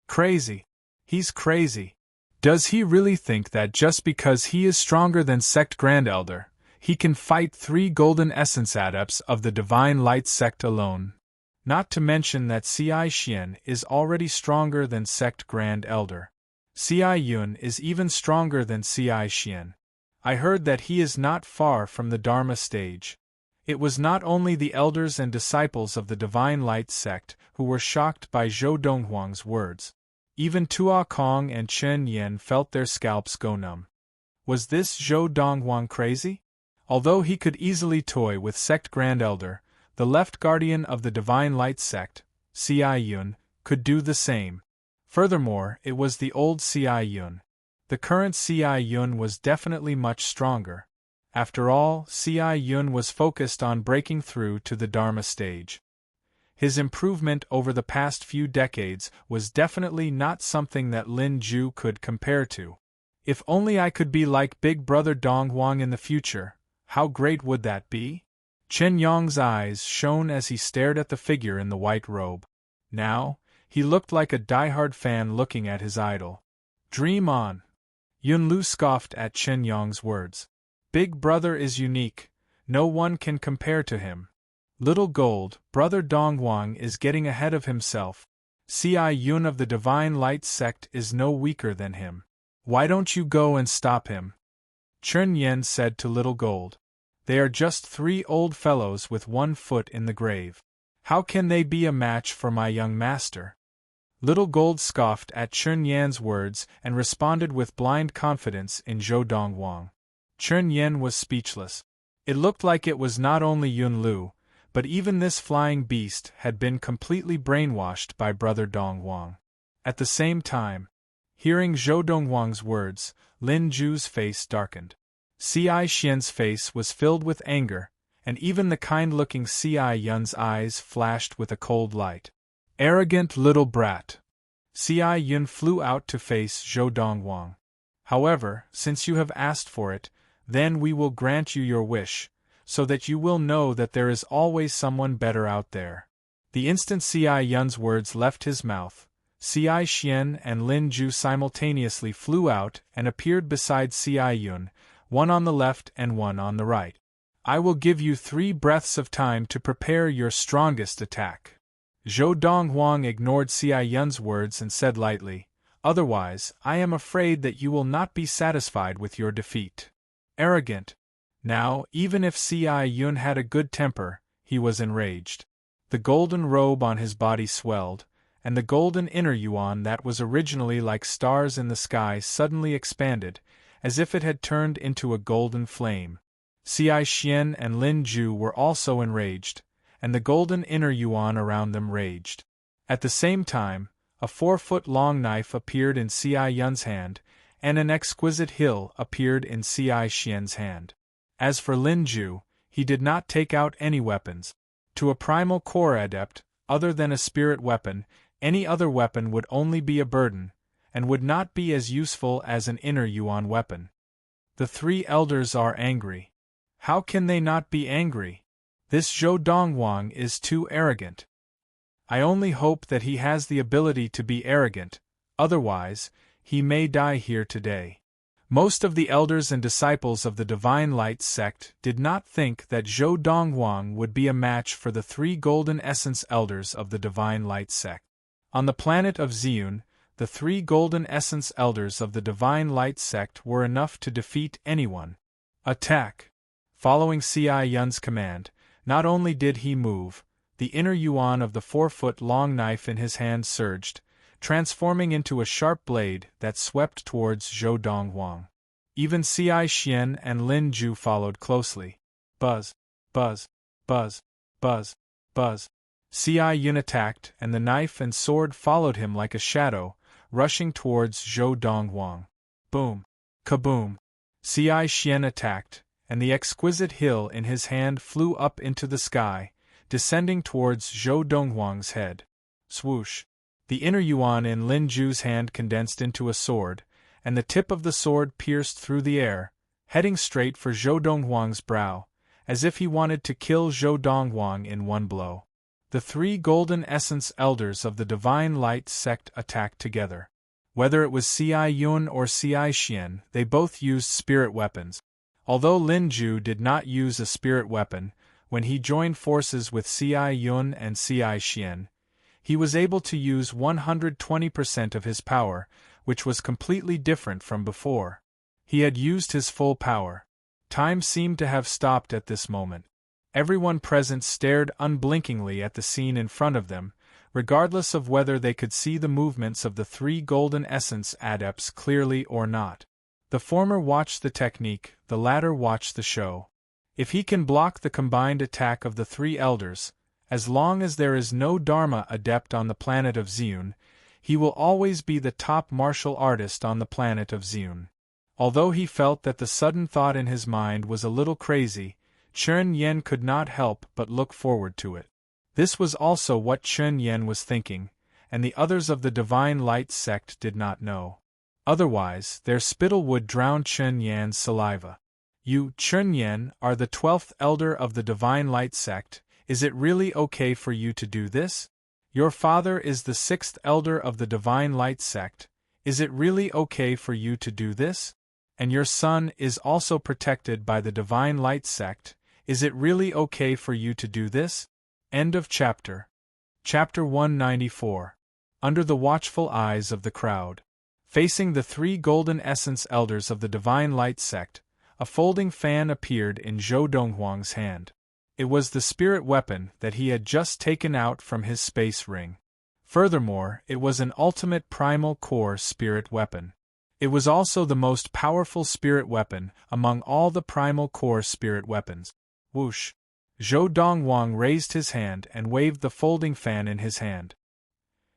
Crazy. He's crazy. Does he really think that just because he is stronger than Sect Grand Elder, he can fight 3 golden essence adepts of the Divine Light sect alone? Not to mention that Ci Xian is already stronger than Sect Grand Elder. Ci Yun is even stronger than Ci Xian. I heard that he is not far from the Dharma stage. It was not only the elders and disciples of the Divine Light sect who were shocked by Zhou Donghuang's words. Even Tua Kong and Chen Yen felt their scalps go numb. Was this Zhou Donghuang crazy? Although he could easily toy with Sect Grand Elder, the Left Guardian of the Divine Light sect, Ci Yun, could do the same. Furthermore, it was the old Ci Yun. The current Ci Yun was definitely much stronger. After all, Ci Yun was focused on breaking through to the Dharma stage. His improvement over the past few decades was definitely not something that Lin Ju could compare to. If only I could be like Big Brother Donghuang in the future, how great would that be? Chen Yong's eyes shone as he stared at the figure in the white robe. Now, he looked like a diehard fan looking at his idol. Dream on! Yun Lu scoffed at Chen Yong's words. Big Brother is unique, no one can compare to him. Little Gold, Brother Donghuang is getting ahead of himself. Ci Yun of the Divine Light sect is no weaker than him. Why don't you go and stop him? Chen Yen said to Little Gold. They are just 3 old fellows with 1 foot in the grave. How can they be a match for my young master? Little Gold scoffed at Chen Yan's words and responded with blind confidence in Zhou Donghuang. Chen Yan was speechless. It looked like it was not only Yun Lu, but even this flying beast had been completely brainwashed by Brother Donghuang. At the same time, hearing Zhou Donghuang's words, Lin Ju's face darkened. Ci Xian's face was filled with anger, and even the kind-looking Ci Yun's eyes flashed with a cold light. Arrogant little brat! Ci Yun flew out to face Zhou Donghuang. However, since you have asked for it, then we will grant you your wish, so that you will know that there is always someone better out there. The instant Ci Yun's words left his mouth, Ci Xian and Lin Ju simultaneously flew out and appeared beside Ci Yun, one on the left and one on the right. I will give you 3 breaths of time to prepare your strongest attack. Zhou Donghuang ignored Ci Yun's words and said lightly, otherwise, I am afraid that you will not be satisfied with your defeat. Arrogant. Now, even if Ci Yun had a good temper, he was enraged. The golden robe on his body swelled, and the golden inner yuan that was originally like stars in the sky suddenly expanded, as if it had turned into a golden flame. Ci Xian and Lin Ju were also enraged, and the golden inner yuan around them raged. At the same time, a 4-foot-long knife appeared in Ci Yun's hand, and an exquisite hill appeared in Ci Xian's hand. As for Lin Ju, he did not take out any weapons. To a primal core adept, other than a spirit weapon, any other weapon would only be a burden, and would not be as useful as an inner yuan weapon. The 3 elders are angry. How can they not be angry? This Zhou Donghuang is too arrogant. I only hope that he has the ability to be arrogant, otherwise, he may die here today. Most of the elders and disciples of the Divine Light sect did not think that Zhou Donghuang would be a match for the 3 golden essence elders of the Divine Light sect. On the planet of Ziyun, the 3 golden essence elders of the Divine Light sect were enough to defeat anyone. Attack! Following Ci Yun's command, not only did he move, the inner yuan of the 4-foot-long knife in his hand surged, transforming into a sharp blade that swept towards Zhou Donghuang. Even Ci Xian and Lin Ju followed closely. Buzz, buzz, buzz, buzz, buzz. Ci Yun attacked, and the knife and sword followed him like a shadow, rushing towards Zhou Donghuang. Boom! Kaboom! Ci Xian attacked, and the exquisite hill in his hand flew up into the sky, descending towards Zhou Donghuang's head. Swoosh! The inner yuan in Lin Ju's hand condensed into a sword, and the tip of the sword pierced through the air, heading straight for Zhou Donghuang's brow, as if he wanted to kill Zhou Donghuang in one blow. The 3 golden essence elders of the Divine Light sect attacked together. Whether it was Ci Yun or Ci Xian, they both used spirit weapons. Although Lin Ju did not use a spirit weapon, when he joined forces with Ci Yun and Ci Xian, he was able to use 120% of his power, which was completely different from before. He had used his full power. Time seemed to have stopped at this moment. Everyone present stared unblinkingly at the scene in front of them, regardless of whether they could see the movements of the 3 golden essence adepts clearly or not. The former watched the technique, the latter watched the show. If he can block the combined attack of the 3 elders, as long as there is no Dharma adept on the planet of Ziyun, he will always be the top martial artist on the planet of Ziyun. Although he felt that the sudden thought in his mind was a little crazy, Chen Yen could not help but look forward to it. This was also what Chen Yen was thinking, and the others of the Divine Light sect did not know. Otherwise, their spittle would drown Chen Yan's saliva. You, Chen Yen, are the 12th elder of the Divine Light sect. Is it really okay for you to do this? Your father is the 6th elder of the Divine Light sect. Is it really okay for you to do this? And your son is also protected by the Divine Light sect. Is it really okay for you to do this? End of chapter. Chapter 194. Under the watchful eyes of the crowd. Facing the 3 golden essence elders of the Divine Light sect, a folding fan appeared in Zhou Donghuang's hand. It was the spirit weapon that he had just taken out from his space ring. Furthermore, it was an ultimate primal core spirit weapon. It was also the most powerful spirit weapon among all the primal core spirit weapons. Whoosh! Zhou Donghuang raised his hand and waved the folding fan in his hand.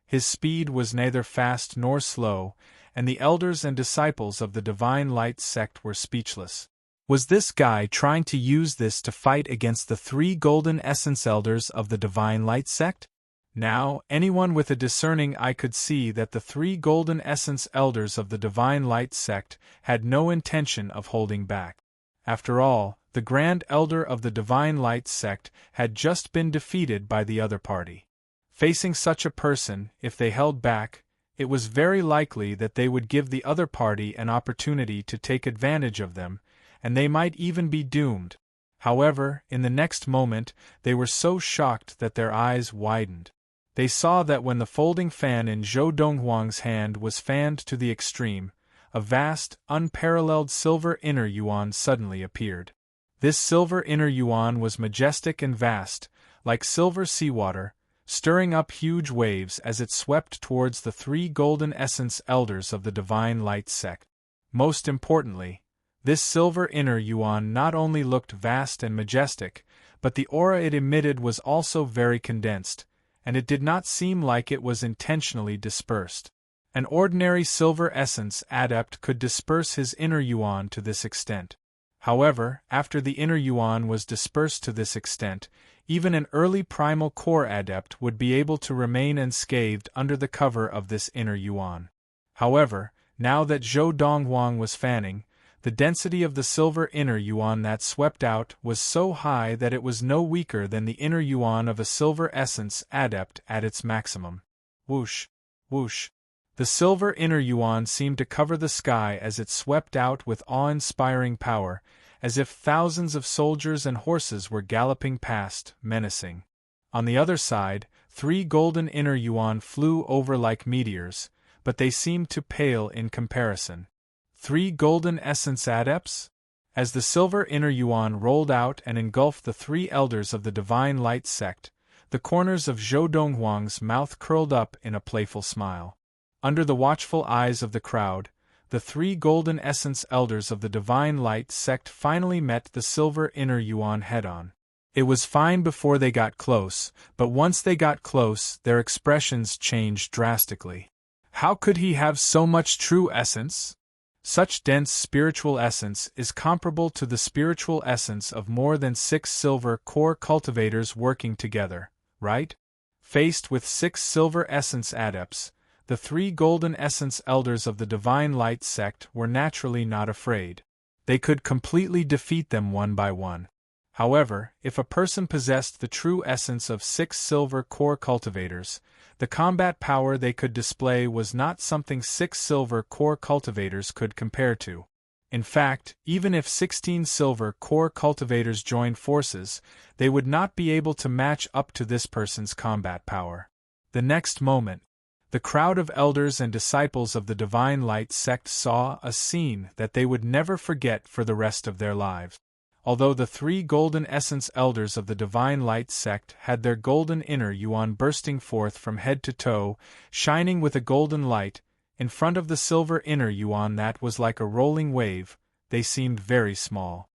His speed was neither fast nor slow, and the elders and disciples of the Divine Light sect were speechless. Was this guy trying to use this to fight against the 3 golden essence elders of the Divine Light sect? Now, anyone with a discerning eye could see that the 3 golden essence elders of the Divine Light sect had no intention of holding back. After all, the Grand Elder of the Divine Light sect had just been defeated by the other party. Facing such a person, if they held back, it was very likely that they would give the other party an opportunity to take advantage of them, and they might even be doomed. However, in the next moment, they were so shocked that their eyes widened. They saw that when the folding fan in Zhou Donghuang's hand was fanned to the extreme, a vast, unparalleled silver inner yuan suddenly appeared. This silver inner yuan was majestic and vast, like silver seawater, stirring up huge waves as it swept towards the three golden essence elders of the Divine Light sect. Most importantly, this silver inner yuan not only looked vast and majestic, but the aura it emitted was also very condensed, and it did not seem like it was intentionally dispersed. An ordinary silver essence adept could disperse his inner yuan to this extent. However, after the inner yuan was dispersed to this extent, even an early primal core adept would be able to remain unscathed under the cover of this inner yuan. However, now that Zhou Donghuang was fanning, the density of the silver inner yuan that swept out was so high that it was no weaker than the inner yuan of a silver essence adept at its maximum. Whoosh! Whoosh! The silver inner yuan seemed to cover the sky as it swept out with awe-inspiring power, as if thousands of soldiers and horses were galloping past, menacing. On the other side, three golden inner yuan flew over like meteors, but they seemed to pale in comparison. Three golden essence adepts? As the silver inner yuan rolled out and engulfed the three elders of the Divine Light sect, the corners of Zhou Donghuang's mouth curled up in a playful smile. Under the watchful eyes of the crowd, the three golden essence elders of the Divine Light sect finally met the silver inner yuan head-on. It was fine before they got close, but once they got close, their expressions changed drastically. How could he have so much true essence? Such dense spiritual essence is comparable to the spiritual essence of more than 6 silver core cultivators working together, right? Faced with 6 silver essence adepts, the 3 golden essence elders of the Divine Light sect were naturally not afraid. They could completely defeat them one by one. However, if a person possessed the true essence of 6 silver core cultivators, the combat power they could display was not something 6 silver core cultivators could compare to. In fact, even if 16 silver core cultivators joined forces, they would not be able to match up to this person's combat power. The next moment, the crowd of elders and disciples of the Divine Light sect saw a scene that they would never forget for the rest of their lives. Although the 3 golden essence elders of the Divine Light sect had their golden inner yuan bursting forth from head to toe, shining with a golden light, in front of the silver inner yuan that was like a rolling wave, they seemed very small.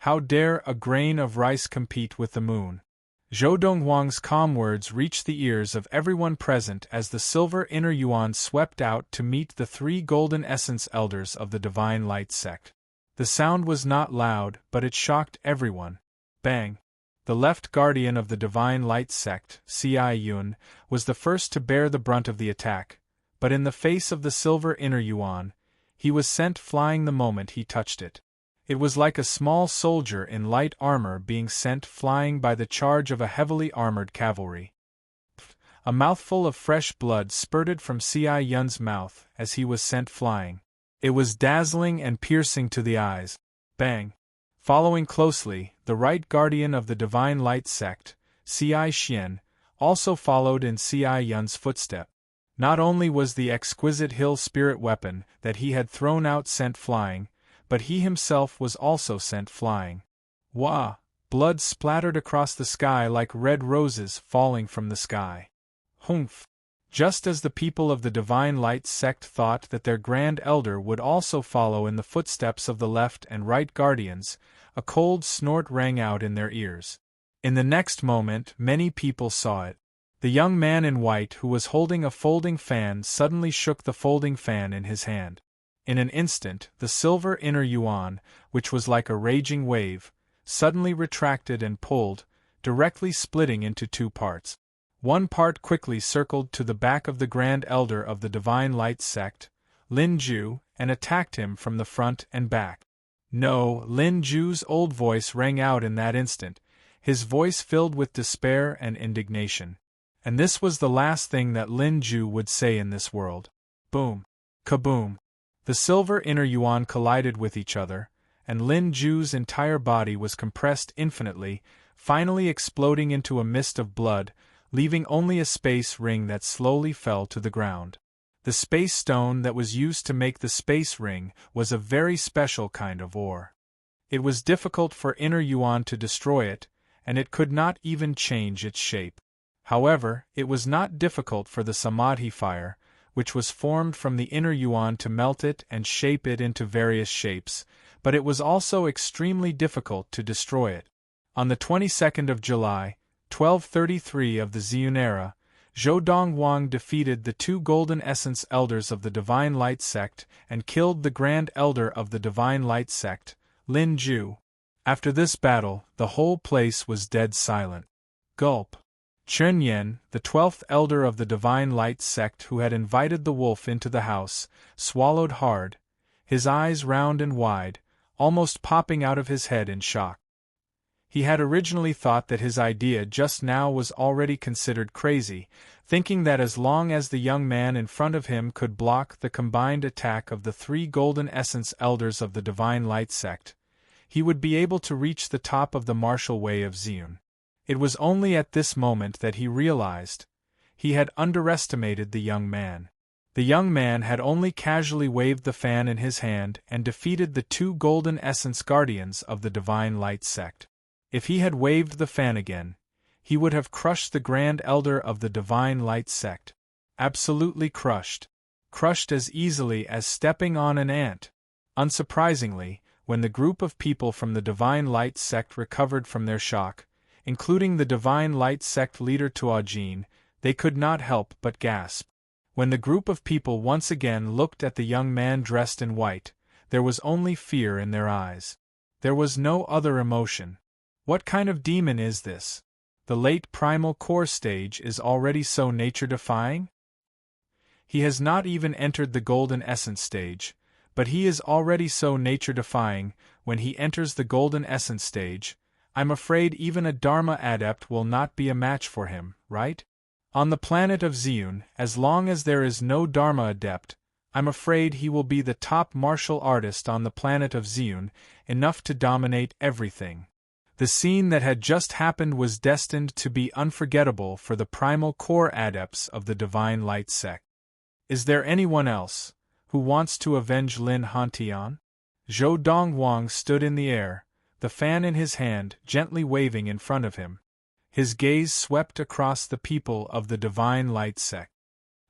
How dare a grain of rice compete with the moon? Zhou Donghuang's calm words reached the ears of everyone present as the silver inner yuan swept out to meet the 3 golden essence elders of the Divine Light sect. The sound was not loud, but it shocked everyone. Bang! The left guardian of the Divine Light sect, Ci Yun, was the first to bear the brunt of the attack, but in the face of the silver inner yuan, he was sent flying the moment he touched it. It was like a small soldier in light armor being sent flying by the charge of a heavily armored cavalry. A mouthful of fresh blood spurted from Ci Yun's mouth as he was sent flying. It was dazzling and piercing to the eyes. Bang! Following closely, the right guardian of the Divine Light sect, Ci Xian, also followed in Ci Yun's footstep. Not only was the exquisite hill spirit weapon that he had thrown out sent flying, but he himself was also sent flying. Wah! Blood splattered across the sky like red roses falling from the sky. Humph! Just as the people of the Divine Light sect thought that their Grand Elder would also follow in the footsteps of the left and right guardians, a cold snort rang out in their ears. In the next moment, many people saw it. The young man in white who was holding a folding fan suddenly shook the folding fan in his hand. In an instant, the silver inner yuan, which was like a raging wave, suddenly retracted and pulled, directly splitting into 2 parts. One part quickly circled to the back of the Grand Elder of the Divine Light sect, Lin Ju, and attacked him from the front and back. No, Lin Ju's old voice rang out in that instant, his voice filled with despair and indignation. And this was the last thing that Lin Ju would say in this world. Boom. Kaboom. The silver inner yuan collided with each other, and Lin Ju's entire body was compressed infinitely, finally exploding into a mist of blood, leaving only a space ring that slowly fell to the ground. The space stone that was used to make the space ring was a very special kind of ore. It was difficult for inner yuan to destroy it, and it could not even change its shape. However, it was not difficult for the samadhi fire, which was formed from the inner yuan, to melt it and shape it into various shapes, but it was also extremely difficult to destroy it. On the 22nd of July, 1233 of the Ziyun era, Zhou Donghuang defeated the 2 Golden Essence Elders of the Divine Light Sect and killed the Grand Elder of the Divine Light Sect, Lin Ju. After this battle, the whole place was dead silent. Gulp. Chen Yen, the 12th Elder of the Divine Light Sect who had invited the wolf into the house, swallowed hard, his eyes round and wide, almost popping out of his head in shock. He had originally thought that his idea just now was already considered crazy, thinking that as long as the young man in front of him could block the combined attack of the 3 Golden Essence Elders of the Divine Light Sect, he would be able to reach the top of the martial way of Ziyun. It was only at this moment that he realized he had underestimated the young man. The young man had only casually waved the fan in his hand and defeated the 2 Golden Essence Guardians of the Divine Light Sect. If he had waved the fan again, he would have crushed the Grand Elder of the Divine Light Sect. Absolutely crushed. Crushed as easily as stepping on an ant. Unsurprisingly, when the group of people from the Divine Light Sect recovered from their shock, including the Divine Light Sect leader Tuajin, they could not help but gasp. When the group of people once again looked at the young man dressed in white, there was only fear in their eyes. There was no other emotion. What kind of demon is this? The late primal core stage is already so nature-defying? He has not even entered the Golden Essence stage, but he is already so nature-defying. When he enters the Golden Essence stage, I'm afraid even a Dharma adept will not be a match for him, right? On the planet of Ziyun, as long as there is no Dharma adept, I'm afraid he will be the top martial artist on the planet of Ziyun, enough to dominate everything. The scene that had just happened was destined to be unforgettable for the primal core adepts of the Divine Light Sect. Is there anyone else who wants to avenge Lin Hantian? Zhou Donghuang stood in the air, the fan in his hand gently waving in front of him. His gaze swept across the people of the Divine Light Sect.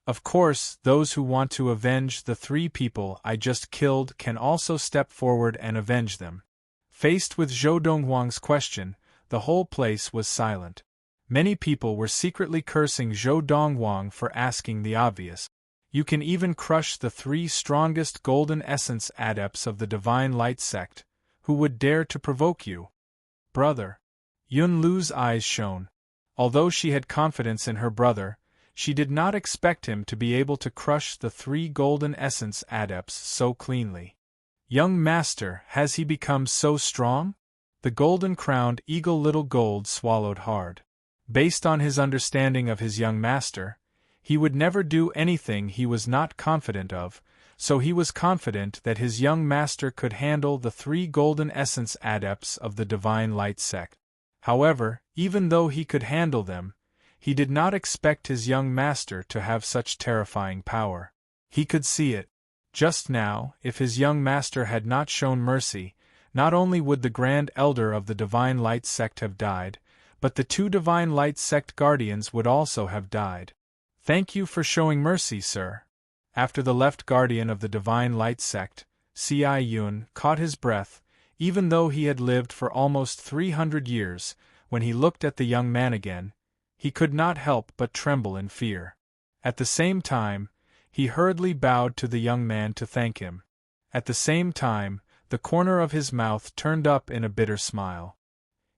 Of course, those who want to avenge the 3 people I just killed can also step forward and avenge them. Faced with Zhou Donghuang's question, the whole place was silent. Many people were secretly cursing Zhou Donghuang for asking the obvious. You can even crush the 3 strongest Golden Essence adepts of the Divine Light Sect. Who would dare to provoke you? Brother. Yun Lu's eyes shone. Although she had confidence in her brother, she did not expect him to be able to crush the 3 Golden Essence adepts so cleanly. Young master, has he become so strong? The golden-crowned eagle Little Gold swallowed hard. Based on his understanding of his young master, he would never do anything he was not confident of, so he was confident that his young master could handle the 3 Golden Essence adepts of the Divine Light Sect. However, even though he could handle them, he did not expect his young master to have such terrifying power. He could see it. Just now, if his young master had not shown mercy, not only would the Grand Elder of the Divine Light Sect have died, but the 2 Divine Light Sect Guardians would also have died. Thank you for showing mercy, sir. After the left guardian of the Divine Light Sect, Ci Yun caught his breath, even though he had lived for almost 300 years, when he looked at the young man again, he could not help but tremble in fear. At the same time, he hurriedly bowed to the young man to thank him. At the same time, the corner of his mouth turned up in a bitter smile.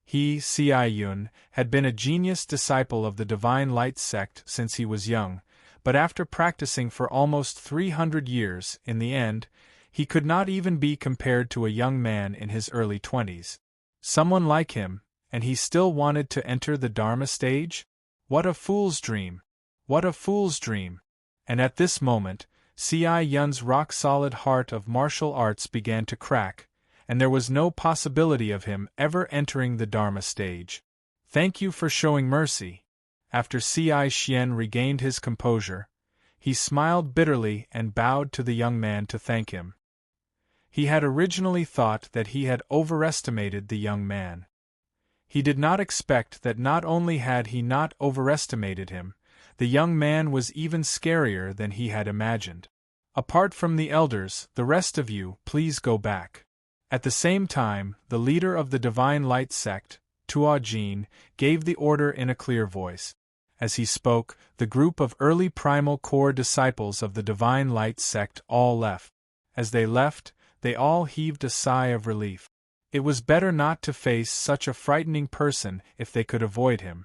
He, Ci Yun, had been a genius disciple of the Divine Light Sect since he was young, but after practicing for almost 300 years, in the end, he could not even be compared to a young man in his early 20s. Someone like him, and he still wanted to enter the Dharma stage? What a fool's dream! What a fool's dream! And at this moment, Ci Yun's rock-solid heart of martial arts began to crack, and there was no possibility of him ever entering the Dharma stage. Thank you for showing mercy. After Ci Xian regained his composure, he smiled bitterly and bowed to the young man to thank him. He had originally thought that he had overestimated the young man. He did not expect that not only had he not overestimated him, the young man was even scarier than he had imagined. Apart from the elders, the rest of you, please go back. At the same time, the leader of the Divine Light sect, Tuo Jin, gave the order in a clear voice. As he spoke, the group of early primal core disciples of the Divine Light sect all left. As they left, they all heaved a sigh of relief. It was better not to face such a frightening person if they could avoid him.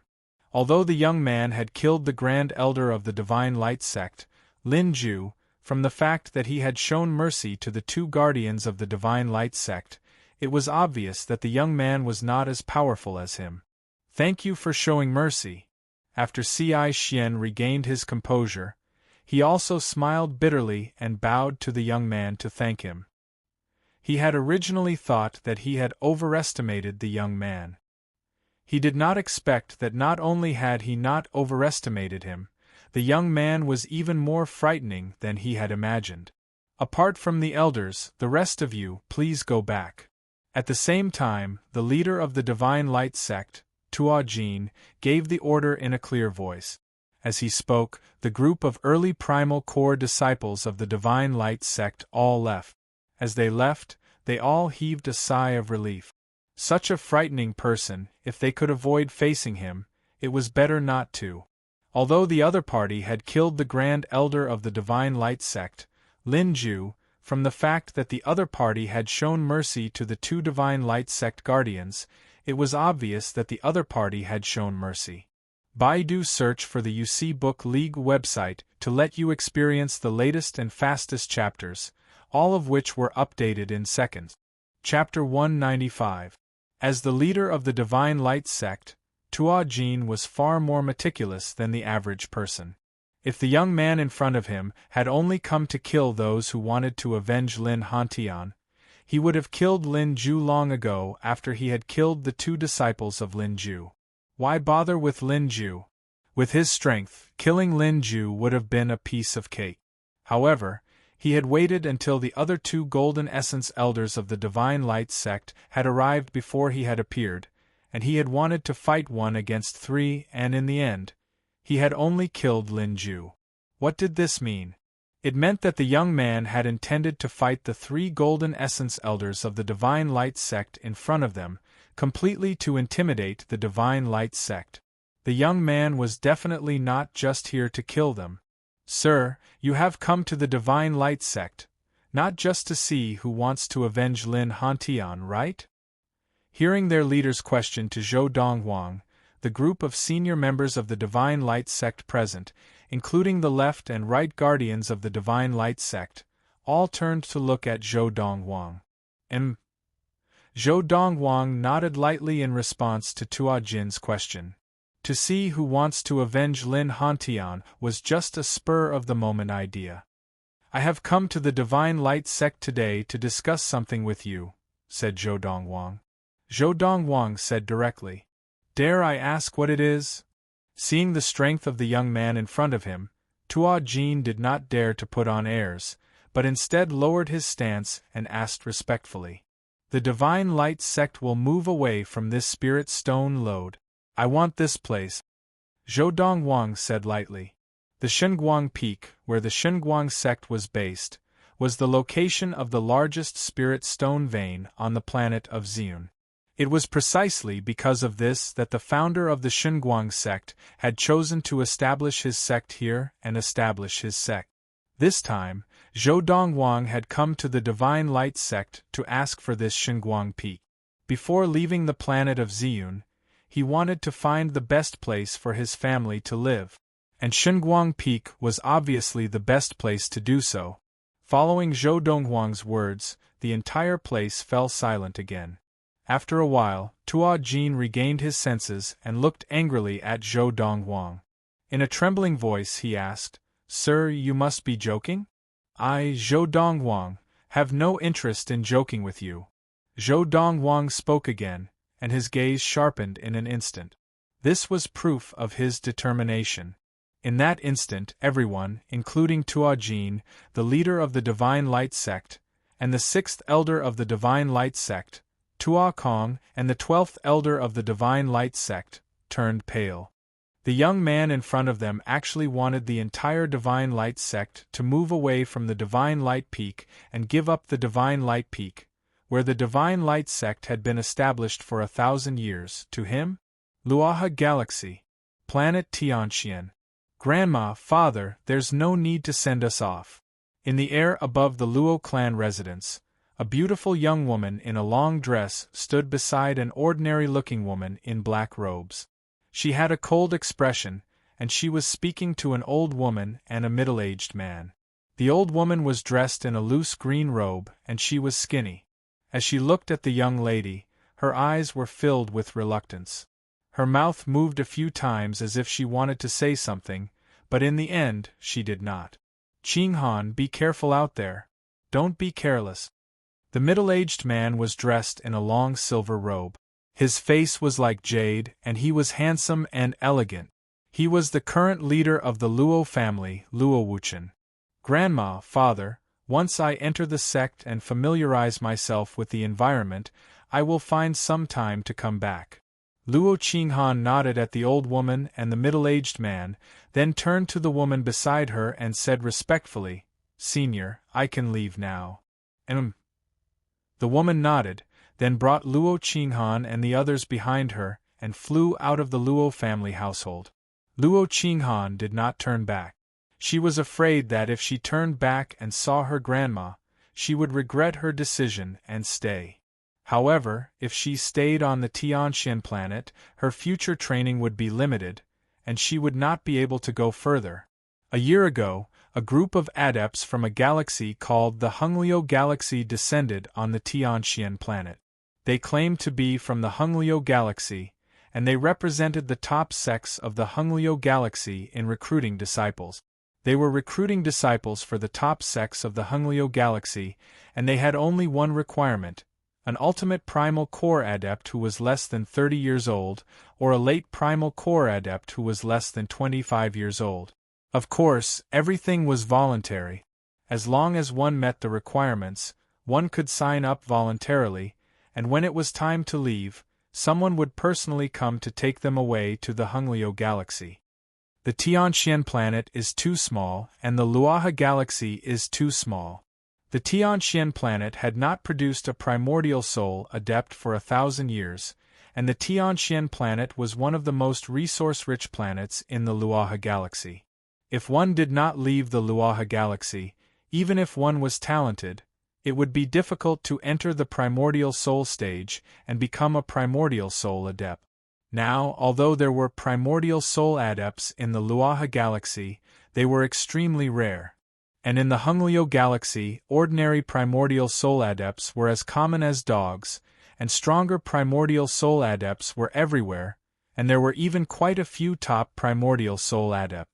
Although the young man had killed the Grand Elder of the Divine Light sect, Lin Ju, from the fact that he had shown mercy to the two guardians of the Divine Light sect, it was obvious that the young man was not as powerful as him. Thank you for showing mercy. After Ci Xian regained his composure, he also smiled bitterly and bowed to the young man to thank him. He had originally thought that he had overestimated the young man. He did not expect that not only had he not overestimated him, the young man was even more frightening than he had imagined. Apart from the elders, the rest of you, please go back. At the same time, the leader of the Divine Light sect, Tuo Jin, gave the order in a clear voice. As he spoke, the group of early primal core disciples of the Divine Light sect all left. As they left, they all heaved a sigh of relief. Such a frightening person, if they could avoid facing him, it was better not to. Although the other party had killed the Grand Elder of the Divine Light sect, Lin Ju, from the fact that the other party had shown mercy to the two Divine Light sect guardians, it was obvious that the other party had shown mercy. Baidu search for the UC Book League website to let you experience the latest and fastest chapters, all of which were updated in seconds. Chapter 195. As the leader of the Divine Light sect, Tuo Jin was far more meticulous than the average person. If the young man in front of him had only come to kill those who wanted to avenge Lin Hantian, he would have killed Lin Ju long ago after he had killed the two disciples of Lin Ju. Why bother with Lin Ju? With his strength, killing Lin Ju would have been a piece of cake. However, he had waited until the other two Golden Essence Elders of the Divine Light sect had arrived before he had appeared, and he had wanted to fight 1 against 3 and in the end, he had only killed Lin Ju. What did this mean? It meant that the young man had intended to fight the 3 Golden Essence Elders of the Divine Light sect in front of them, completely to intimidate the Divine Light sect. The young man was definitely not just here to kill them. Sir, you have come to the Divine Light sect, not just to see who wants to avenge Lin Hantian, right? Hearing their leader's question to Zhou Donghuang, the group of senior members of the Divine Light sect present, including the left and right guardians of the Divine Light sect, all turned to look at Zhou Donghuang. Zhou Donghuang nodded lightly in response to Tuo Jin's question. To see who wants to avenge Lin Hantian was just a spur-of-the-moment idea. I have come to the Divine Light sect today to discuss something with you, said Zhou Donghuang. Zhou Donghuang said directly. Dare I ask what it is? Seeing the strength of the young man in front of him, Tuo Jin did not dare to put on airs, but instead lowered his stance and asked respectfully. The Divine Light sect will move away from this spirit stone lode. I want this place. Zhou Donghuang said lightly. The Shenguang Peak, where the Shenguang sect was based, was the location of the largest spirit stone vein on the planet of Xiun. It was precisely because of this that the founder of the Shenguang sect had chosen to establish his sect here and establish his sect. This time, Zhou Donghuang had come to the Divine Light sect to ask for this Shenguang Peak. Before leaving the planet of Xiun, he wanted to find the best place for his family to live, and Shenguang Peak was obviously the best place to do so. Following Zhou Donghuang's words, the entire place fell silent again. After a while, Tuo Jin regained his senses and looked angrily at Zhou Donghuang. In a trembling voice he asked, Sir, you must be joking? I, Zhou Dongwang, have no interest in joking with you. Zhou Dongwang spoke again, and his gaze sharpened in an instant. This was proof of his determination. In that instant everyone, including Tuajin, the leader of the Divine Light sect, and the 6th elder of the Divine Light sect, Tua Kong, and the 12th elder of the Divine Light sect, turned pale. The young man in front of them actually wanted the entire Divine Light sect to move away from the Divine Light Peak and give up the Divine Light Peak, where the Divine Light sect had been established for 1,000 years, to him? Luaha Galaxy. Planet Tianxian. Grandma, father, there's no need to send us off. In the air above the Luo clan residence, a beautiful young woman in a long dress stood beside an ordinary-looking woman in black robes. She had a cold expression, and she was speaking to an old woman and a middle-aged man. The old woman was dressed in a loose green robe, and she was skinny. As she looked at the young lady, her eyes were filled with reluctance. Her mouth moved a few times as if she wanted to say something, but in the end, she did not. Qinghan, be careful out there. Don't be careless. The middle-aged man was dressed in a long silver robe. His face was like jade, and he was handsome and elegant. He was the current leader of the Luo family, Luo Wuchen. Grandma, father, once I enter the sect and familiarize myself with the environment, I will find some time to come back. Luo Qinghan nodded at the old woman and the middle-aged man, then turned to the woman beside her and said respectfully, Senior, I can leave now. The woman nodded, then brought Luo Qinghan and the others behind her, and flew out of the Luo family household. Luo Qinghan did not turn back. She was afraid that if she turned back and saw her grandma, she would regret her decision and stay. However, if she stayed on the Tianxian planet, her future training would be limited, and she would not be able to go further. A year ago, a group of adepts from a galaxy called the Hunglio Galaxy descended on the Tianxian planet. They claimed to be from the Hunglio Galaxy, and they represented the top sects of the Hunglio Galaxy in recruiting disciples. They were recruiting disciples for the top sects of the Hunglio Galaxy, and they had only one requirement: an ultimate primal core adept who was less than 30 years old, or a late primal core adept who was less than 25 years old. Of course, everything was voluntary. As long as one met the requirements, one could sign up voluntarily, and when it was time to leave, someone would personally come to take them away to the Hunglio Galaxy. The Tianxian planet is too small, and the Luaha Galaxy is too small. The Tianxian planet had not produced a primordial soul adept for 1,000 years, and the Tianxian planet was one of the most resource-rich planets in the Luaha Galaxy. If one did not leave the Luaha Galaxy, even if one was talented, it would be difficult to enter the primordial soul stage and become a primordial soul adept. Now, although there were primordial soul adepts in the Luaha Galaxy, they were extremely rare. And in the Hunglio Galaxy, ordinary primordial soul adepts were as common as dogs, and stronger primordial soul adepts were everywhere, and there were even quite a few top primordial soul adepts.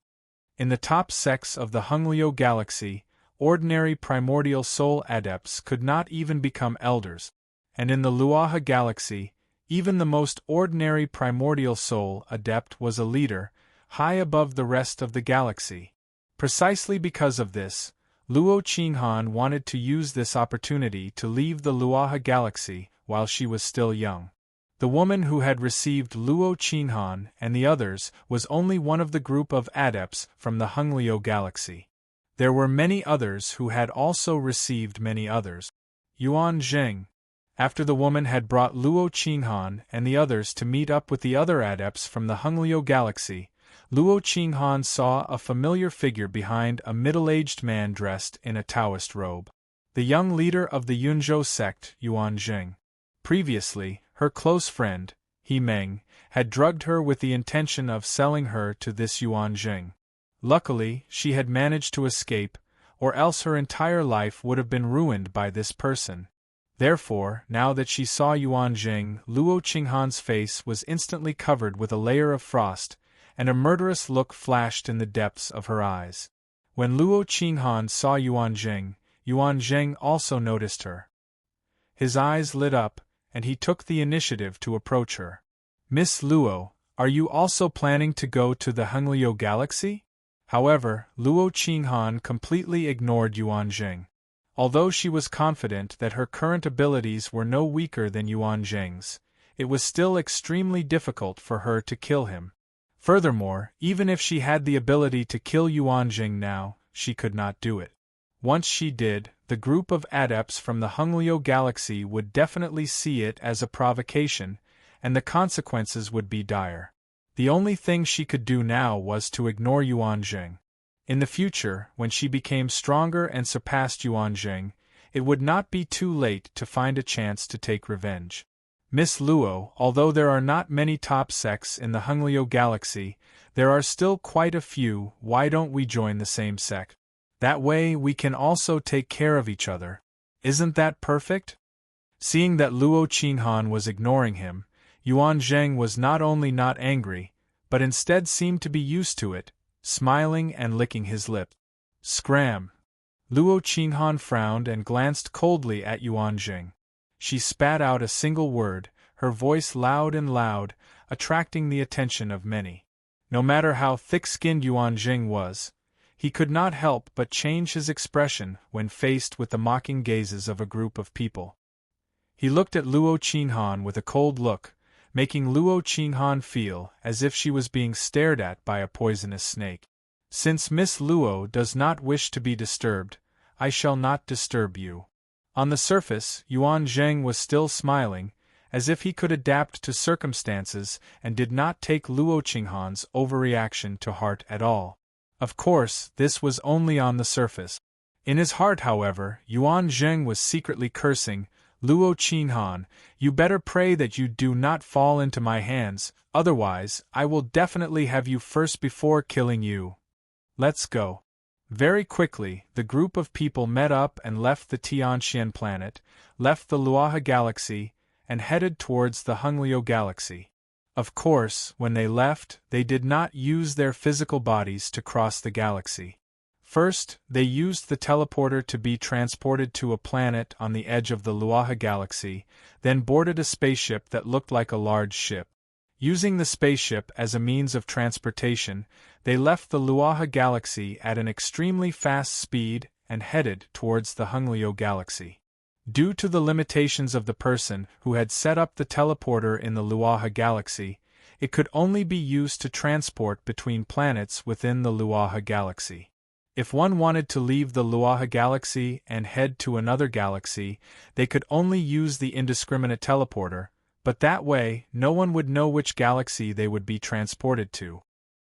In the top sects of the Hunglio Galaxy, ordinary primordial soul adepts could not even become elders, and in the Luaha Galaxy, even the most ordinary primordial soul adept was a leader, high above the rest of the galaxy. Precisely because of this, Luo Qinghan wanted to use this opportunity to leave the Luaha Galaxy while she was still young. The woman who had received Luo Qinghan and the others was only one of the group of adepts from the Hunglio Galaxy. There were many others who had also received many others. Yuan Zheng. After the woman had brought Luo Qinghan and the others to meet up with the other adepts from the Hunglio Galaxy, Luo Qinghan saw a familiar figure behind a middle-aged man dressed in a Taoist robe. The young leader of the Yunzhou sect, Yuan Zheng. Previously, her close friend, He Meng, had drugged her with the intention of selling her to this Yuan Zheng. Luckily, she had managed to escape, or else her entire life would have been ruined by this person. Therefore, now that she saw Yuan Zheng, Luo Qinghan's face was instantly covered with a layer of frost, and a murderous look flashed in the depths of her eyes. When Luo Qinghan saw Yuan Zheng also noticed her. His eyes lit up, and he took the initiative to approach her. Miss Luo, are you also planning to go to the Hengliu Galaxy? However, Luo Qinghan completely ignored Yuan Zheng. Although she was confident that her current abilities were no weaker than Yuan Zheng's, it was still extremely difficult for her to kill him. Furthermore, even if she had the ability to kill Yuan Zheng now, she could not do it. Once she did, the group of adepts from the Hengliu Galaxy would definitely see it as a provocation, and the consequences would be dire. The only thing she could do now was to ignore Yuan Zheng. In the future, when she became stronger and surpassed Yuan Zheng, it would not be too late to find a chance to take revenge. Miss Luo, although there are not many top sects in the Hengliu Galaxy, there are still quite a few. Why don't we join the same sect? That way we can also take care of each other. Isn't that perfect? Seeing that Luo Qinghan was ignoring him, Yuan Zheng was not only not angry, but instead seemed to be used to it, smiling and licking his lip. Scram! Luo Qinghan frowned and glanced coldly at Yuan Zheng. She spat out a single word, her voice loud and loud, attracting the attention of many. No matter how thick-skinned Yuan Zheng was, he could not help but change his expression when faced with the mocking gazes of a group of people. He looked at Luo Qinghan with a cold look, making Luo Qinghan feel as if she was being stared at by a poisonous snake. Since Miss Luo does not wish to be disturbed, I shall not disturb you. On the surface, Yuan Zheng was still smiling, as if he could adapt to circumstances and did not take Luo Qinghan's overreaction to heart at all. Of course, this was only on the surface. In his heart, however, Yuan Zheng was secretly cursing, Luo Qinghan, you better pray that you do not fall into my hands, otherwise, I will definitely have you first before killing you. Let's go. Very quickly, the group of people met up and left the Tianxian planet, left the Luoha Galaxy, and headed towards the Hengliu Galaxy. Of course, when they left, they did not use their physical bodies to cross the galaxy. First, they used the teleporter to be transported to a planet on the edge of the Luoha Galaxy, then boarded a spaceship that looked like a large ship. Using the spaceship as a means of transportation, they left the Luoha Galaxy at an extremely fast speed and headed towards the Hengliu Galaxy. Due to the limitations of the person who had set up the teleporter in the Luoha Galaxy, it could only be used to transport between planets within the Luoha Galaxy. If one wanted to leave the Luoha Galaxy and head to another galaxy, they could only use the indiscriminate teleporter, but that way, no one would know which galaxy they would be transported to.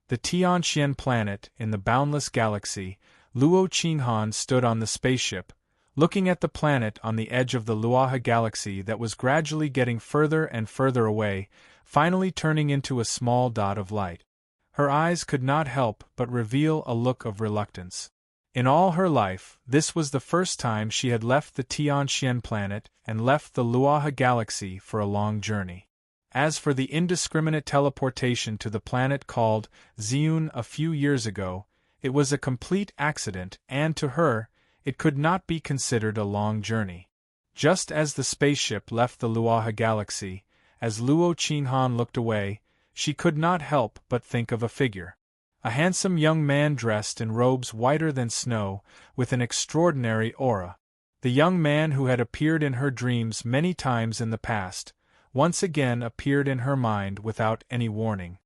The Tianxian planet in the boundless galaxy, Luo Qinghan stood on the spaceship, looking at the planet on the edge of the Luoha Galaxy that was gradually getting further and further away, finally turning into a small dot of light. Her eyes could not help but reveal a look of reluctance. In all her life, this was the first time she had left the Tianxian planet and left the Luoha Galaxy for a long journey. As for the indiscriminate teleportation to the planet called Xiun a few years ago, it was a complete accident and to her, it could not be considered a long journey. Just as the spaceship left the Luoha Galaxy, as Luo Qinghan looked away, she could not help but think of a figure. A handsome young man dressed in robes whiter than snow, with an extraordinary aura. The young man who had appeared in her dreams many times in the past, once again appeared in her mind without any warning.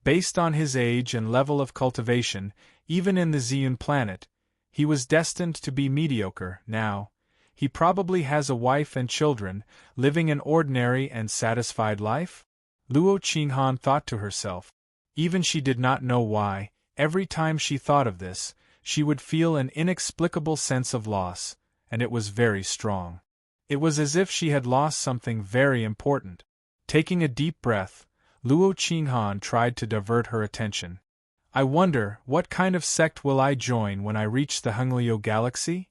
Based on his age and level of cultivation, even in the Xiun planet, he was destined to be mediocre now. He probably has a wife and children, living an ordinary and satisfied life? Luo Qinghan thought to herself. Even she did not know why, every time she thought of this, she would feel an inexplicable sense of loss, and it was very strong. It was as if she had lost something very important. Taking a deep breath, Luo Qinghan tried to divert her attention. I wonder, what kind of sect will I join when I reach the Hengliu Galaxy?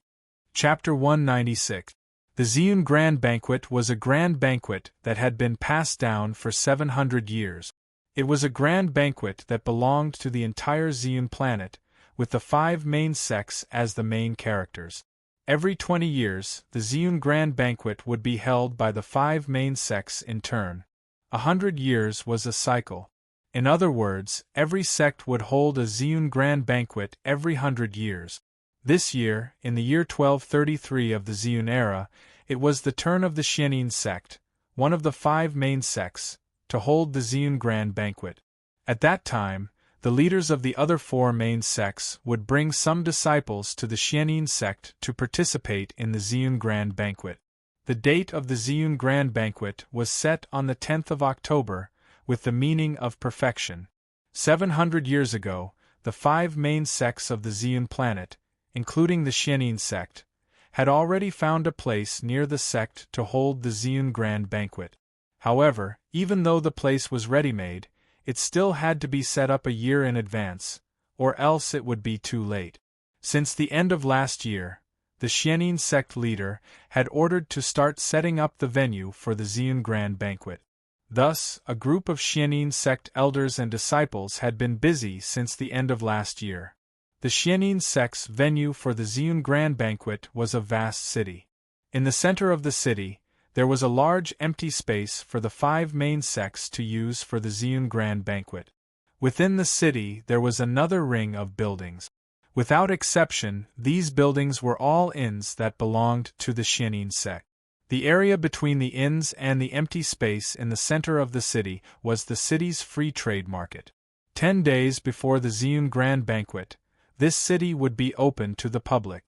Chapter 196. The Xiun Grand Banquet was a grand banquet that had been passed down for 700 years. It was a grand banquet that belonged to the entire Xiun planet, with the 5 main sects as the main characters. Every 20 years, the Ziyun Grand Banquet would be held by the 5 main sects in turn. 100 years was a cycle. In other words, every sect would hold a Ziyun Grand Banquet every 100 years. This year, in the year 1233 of the Ziyun era, it was the turn of the Xianyin sect, one of the 5 main sects, to hold the Ziyun Grand Banquet. At that time, the leaders of the other 4 main sects would bring some disciples to the Xianyin sect to participate in the Ziyun Grand Banquet. The date of the Ziyun Grand Banquet was set on the 10th of October, with the meaning of perfection. 700 years ago, the 5 main sects of the Ziyun planet, including the Xianyin sect, had already found a place near the sect to hold the Ziyun Grand Banquet. However, even though the place was ready-made, it still had to be set up a year in advance, or else it would be too late. Since the end of last year, the Xianyin sect leader had ordered to start setting up the venue for the Ziyun Grand Banquet. Thus, a group of Xianyin sect elders and disciples had been busy since the end of last year. The Xianyin sect's venue for the Ziyun Grand Banquet was a vast city. In the center of the city, there was a large empty space for the 5 main sects to use for the Ziyun Grand Banquet. Within the city there was another ring of buildings. Without exception, these buildings were all inns that belonged to the Xianyin sect. The area between the inns and the empty space in the center of the city was the city's free trade market. 10 days before the Ziyun Grand Banquet, this city would be open to the public.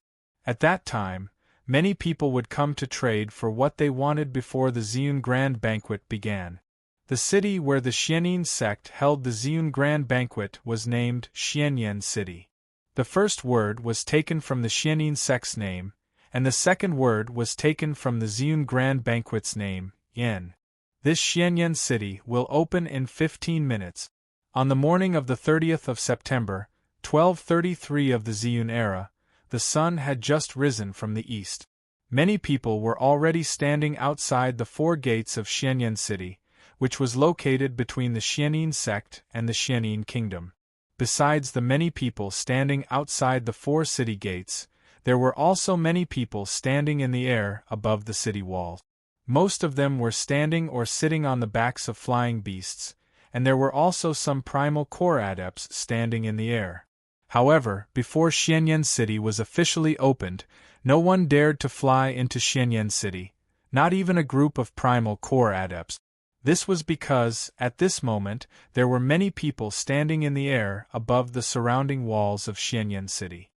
At that time, many people would come to trade for what they wanted before the Ziyun Grand Banquet began. The city where the Xianyin sect held the Ziyun Grand Banquet was named Xianyan City. The first word was taken from the Xianyin sect's name, and the second word was taken from the Ziyun Grand Banquet's name, Yan. This Xianyan City will open in 15 minutes. On the morning of the 30th of September, 1233 of the Ziyun era, the sun had just risen from the east. Many people were already standing outside the 4 gates of Xianyan City, which was located between the Xianyin sect and the Xianyin kingdom. Besides the many people standing outside the 4 city gates, there were also many people standing in the air above the city walls. Most of them were standing or sitting on the backs of flying beasts, and there were also some primal core adepts standing in the air. However, before Xianyan City was officially opened, no one dared to fly into Xianyan City, not even a group of primal core adepts. This was because, at this moment, there were many people standing in the air above the surrounding walls of Xianyan City.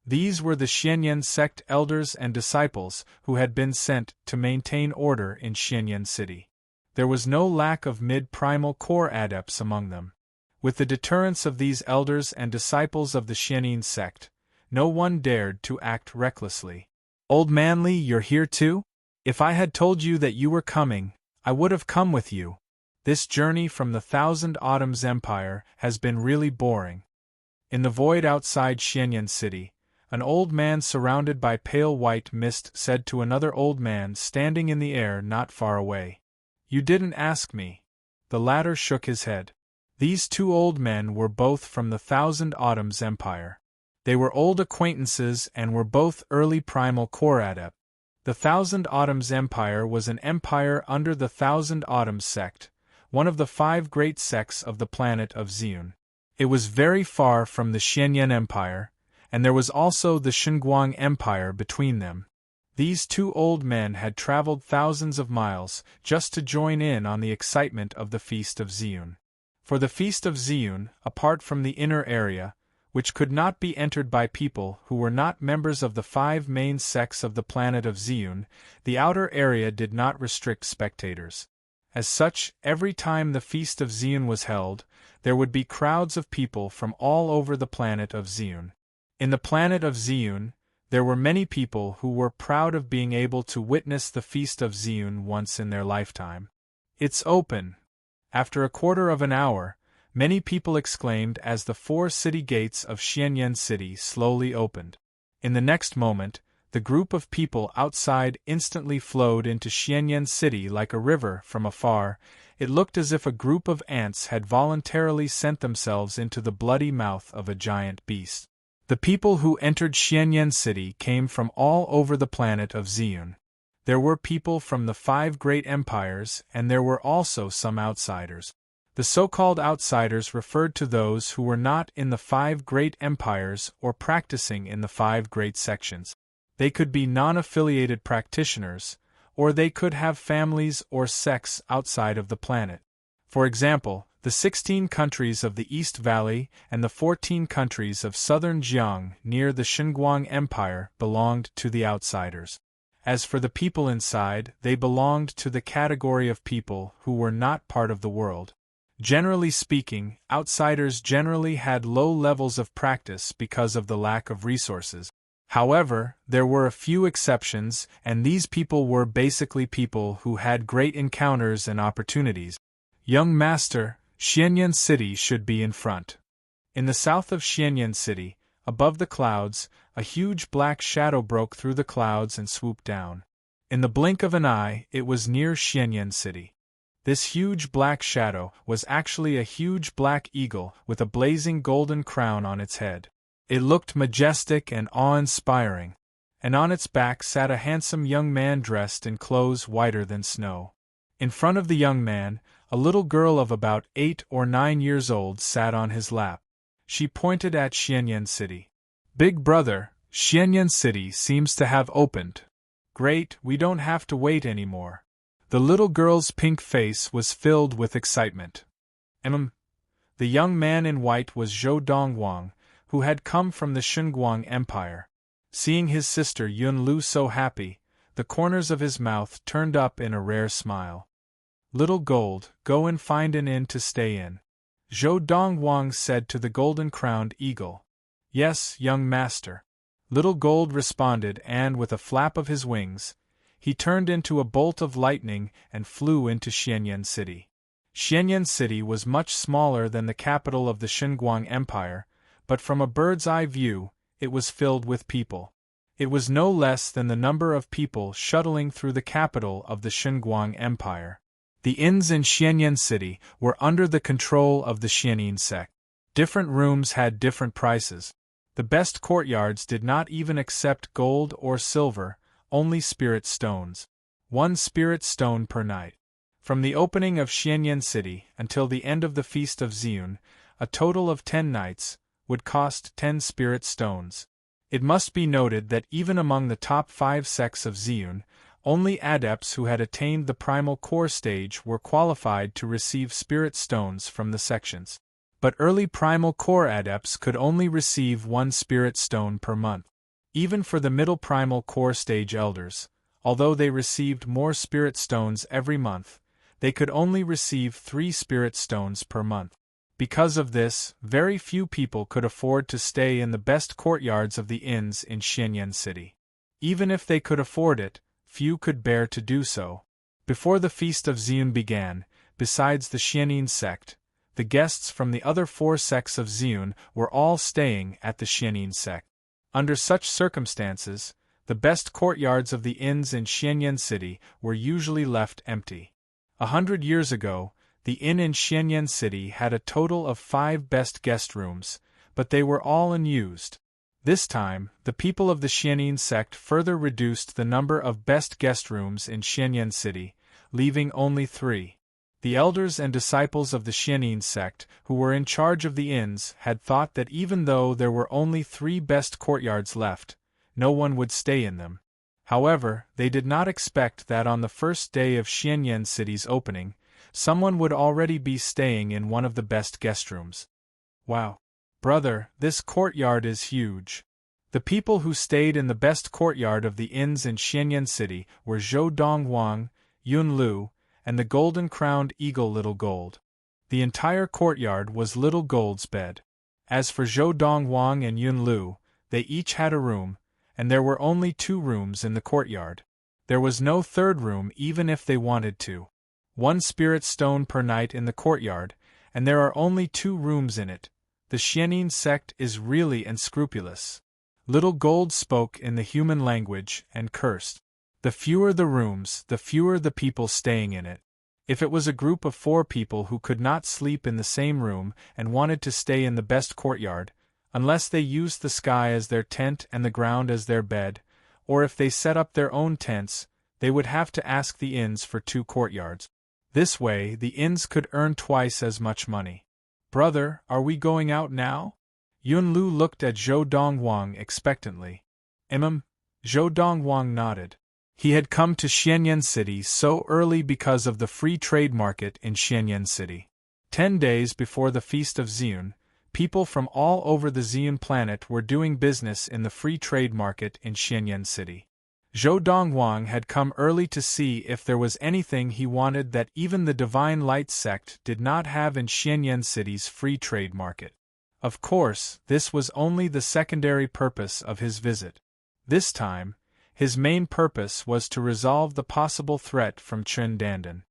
These were the Xianyan sect elders and disciples who had been sent to maintain order in Xianyan City. There was no lack of mid-primal core adepts among them. With the deterrence of these elders and disciples of the Xianyin sect, no one dared to act recklessly. "Old Manly, you're here too? If I had told you that you were coming, I would have come with you. This journey from the Thousand Autumns Empire has been really boring." In the void outside Xianyan City, an old man surrounded by pale white mist said to another old man standing in the air not far away. "You didn't ask me." The latter shook his head. These 2 old men were both from the Thousand Autumns Empire. They were old acquaintances and were both early primal core adepts. The Thousand Autumns Empire was an empire under the Thousand Autumns sect, one of the 5 great sects of the planet of Ziyun. It was very far from the Xianyan Empire, and there was also the Xinguang Empire between them. These 2 old men had traveled thousands of miles just to join in on the excitement of the Feast of Ziyun. For the Feast of Ziyun, apart from the inner area, which could not be entered by people who were not members of the 5 main sects of the planet of Ziyun, the outer area did not restrict spectators. As such, every time the Feast of Ziyun was held, there would be crowds of people from all over the planet of Ziyun. In the planet of Ziyun, there were many people who were proud of being able to witness the Feast of Ziyun once in their lifetime. "It's open." After a quarter of an hour, many people exclaimed as the 4 city gates of Xianyan City slowly opened. In the next moment, the group of people outside instantly flowed into Xianyan City like a river from afar. It looked as if a group of ants had voluntarily sent themselves into the bloody mouth of a giant beast. The people who entered Xianyan City came from all over the planet of Ziyun. There were people from the 5 great empires, and there were also some outsiders. The so-called outsiders referred to those who were not in the 5 great empires or practicing in the 5 great sections. They could be non-affiliated practitioners, or they could have families or sects outside of the planet. For example, the 16 countries of the East Valley and the 14 countries of southern Jiang near the Xinguang Empire belonged to the outsiders. As for the people inside, they belonged to the category of people who were not part of the world. Generally speaking, outsiders generally had low levels of practice because of the lack of resources. However, there were a few exceptions, and these people were basically people who had great encounters and opportunities. Young Master, Xianyan City should be in front. In the south of Xianyan City, above the clouds, a huge black shadow broke through the clouds and swooped down. In the blink of an eye, it was near Xianyan City. This huge black shadow was actually a huge black eagle with a blazing golden crown on its head. It looked majestic and awe-inspiring, and on its back sat a handsome young man dressed in clothes whiter than snow. In front of the young man, a little girl of about 8 or 9 years old sat on his lap. She pointed at Xianyan City. "Big brother, Xianyan City seems to have opened. Great, we don't have to wait anymore." The little girl's pink face was filled with excitement. The young man in white was Zhou Dongwang, who had come from the Xinguang Empire. Seeing his sister Yunlu so happy, the corners of his mouth turned up in a rare smile. "Little Gold, go and find an inn to stay in," Zhou Dongwang said to the golden-crowned eagle. "Yes, young master." Little Gold responded, and with a flap of his wings, he turned into a bolt of lightning and flew into Xianyan City. Xianyan City was much smaller than the capital of the Xinguang Empire, but from a bird's-eye view, it was filled with people. It was no less than the number of people shuttling through the capital of the Xinguang Empire. The inns in Xianyan City were under the control of the Xianin sect. Different rooms had different prices. The best courtyards did not even accept gold or silver, only spirit stones. 1 spirit stone per night. From the opening of Xianyan City until the end of the Feast of Ziyun, a total of 10 nights, would cost 10 spirit stones. It must be noted that even among the top 5 sects of Ziyun, only adepts who had attained the primal core stage were qualified to receive spirit stones from the sections. But early primal core adepts could only receive 1 spirit stone per month. Even for the middle primal core stage elders, although they received more spirit stones every month, they could only receive 3 spirit stones per month. Because of this, very few people could afford to stay in the best courtyards of the inns in Xianyan City. Even if they could afford it, few could bear to do so. Before the Feast of Ziyun began, besides the Xianin sect, the guests from the other 4 sects of Ziyun were all staying at the Xianin sect. Under such circumstances, the best courtyards of the inns in Xianyan City were usually left empty. 100 years ago, the inn in Xianyan City had a total of 5 best guest rooms, but they were all unused. This time, the people of the Xianin sect further reduced the number of best guest rooms in Xianyan City, leaving only 3. The elders and disciples of the Xianin sect, who were in charge of the inns, had thought that even though there were only 3 best courtyards left, no one would stay in them. However, they did not expect that on the first day of Xianyan City's opening, someone would already be staying in one of the best guest rooms. "Wow! Brother, this courtyard is huge." The people who stayed in the best courtyard of the inns in Xianyan City were Zhou Dongwang, Yunlu, and the golden-crowned eagle Little Gold. The entire courtyard was Little Gold's bed. As for Zhou Dongwang and Yunlu, they each had a room, and there were only 2 rooms in the courtyard. There was no 3rd room even if they wanted to. 1 spirit stone per night in the courtyard, and there are only 2 rooms in it. The Xianin sect is really unscrupulous. Little Gold spoke in the human language and cursed. The fewer the rooms, the fewer the people staying in it. If it was a group of 4 people who could not sleep in the same room and wanted to stay in the best courtyard, unless they used the sky as their tent and the ground as their bed, or if they set up their own tents, they would have to ask the inns for 2 courtyards. This way, the inns could earn twice as much money. Brother, are we going out now? Yunlu looked at Zhou Dongwang expectantly. Zhou Dongwang nodded. He had come to Xianyan City so early because of the free trade market in Xianyan City. 10 days before the Feast of Ziyun, people from all over the Ziyun planet were doing business in the free trade market in Xianyan City. Zhou Dongwang had come early to see if there was anything he wanted that even the Divine Light sect did not have in Xianyan City's free trade market. Of course, this was only the secondary purpose of his visit. This time, his main purpose was to resolve the possible threat from Chen Dandan.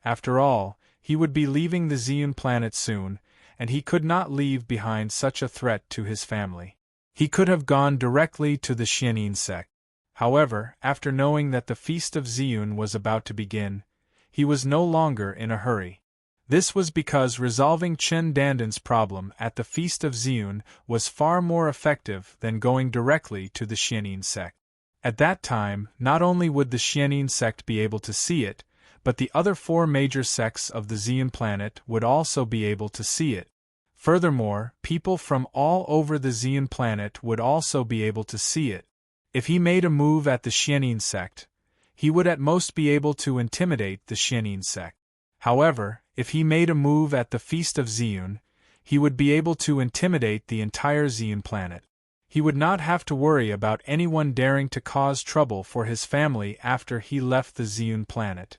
After all, he would be leaving the Ziyun planet soon, and he could not leave behind such a threat to his family. He could have gone directly to the Xianin sect. However, after knowing that the Feast of Ziyun was about to begin, he was no longer in a hurry. This was because resolving Chen Dandan's problem at the Feast of Ziyun was far more effective than going directly to the Xianin sect. At that time, not only would the Xianin sect be able to see it, but the other 4 major sects of the Ziyun planet would also be able to see it. Furthermore, people from all over the Ziyun planet would also be able to see it. If he made a move at the Xianin sect, he would at most be able to intimidate the Xianin sect. However, if he made a move at the Feast of Ziyun, he would be able to intimidate the entire Ziyun planet. He would not have to worry about anyone daring to cause trouble for his family after he left the Ziyun planet.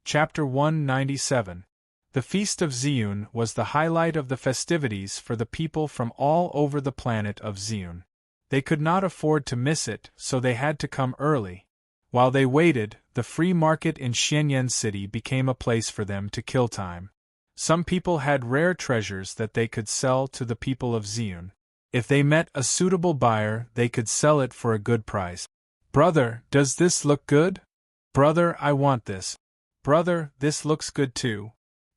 Chapter 197. The Feast of Ziyun was the highlight of the festivities for the people from all over the planet of Ziyun. They could not afford to miss it, so they had to come early. While they waited, the free market in Xianyan City became a place for them to kill time. Some people had rare treasures that they could sell to the people of Ziyun. If they met a suitable buyer, they could sell it for a good price. Brother, does this look good? Brother, I want this. Brother, this looks good too.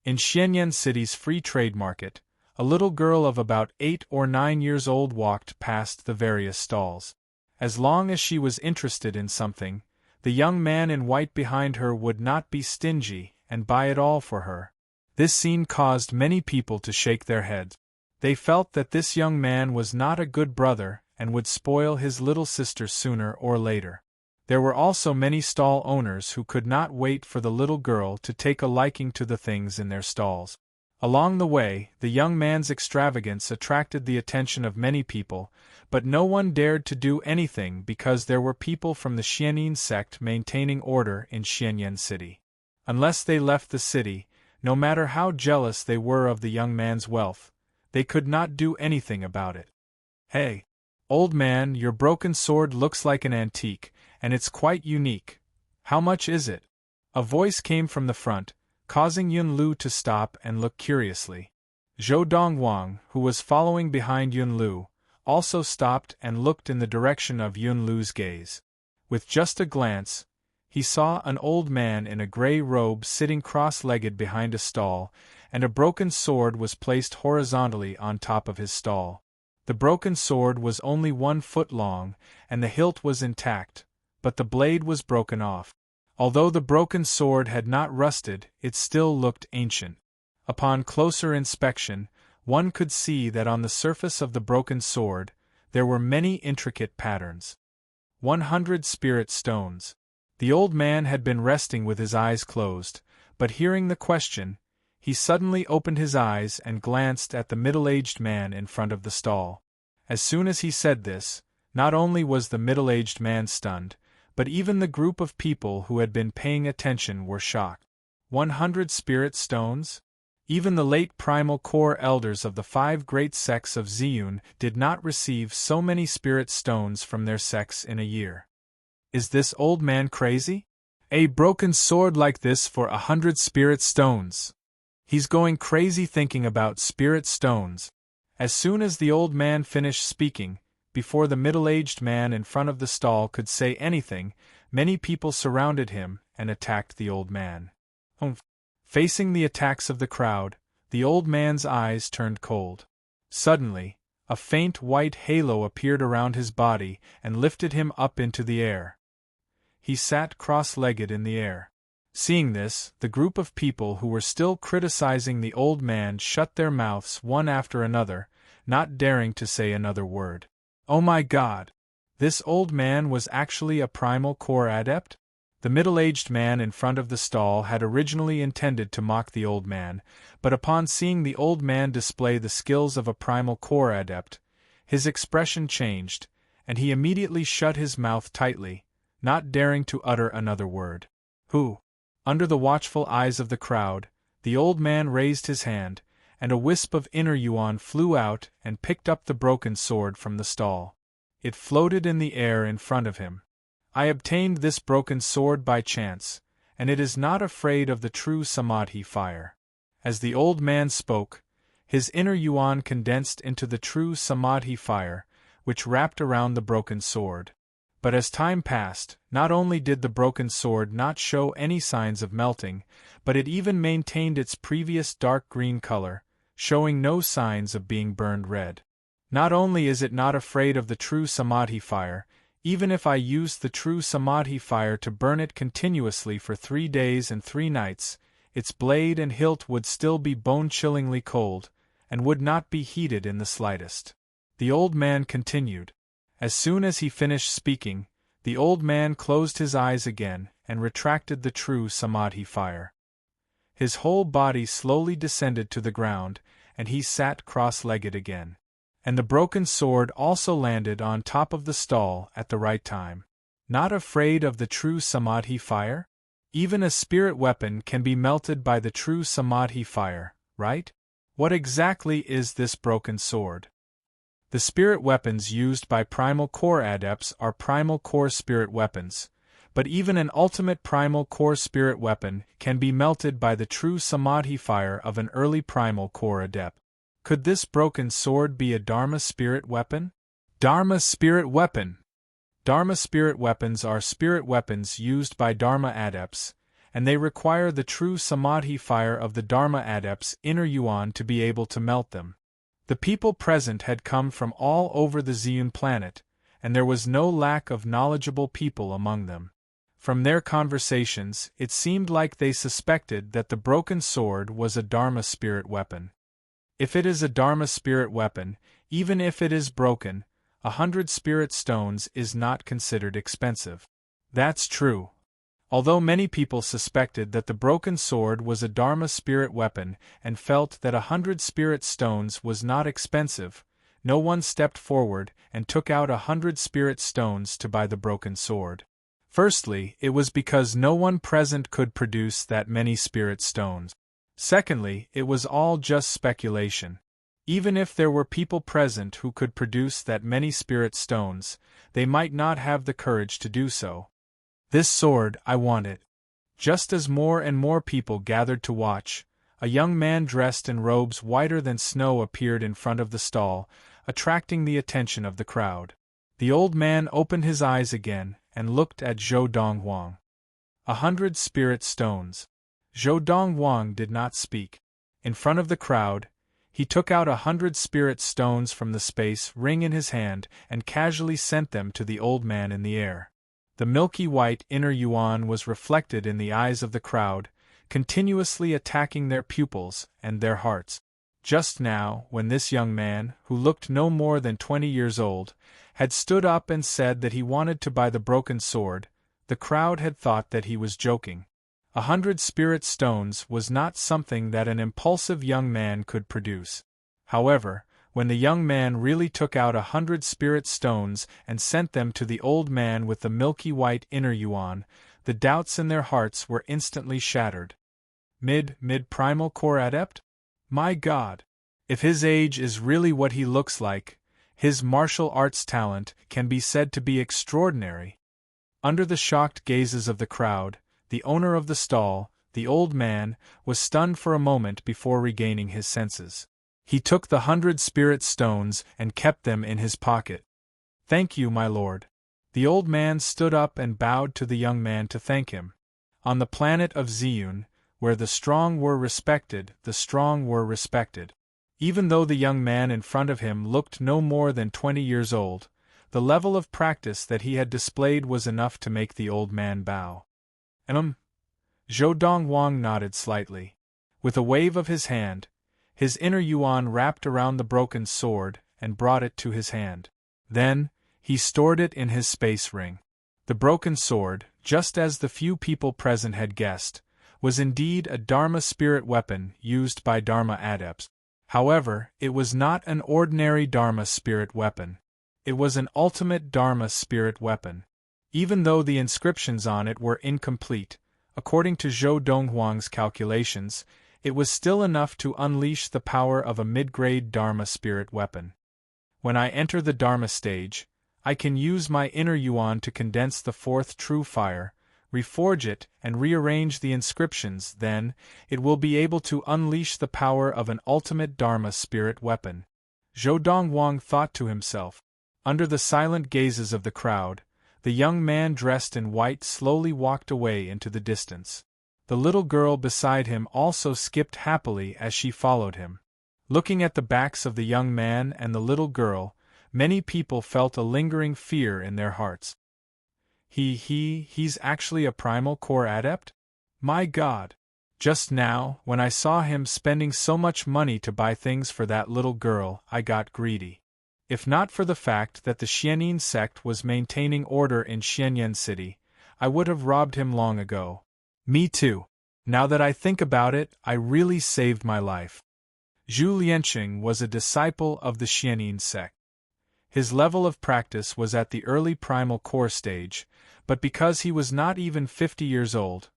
In Xianyan City's free trade market, a little girl of about 8 or 9 years old walked past the various stalls. As long as she was interested in something, the young man in white behind her would not be stingy and buy it all for her. This scene caused many people to shake their heads. They felt that this young man was not a good brother and would spoil his little sister sooner or later. There were also many stall owners who could not wait for the little girl to take a liking to the things in their stalls. Along the way, the young man's extravagance attracted the attention of many people, but no one dared to do anything because there were people from the Xianin sect maintaining order in Xianyan City. Unless they left the city, no matter how jealous they were of the young man's wealth, they could not do anything about it. Hey, old man, your broken sword looks like an antique, and it's quite unique. How much is it? A voice came from the front, causing Yunlu to stop and look curiously. Zhou Dongwang, who was following behind Yunlu, also stopped and looked in the direction of Yunlu's gaze. With just a glance, he saw an old man in a gray robe sitting cross-legged behind a stall, and a broken sword was placed horizontally on top of his stall. The broken sword was only 1 foot long, and the hilt was intact, but the blade was broken off. Although the broken sword had not rusted, it still looked ancient. Upon closer inspection, one could see that on the surface of the broken sword, there were many intricate patterns. 100 spirit stones. The old man had been resting with his eyes closed, but hearing the question, he suddenly opened his eyes and glanced at the middle-aged man in front of the stall. As soon as he said this, not only was the middle-aged man stunned, but even the group of people who had been paying attention were shocked. 100 spirit stones? Even the late primal core elders of the 5 great sects of Ziyun did not receive so many spirit stones from their sects in a year. Is this old man crazy? A broken sword like this for 100 spirit stones? He's going crazy thinking about spirit stones. As soon as the old man finished speaking, before the middle-aged man in front of the stall could say anything, many people surrounded him and attacked the old man. Facing the attacks of the crowd, the old man's eyes turned cold. Suddenly, A faint white halo appeared around his body and lifted him up into the air. He sat cross-legged in the air. Seeing this, the group of people who were still criticizing the old man shut their mouths one after another, not daring to say another word. Oh my God! This old man was actually a primal core adept? The middle-aged man in front of the stall had originally intended to mock the old man, but upon seeing the old man display the skills of a primal core adept, his expression changed, and he immediately shut his mouth tightly, not daring to utter another word. Who? Under the watchful eyes of the crowd, the old man raised his hand, and a wisp of inner yuan flew out and picked up the broken sword from the stall. It floated in the air in front of him. I obtained this broken sword by chance, and it is not afraid of the true samadhi fire. As the old man spoke, his inner yuan condensed into the true samadhi fire, which wrapped around the broken sword. But as time passed, not only did the broken sword not show any signs of melting, but it even maintained its previous dark green color, showing no signs of being burned red. Not only is it not afraid of the true samadhi fire, even if I used the true samadhi fire to burn it continuously for 3 days and 3 nights, its blade and hilt would still be bone-chillingly cold, and would not be heated in the slightest. The old man continued. As soon as he finished speaking, the old man closed his eyes again and retracted the true samadhi fire. His whole body slowly descended to the ground, and he sat cross-legged again. And the broken sword also landed on top of the stall at the right time. Not afraid of the true samadhi fire? Even a spirit weapon can be melted by the true samadhi fire, right? What exactly is this broken sword? The spirit weapons used by primal core adepts are primal core spirit weapons, but even an ultimate primal core spirit weapon can be melted by the true samadhi fire of an early primal core adept. Could this broken sword be a Dharma spirit weapon? Dharma spirit weapon! Dharma spirit weapons are spirit weapons used by Dharma adepts, and they require the true samadhi fire of the Dharma adept's inner yuan to be able to melt them. The people present had come from all over the Ziyun planet, and there was no lack of knowledgeable people among them. From their conversations, it seemed like they suspected that the broken sword was a Dharma spirit weapon. If it is a Dharma spirit weapon, even if it is broken, 100 spirit stones is not considered expensive. That's true. Although many people suspected that the broken sword was a Dharma spirit weapon and felt that 100 spirit stones was not expensive, no one stepped forward and took out 100 spirit stones to buy the broken sword. Firstly, it was because no one present could produce that many spirit stones. Secondly, it was all just speculation. Even if there were people present who could produce that many spirit stones, they might not have the courage to do so. This sword, I want it. Just as more and more people gathered to watch, a young man dressed in robes whiter than snow appeared in front of the stall, attracting the attention of the crowd. The old man opened his eyes again and looked at Zhou Donghuang. 100 spirit stones. Zhou Donghuang did not speak. In front of the crowd, he took out 100 spirit stones from the space ring in his hand and casually sent them to the old man in the air. The milky white inner yuan was reflected in the eyes of the crowd, continuously attacking their pupils and their hearts. Just now, when this young man, who looked no more than 20 years old, had stood up and said that he wanted to buy the broken sword, the crowd had thought that he was joking. 100 spirit stones was not something that an impulsive young man could produce. However, when the young man really took out 100 spirit stones and sent them to the old man with the milky white inner yuan, the doubts in their hearts were instantly shattered. Mid-primal core adept? My God! If his age is really what he looks like, his martial arts talent can be said to be extraordinary. Under the shocked gazes of the crowd, the owner of the stall, the old man, was stunned for a moment before regaining his senses. He took the 100 spirit stones and kept them in his pocket. Thank you, my lord. The old man stood up and bowed to the young man to thank him. On the planet of Ziyun, where the strong were respected, the strong were respected. Even though the young man in front of him looked no more than 20 years old, the level of practice that he had displayed was enough to make the old man bow. Zhou Dongwang nodded slightly. With a wave of his hand, his inner yuan wrapped around the broken sword and brought it to his hand. Then, he stored it in his space ring. The broken sword, just as the few people present had guessed, was indeed a Dharma spirit weapon used by Dharma adepts. However, it was not an ordinary Dharma spirit weapon. It was an ultimate Dharma spirit weapon. Even though the inscriptions on it were incomplete, according to Zhou Donghuang's calculations, it was still enough to unleash the power of a mid-grade Dharma spirit weapon. When I enter the Dharma stage, I can use my inner yuan to condense the fourth true fire, reforge it, and rearrange the inscriptions. Then, it will be able to unleash the power of an ultimate Dharma spirit weapon. Zhou Dongwang thought to himself. Under the silent gazes of the crowd, the young man dressed in white slowly walked away into the distance. The little girl beside him also skipped happily as she followed him. Looking at the backs of the young man and the little girl, many people felt a lingering fear in their hearts. He's actually a primal core adept? My God! Just now, when I saw him spending so much money to buy things for that little girl, I got greedy. If not for the fact that the Xianyin sect was maintaining order in Xianyan City, I would have robbed him long ago. Me too. Now that I think about it, I really saved my life. Zhu Lianqing was a disciple of the Xianyin sect. His level of practice was at the early primal core stage, but because he was not even 50 years old,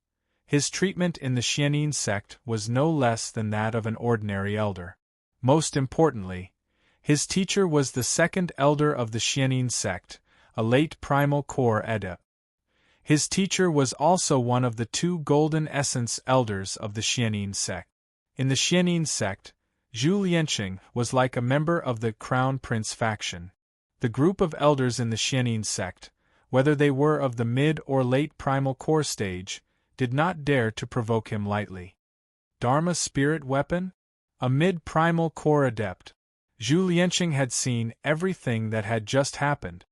his treatment in the Xianyin sect was no less than that of an ordinary elder. Most importantly, his teacher was the second elder of the Xianyin sect, a late primal core adept. His teacher was also one of the 2 golden essence elders of the Xianyin sect. In the Xianyin sect, Zhu Lianqing was like a member of the Crown Prince faction. The group of elders in the Xianyin sect, whether they were of the mid or late primal core stage, did not dare to provoke him lightly. Dharma spirit weapon? A mid-primal core adept. Zhu Lianqing had seen everything that had just happened.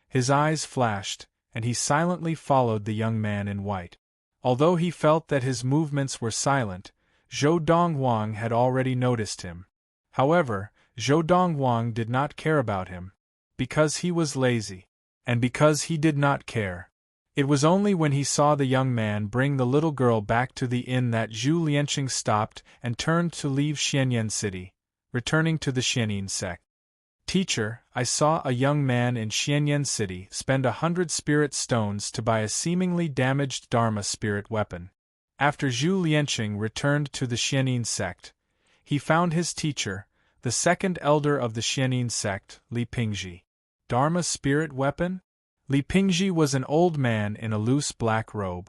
His eyes flashed, and he silently followed the young man in white. Although he felt that his movements were silent, Zhou Donghuang had already noticed him. However, Zhou Donghuang did not care about him, because he was lazy, and because he did not care. It was only when he saw the young man bring the little girl back to the inn that Zhu Lianqing stopped and turned to leave Xianyan City, returning to the Xianyin sect. Teacher, I saw a young man in Xianyan City spend 100 spirit stones to buy a seemingly damaged Dharma spirit weapon. After Zhu Lianqing returned to the Xianyin sect, he found his teacher, the second elder of the Xianyin sect, Li Pingzhi. Dharma spirit weapon? Li Pingzhi was an old man in a loose black robe.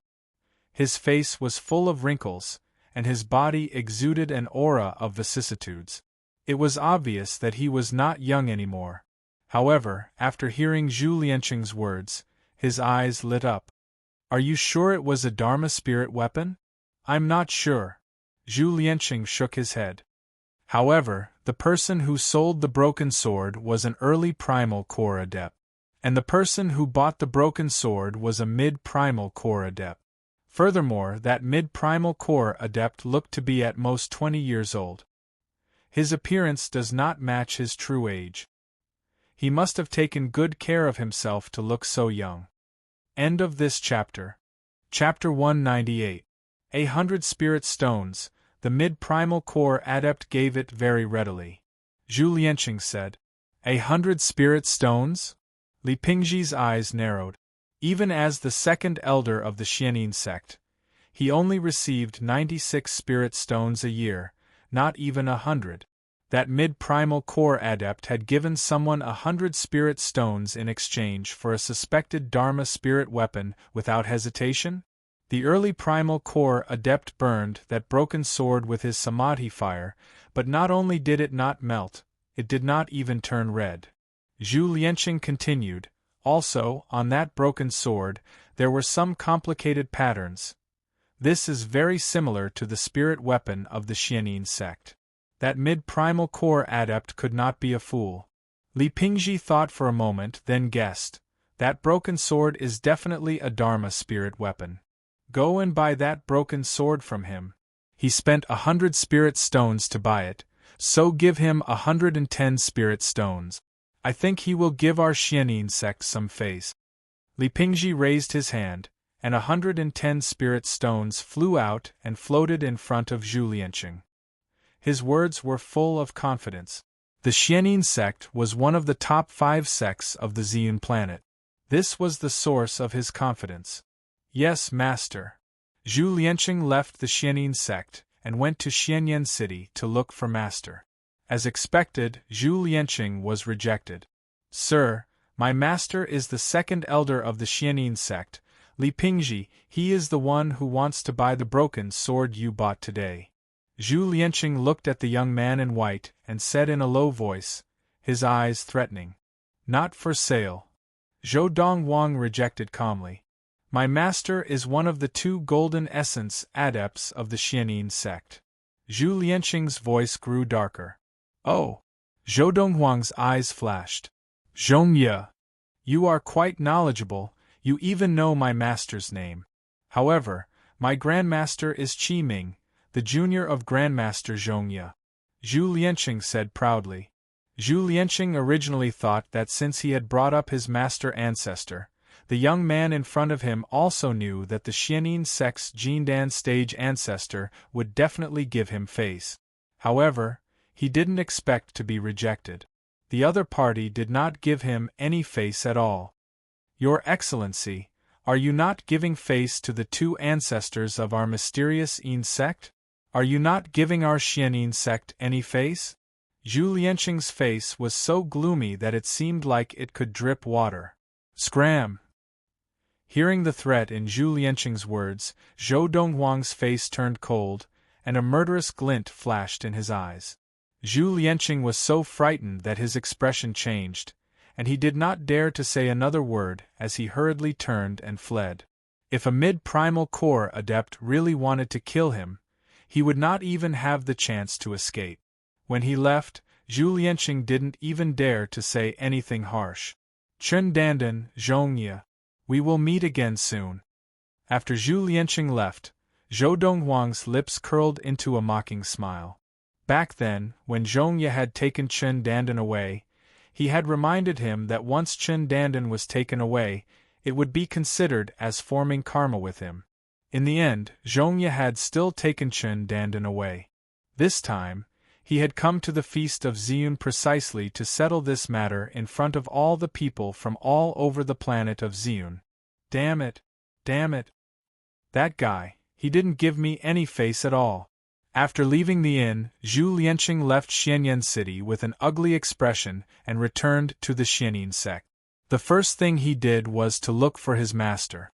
His face was full of wrinkles, and his body exuded an aura of vicissitudes. It was obvious that he was not young anymore. However, after hearing Zhu Lianqing's words, his eyes lit up. Are you sure it was a Dharma spirit weapon? I'm not sure. Zhu Lianqing shook his head. However, the person who sold the broken sword was an early primal core adept, and the person who bought the broken sword was a mid-primal core adept. Furthermore, that mid-primal core adept looked to be at most 20 years old. His appearance does not match his true age. He must have taken good care of himself to look so young. End of this chapter. Chapter 198. 100 Spirit Stones. The mid-primal core adept gave it very readily. Zhu Lianqing said, 100 spirit stones? Li Pingzhi's eyes narrowed. Even as the second elder of the Xianyin sect, he only received 96 spirit stones a year, not even 100. That mid-primal core adept had given someone 100 spirit stones in exchange for a suspected Dharma spirit weapon without hesitation? The early primal core adept burned that broken sword with his samadhi fire, but not only did it not melt, it did not even turn red. Zhu Lianqing continued, also, on that broken sword, there were some complicated patterns. This is very similar to the spirit weapon of the Xianyin sect. That mid-primal core adept could not be a fool. Li Pingji thought for a moment, then guessed. That broken sword is definitely a Dharma spirit weapon. Go and buy that broken sword from him. He spent 100 spirit stones to buy it, so give him 110 spirit stones. I think he will give our Xianin sect some face. Li Pingji raised his hand, and 110 spirit stones flew out and floated in front of Zhu Lianqing. His words were full of confidence. The Xianin sect was one of the top 5 sects of the Ziyun planet. This was the source of his confidence. Yes, master. Zhu Lianqing left the Xianin sect and went to Xianyan City to look for master. As expected, Zhu Lianqing was rejected. Sir, my master is the second elder of the Xianin sect, Li Pingji. He is the one who wants to buy the broken sword you bought today. Zhu Lianqing looked at the young man in white and said in a low voice, his eyes threatening. Not for sale. Zhou Dongwang rejected calmly. My master is one of the 2 golden essence adepts of the Xianin sect. Zhu Lianqing's voice grew darker. Oh! Zhou Dongwang's eyes flashed. Zhongye! You are quite knowledgeable, you even know my master's name. However, my grandmaster is Qi Ming, the junior of Grandmaster Zhongye. Zhu Lianqing said proudly. Zhu Lianqing originally thought that since he had brought up his master ancestor, the young man in front of him also knew that the Xianin sect's Jindan stage ancestor would definitely give him face. However, he didn't expect to be rejected. The other party did not give him any face at all. Your Excellency, are you not giving face to the 2 ancestors of our mysterious Yin sect? Are you not giving our Xianin sect any face? Zhu Lianqing's face was so gloomy that it seemed like it could drip water. Scram! Hearing the threat in Zhu Lianqing's words, Zhou Dongwang's face turned cold, and a murderous glint flashed in his eyes. Zhu Lianqing was so frightened that his expression changed, and he did not dare to say another word as he hurriedly turned and fled. If a mid-primal core adept really wanted to kill him, he would not even have the chance to escape. When he left, Zhu Lianqing didn't even dare to say anything harsh. Chen Dandan, Zhongye. We will meet again soon. After Zhu Lianqing left, Zhou Dongwang's lips curled into a mocking smile. Back then, when Zhongye had taken Chen Dandan away, he had reminded him that once Chen Dandan was taken away, it would be considered as forming karma with him. In the end, Zhongye had still taken Chen Dandan away. This time, he had come to the Feast of Ziyun precisely to settle this matter in front of all the people from all over the planet of Ziyun. Damn it! Damn it! That guy, he didn't give me any face at all. After leaving the inn, Zhu Lianqing left Xianyan City with an ugly expression and returned to the Xianin sect. The first thing he did was to look for his master.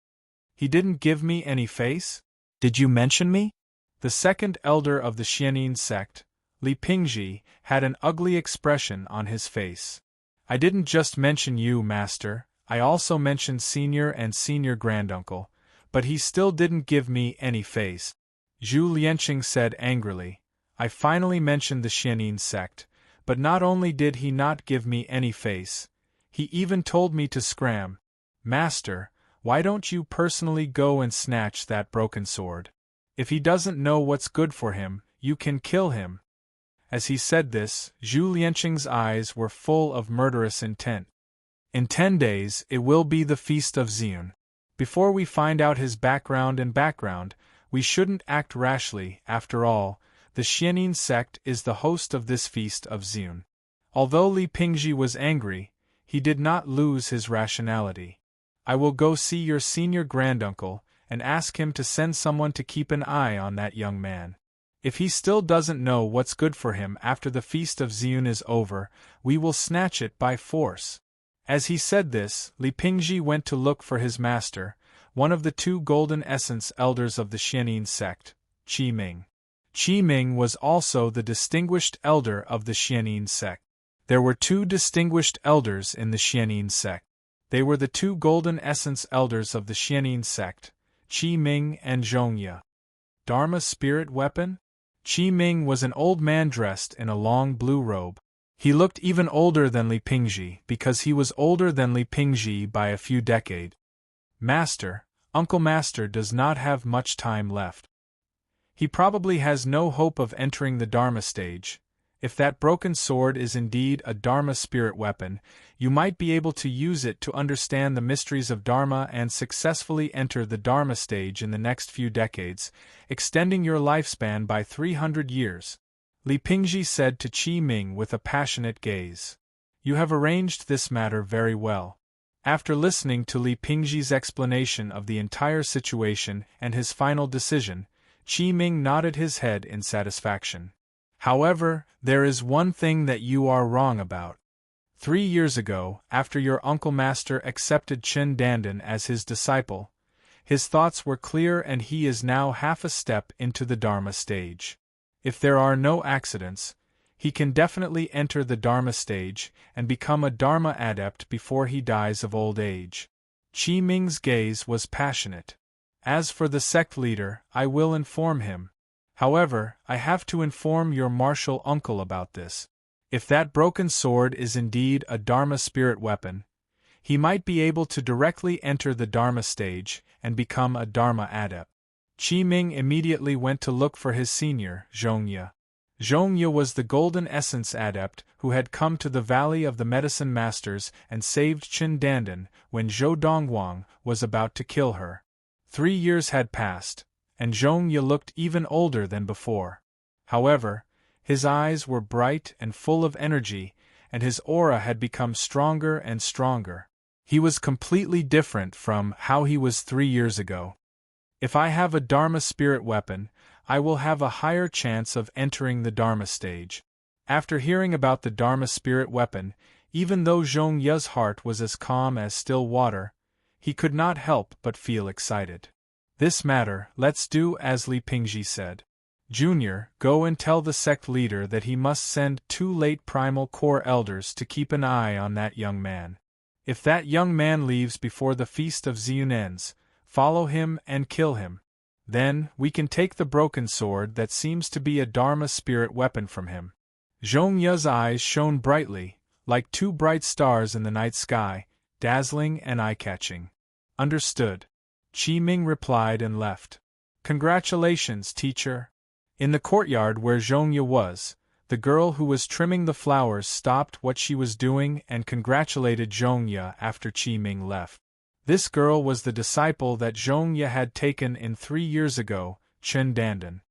He didn't give me any face? Did you mention me? The second elder of the Xianin sect, Li Pingji, had an ugly expression on his face. I didn't just mention you, master, I also mentioned senior and senior granduncle, but he still didn't give me any face. Zhu Lianqing said angrily. I finally mentioned the Xianin sect, but not only did he not give me any face, he even told me to scram. Master, why don't you personally go and snatch that broken sword? If he doesn't know what's good for him, you can kill him. As he said this, Zhu Lianqing's eyes were full of murderous intent. In 10 days, it will be the Feast of Ziyun. Before we find out his background, we shouldn't act rashly. After all, the Xianin sect is the host of this Feast of Ziyun. Although Li Pingji was angry, he did not lose his rationality. I will go see your senior granduncle and ask him to send someone to keep an eye on that young man. If he still doesn't know what's good for him after the Feast of Ziyun is over, we will snatch it by force. As he said this, Li Pingji went to look for his master, one of the 2 golden essence elders of the Xianin sect, Qi Ming. Qi Ming was also the distinguished elder of the Xianin sect. There were 2 distinguished elders in the Xianin sect. They were the 2 golden essence elders of the Xianin sect, Qi Ming and Zhongye. Dharma spirit weapon? Qi Ming was an old man dressed in a long blue robe. He looked even older than Li Pingji because he was older than Li Pingji by a few decades. Master, Uncle Master does not have much time left. He probably has no hope of entering the Dharma stage. If that broken sword is indeed a Dharma spirit weapon, you might be able to use it to understand the mysteries of Dharma and successfully enter the Dharma stage in the next few decades, extending your lifespan by 300 years. Li Pingji said to Qi Ming with a passionate gaze. You have arranged this matter very well. After listening to Li Pingji's explanation of the entire situation and his final decision, Qi Ming nodded his head in satisfaction. However, there is one thing that you are wrong about. 3 years ago, after your Uncle Master accepted Chen Dandan as his disciple, his thoughts were clear and he is now half a step into the Dharma stage. If there are no accidents, he can definitely enter the Dharma stage and become a Dharma adept before he dies of old age. Qi Ming's gaze was passionate. As for the sect leader, I will inform him. However, I have to inform your martial uncle about this. If that broken sword is indeed a Dharma spirit weapon, he might be able to directly enter the Dharma stage and become a Dharma adept. Qi Ming immediately went to look for his senior, Zhongye. Zhongye was the Golden Essence adept who had come to the Valley of the Medicine Masters and saved Chen Dandan when Zhou Dongguang was about to kill her. 3 years had passed, and Zhongye looked even older than before. However, his eyes were bright and full of energy, and his aura had become stronger and stronger. He was completely different from how he was 3 years ago. If I have a Dharma spirit weapon, I will have a higher chance of entering the Dharma stage. After hearing about the Dharma spirit weapon, even though Zhongye's heart was as calm as still water, he could not help but feel excited. This matter, let's do as Li Pingji said. Junior, go and tell the sect leader that he must send 2 late primal core elders to keep an eye on that young man. If that young man leaves before the feast of Ziyun ends, follow him and kill him. Then, we can take the broken sword that seems to be a Dharma spirit weapon from him. Zhongye's eyes shone brightly, like 2 bright stars in the night sky, dazzling and eye-catching. Understood. Qi Ming replied and left. Congratulations, teacher. In the courtyard where Zhongye was, the girl who was trimming the flowers stopped what she was doing and congratulated Zhongye after Qi Ming left. This girl was the disciple that Zhongye had taken in 3 years ago, Chen Dandan.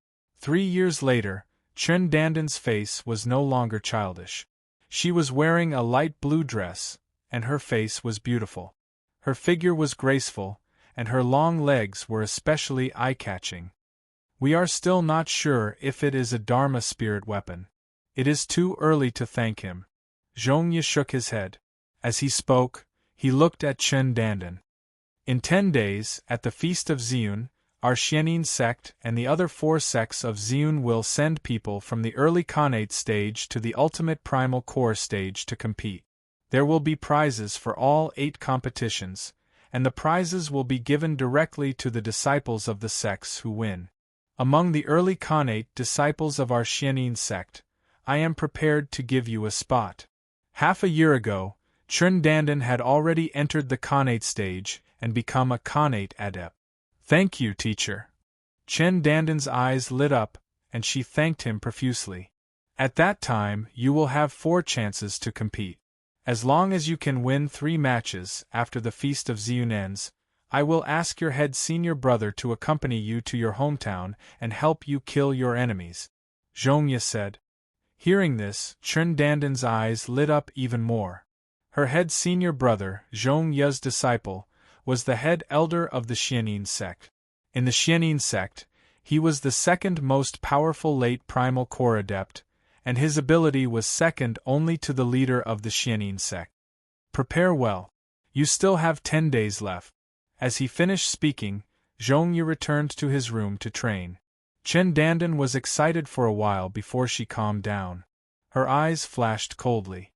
3 years later, Chen Dandan's face was no longer childish. She was wearing a light blue dress, and her face was beautiful. Her figure was graceful, and her long legs were especially eye-catching. We are still not sure if it is a Dharma spirit weapon. It is too early to thank him. Zhongye shook his head. As he spoke, he looked at Chen Dandan. In 10 days, at the Feast of Ziyun, our Xianyin sect and the other 4 sects of Ziyun will send people from the early Khanate stage to the ultimate primal core stage to compete. There will be prizes for all 8 competitions, and the prizes will be given directly to the disciples of the sects who win. Among the early Khanate disciples of our Xianyin sect, I am prepared to give you a spot. Half a year ago, Chen Dandan had already entered the Khanate stage and become a Khanate adept. Thank you, teacher. Chen Dandan's eyes lit up, and she thanked him profusely. At that time, you will have 4 chances to compete. As long as you can win 3 matches after the Feast of Ziyun ends, I will ask your head senior brother to accompany you to your hometown and help you kill your enemies, Zhongye said. Hearing this, Chen Dandan's eyes lit up even more. Her head senior brother, Zhongye's disciple, was the head elder of the Xianyin sect. In the Xianyin sect, he was the second most powerful late primal core adept, and his ability was second only to the leader of the Xianyin sect. Prepare well. You still have 10 days left. As he finished speaking, Zhongye returned to his room to train. Chen Dandan was excited for a while before she calmed down. Her eyes flashed coldly.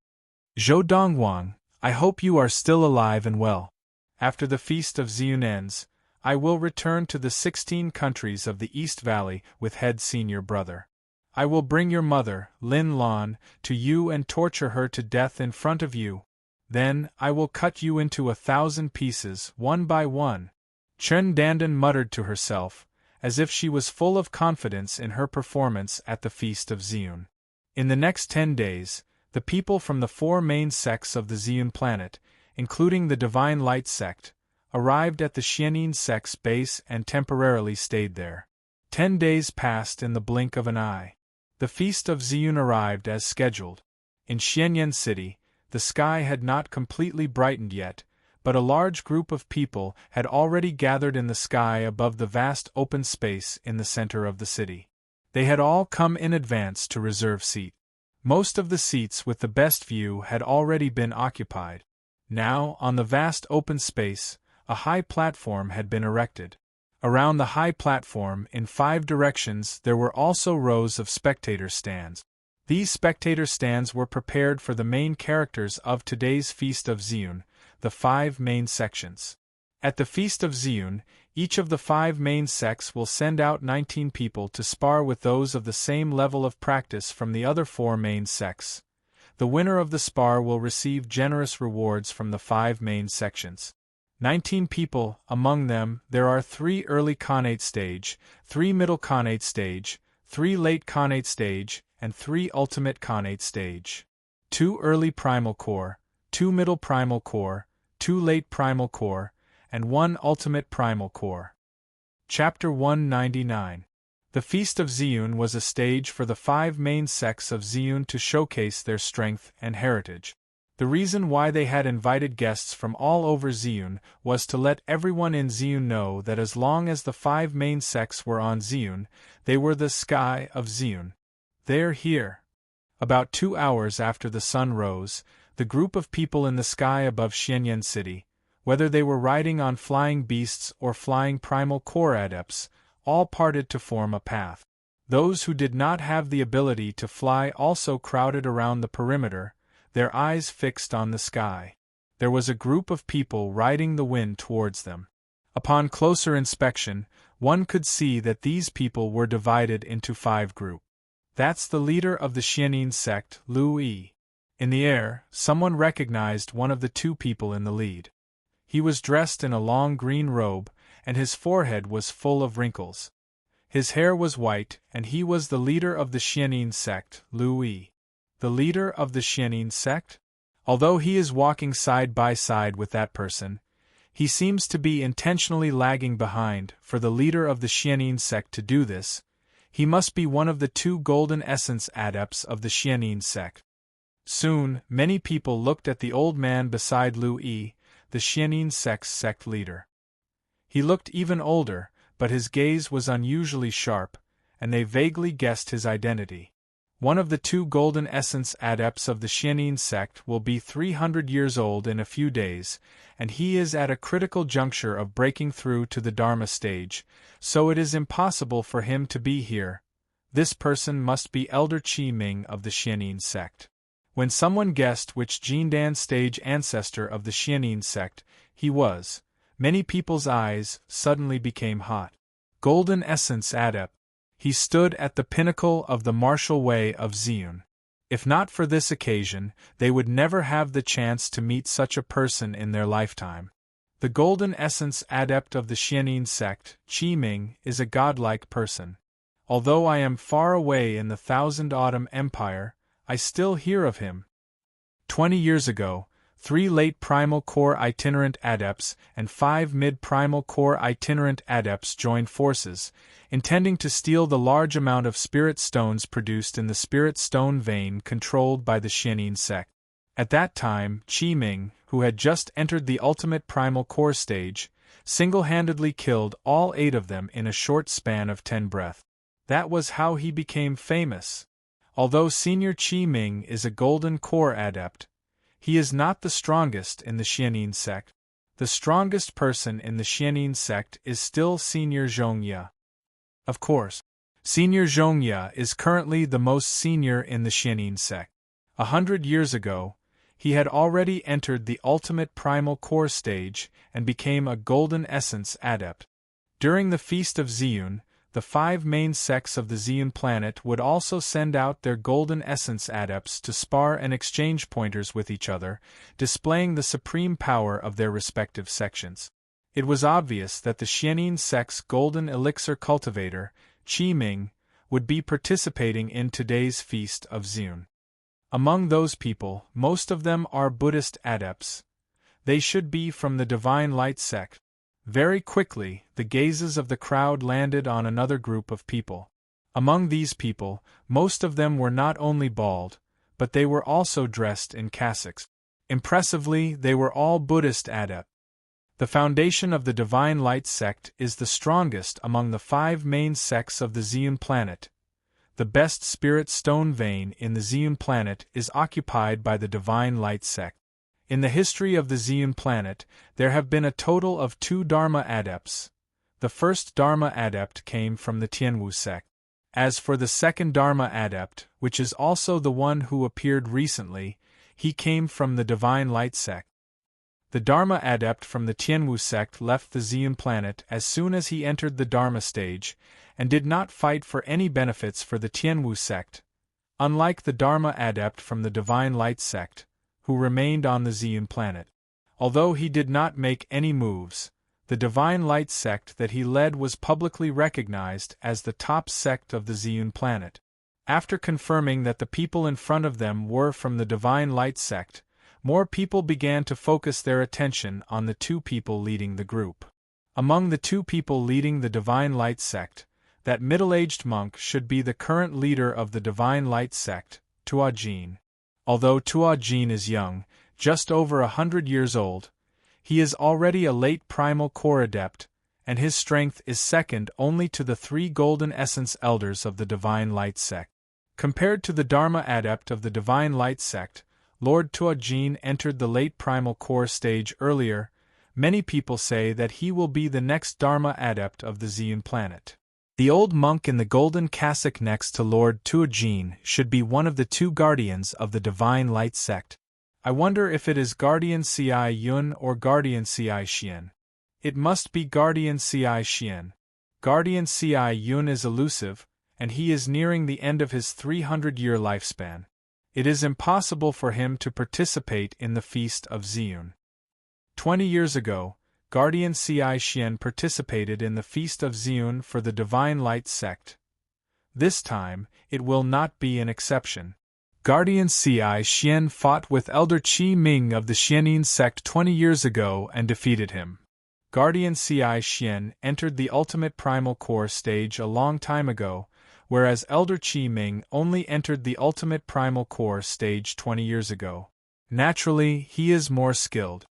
Zhou Dongguang, I hope you are still alive and well. After the Feast of Ziyun ends, I will return to the 16 countries of the East Valley with head senior brother. I will bring your mother, Lin Lan, to you and torture her to death in front of you. Then, I will cut you into 1,000 pieces, one by one." Chen Dandan muttered to herself, as if she was full of confidence in her performance at the Feast of Ziyun. In the next 10 days, the people from the 4 main sects of the Ziyun planet, including the Divine Light sect, arrived at the Xianyin sect's base and temporarily stayed there. 10 days passed in the blink of an eye. The Feast of Ziyun arrived as scheduled. In Xianyan City, the sky had not completely brightened yet, but a large group of people had already gathered in the sky above the vast open space in the center of the city. They had all come in advance to reserve seats. Most of the seats with the best view had already been occupied. Now, on the vast open space, a high platform had been erected. Around the high platform, in 5 directions, there were also rows of spectator stands. These spectator stands were prepared for the main characters of today's Feast of Ziyun, the 5 main sections. At the Feast of Ziyun, each of the 5 main sects will send out 19 people to spar with those of the same level of practice from the other 4 main sects. The winner of the spar will receive generous rewards from the 5 main sections. 19 people, among them, there are 3 early Khanate stage, 3 middle Khanate stage, 3 late Khanate stage, and 3 ultimate Khanate stage. 2 early primal core, 2 middle primal core, 2 late primal core, and 1 ultimate primal core. Chapter 199. The Feast of Ziyun was a stage for the 5 main sects of Ziyun to showcase their strength and heritage. The reason why they had invited guests from all over Ziyun was to let everyone in Ziyun know that as long as the 5 main sects were on Ziyun, they were the sky of Ziyun. They're here. About 2 hours after the sun rose, the group of people in the sky above Xianyan City, whether they were riding on flying beasts or flying primal core adepts, all parted to form a path. Those who did not have the ability to fly also crowded around the perimeter, their eyes fixed on the sky. There was a group of people riding the wind towards them. Upon closer inspection, one could see that these people were divided into 5 groups. That's the leader of the Xianyin sect, Lu Yi. In the air, someone recognized one of the 2 people in the lead. He was dressed in a long green robe, and his forehead was full of wrinkles. His hair was white, and he was the leader of the Xianyin sect, Lu Yi. The leader of the Xianyin sect? Although he is walking side by side with that person, he seems to be intentionally lagging behind. For the leader of the Xianyin sect to do this, he must be one of the 2 golden essence adepts of the Xianyin sect. Soon, many people looked at the old man beside Lu Yi, the Xianyin sect's sect leader. He looked even older, but his gaze was unusually sharp, and they vaguely guessed his identity. One of the 2 golden essence adepts of the Xianyin sect will be 300 years old in a few days, and he is at a critical juncture of breaking through to the Dharma stage, so it is impossible for him to be here. This person must be Elder Qi Ming of the Xianyin sect. When someone guessed which Jindan stage ancestor of the Xianyin sect he was, many people's eyes suddenly became hot. Golden essence adept. He stood at the pinnacle of the martial way of Ziyun. If not for this occasion, they would never have the chance to meet such a person in their lifetime. The golden essence adept of the Xianyin sect, Qi Ming, is a godlike person. Although I am far away in the Thousand Autumn Empire, I still hear of him. 20 years ago, 3 late primal core itinerant adepts and 5 mid-primal core itinerant adepts joined forces, intending to steal the large amount of spirit stones produced in the spirit stone vein controlled by the Xianyin sect. At that time, Qi Ming, who had just entered the ultimate primal core stage, single-handedly killed all 8 of them in a short span of 10 breaths. That was how he became famous. Although Senior Qi Ming is a golden core adept, he is not the strongest in the Xianyin sect. The strongest person in the Xianyin sect is still Senior Zhongya. Of course, Senior Zhongya is currently the most senior in the Xianyin sect. 100 years ago, he had already entered the ultimate primal core stage and became a golden essence adept. During the Feast of Ziyun, the 5 main sects of the Zeon planet would also send out their golden essence adepts to spar and exchange pointers with each other, displaying the supreme power of their respective sections. It was obvious that the Xianyin sect's golden elixir cultivator, Qi Ming, would be participating in today's Feast of Zeon. Among those people, most of them are Buddhist adepts. They should be from the Divine Light sect. Very quickly, the gazes of the crowd landed on another group of people. Among these people, most of them were not only bald, but they were also dressed in cassocks. Impressively, they were all Buddhist adepts. The foundation of the Divine Light sect is the strongest among the 5 main sects of the Zeon planet. The best spirit stone vein in the Zeon planet is occupied by the Divine Light sect. In the history of the Zeon planet, there have been a total of 2 Dharma adepts. The first Dharma adept came from the Tianwu sect. As for the second Dharma adept, which is also the one who appeared recently, he came from the Divine Light sect. The Dharma adept from the Tianwu sect left the Zeon planet as soon as he entered the Dharma stage, and did not fight for any benefits for the Tianwu sect, unlike the Dharma adept from the Divine Light sect, who remained on the Zeon planet. Although he did not make any moves, the Divine Light sect that he led was publicly recognized as the top sect of the Zeon planet. After confirming that the people in front of them were from the Divine Light sect, more people began to focus their attention on the 2 people leading the group. Among the 2 people leading the Divine Light sect, that middle-aged monk should be the current leader of the Divine Light sect, Tuajin. Although Tuajin is young, just over 100 years old, he is already a late primal core adept, and his strength is second only to the 3 golden essence elders of the Divine Light sect. Compared to the Dharma adept of the Divine Light sect, Lord Tuajin entered the late primal core stage earlier. Many people say that he will be the next Dharma adept of the Zeon planet. The old monk in the golden cassock next to Lord Tuajin should be one of the 2 guardians of the Divine Light sect. I wonder if it is Guardian Ci Yun or Guardian Ci Xian. It must be Guardian Ci Xian. Guardian Ci Yun is elusive, and he is nearing the end of his 300-year lifespan. It is impossible for him to participate in the Feast of Zeon. 20 years ago, Guardian Ci Xian participated in the Feast of Zeon for the Divine Light sect. This time, it will not be an exception. Guardian Ci Xian fought with Elder Qi Ming of the Xianyin sect 20 years ago and defeated him. Guardian Ci Xian entered the ultimate primal core stage a long time ago, whereas Elder Qi Ming only entered the ultimate primal core stage 20 years ago. Naturally, he is more skilled.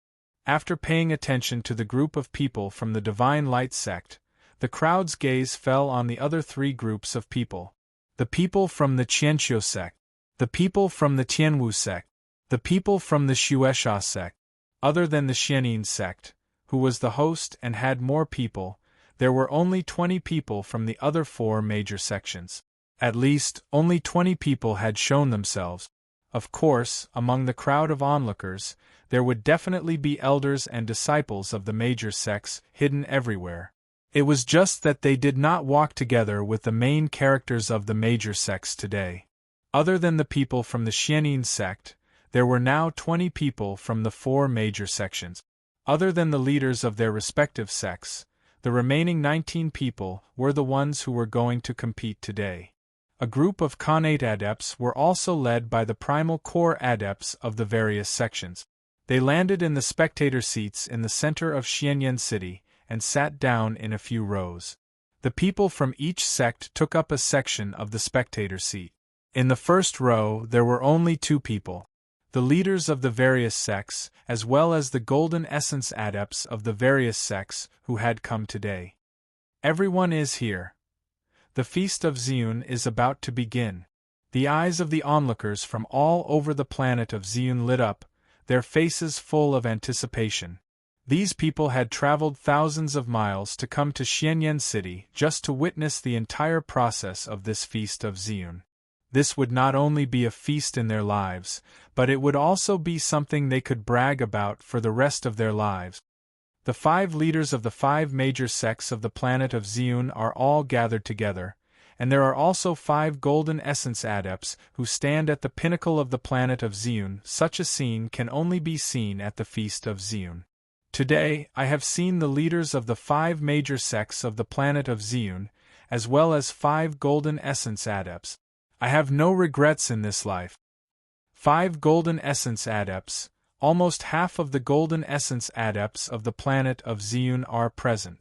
After paying attention to the group of people from the Divine Light sect, the crowd's gaze fell on the other 3 groups of people. The people from the Qianqiu sect, the people from the Tianwu sect, the people from the Xuesha sect. Other than the Xianyin sect, who was the host and had more people, there were only 20 people from the other 4 major sections. At least, only 20 people had shown themselves. Of course, among the crowd of onlookers, there would definitely be elders and disciples of the major sects hidden everywhere. It was just that they did not walk together with the main characters of the major sects today. Other than the people from the Xianyin sect, there were now 20 people from the 4 major sections. Other than the leaders of their respective sects, the remaining 19 people were the ones who were going to compete today. A group of Khanate adepts were also led by the primal core adepts of the various sections. They landed in the spectator seats in the center of Xianyan City and sat down in a few rows. The people from each sect took up a section of the spectator seat. In the first row there were only 2 people. The leaders of the various sects, as well as the golden essence adepts of the various sects who had come today. Everyone is here. The Feast of Zeon is about to begin. The eyes of the onlookers from all over the planet of Zeon lit up, their faces full of anticipation. These people had traveled thousands of miles to come to Xianyan City just to witness the entire process of this Feast of Zeon. This would not only be a feast in their lives, but it would also be something they could brag about for the rest of their lives. The 5 leaders of the 5 major sects of the planet of Xion are all gathered together, and there are also 5 golden essence adepts who stand at the pinnacle of the planet of Xion. Such a scene can only be seen at the Feast of Xion. Today, I have seen the leaders of the 5 major sects of the planet of Xion, as well as 5 golden essence adepts. I have no regrets in this life. 5 golden essence adepts, almost half of the golden essence adepts of the planet of Xion are present.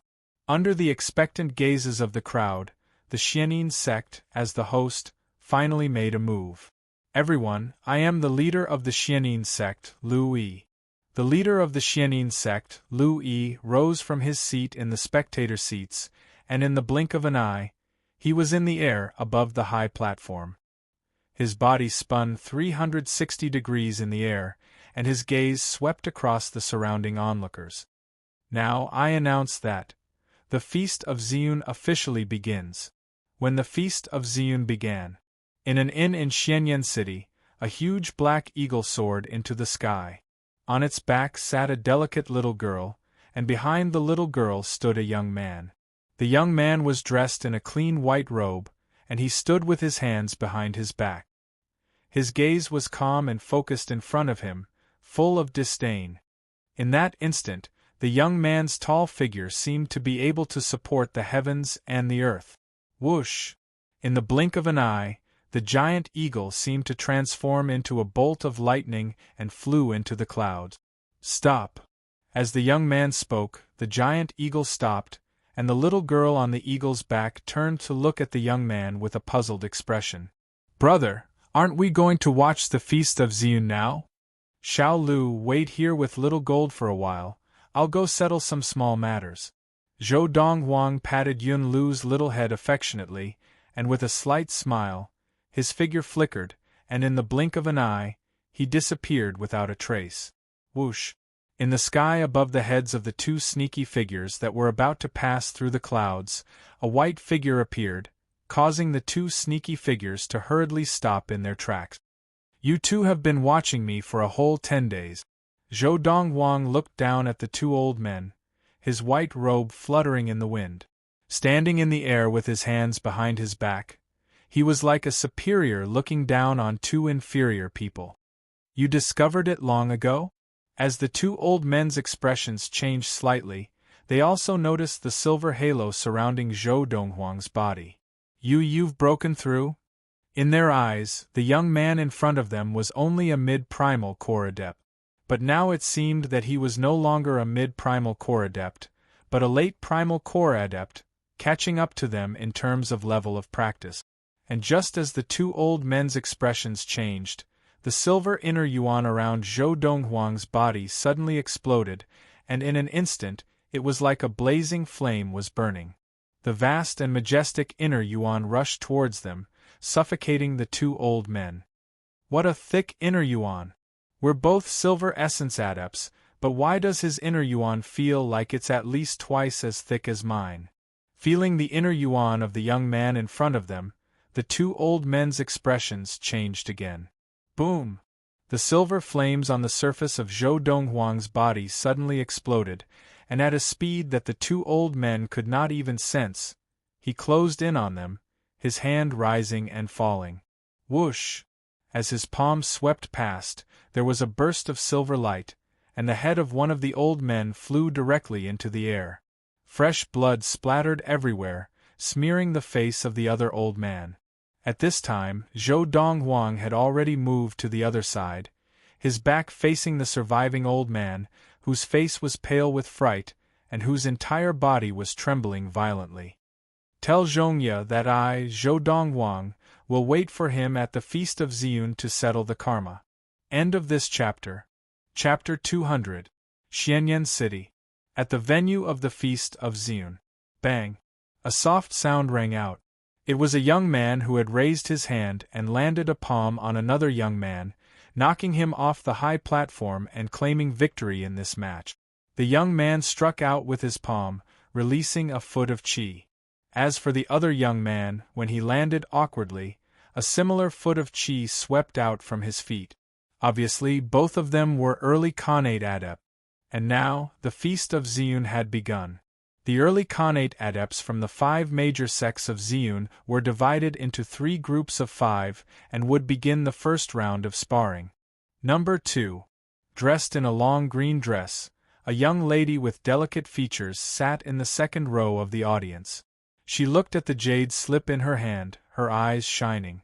Under the expectant gazes of the crowd, the Xianin sect, as the host, finally made a move. Everyone, I am the leader of the Xianin sect, Lu Yi. The leader of the Xianin sect, Lu Yi, rose from his seat in the spectator seats, and in the blink of an eye, he was in the air above the high platform. His body spun 360 degrees in the air, and his gaze swept across the surrounding onlookers. Now I announce that the Feast of Xion officially begins. When the Feast of Xion began, in an inn in Xianyan City, a huge black eagle soared into the sky. On its back sat a delicate little girl, and behind the little girl stood a young man. The young man was dressed in a clean white robe, and he stood with his hands behind his back. His gaze was calm and focused in front of him, full of disdain. In that instant, the young man's tall figure seemed to be able to support the heavens and the earth. Whoosh! In the blink of an eye, the giant eagle seemed to transform into a bolt of lightning and flew into the clouds. Stop! As the young man spoke, the giant eagle stopped, and the little girl on the eagle's back turned to look at the young man with a puzzled expression. Brother, aren't we going to watch the Feast of Xion now? Xiao Lu, wait here with little gold for a while, I'll go settle some small matters. Zhou Donghuang patted Yun Lu's little head affectionately, and with a slight smile, his figure flickered, and in the blink of an eye, he disappeared without a trace. Whoosh! In the sky above the heads of the 2 sneaky figures that were about to pass through the clouds, a white figure appeared, causing the 2 sneaky figures to hurriedly stop in their tracks. You 2 have been watching me for a whole 10 days. Zhou Donghuang looked down at the 2 old men, his white robe fluttering in the wind. Standing in the air with his hands behind his back, he was like a superior looking down on 2 inferior people. You discovered it long ago? As the 2 old men's expressions changed slightly, they also noticed the silver halo surrounding Zhou Donghuang's body. You've broken through? In their eyes, the young man in front of them was only a mid-primal core adept. But now it seemed that he was no longer a mid-primal core adept, but a late primal core adept, catching up to them in terms of level of practice. And just as the 2 old men's expressions changed, the silver inner yuan around Zhou Donghuang's body suddenly exploded, and in an instant, it was like a blazing flame was burning. The vast and majestic inner yuan rushed towards them, suffocating the 2 old men. What a thick inner yuan! We're both silver essence adepts, but why does his inner yuan feel like it's at least twice as thick as mine? Feeling the inner yuan of the young man in front of them, the 2 old men's expressions changed again. Boom! The silver flames on the surface of Zhou Donghuang's body suddenly exploded, and at a speed that the 2 old men could not even sense, he closed in on them, his hand rising and falling. Whoosh! As his palm swept past, there was a burst of silver light, and the head of one of the old men flew directly into the air. Fresh blood splattered everywhere, smearing the face of the other old man. At this time, Zhou Donghuang had already moved to the other side, his back facing the surviving old man, whose face was pale with fright, and whose entire body was trembling violently. Tell Zhongye that I, Zhou Donghuang, will wait for him at the Feast of Xion to settle the karma. End of this chapter. Chapter 200. Xianyan City. At the venue of the Feast of Xion. Bang! A soft sound rang out. It was a young man who had raised his hand and landed a palm on another young man, knocking him off the high platform and claiming victory in this match. The young man struck out with his palm, releasing a foot of chi. As for the other young man, when he landed awkwardly, a similar foot of chi swept out from his feet. Obviously, both of them were early Khanate adept. And now, the Feast of Ziyun had begun. The early Khanate adepts from the 5 major sects of Ziyun were divided into 3 groups of 5 and would begin the first round of sparring. Number 2. Dressed in a long green dress, a young lady with delicate features sat in the second row of the audience. She looked at the jade slip in her hand, her eyes shining.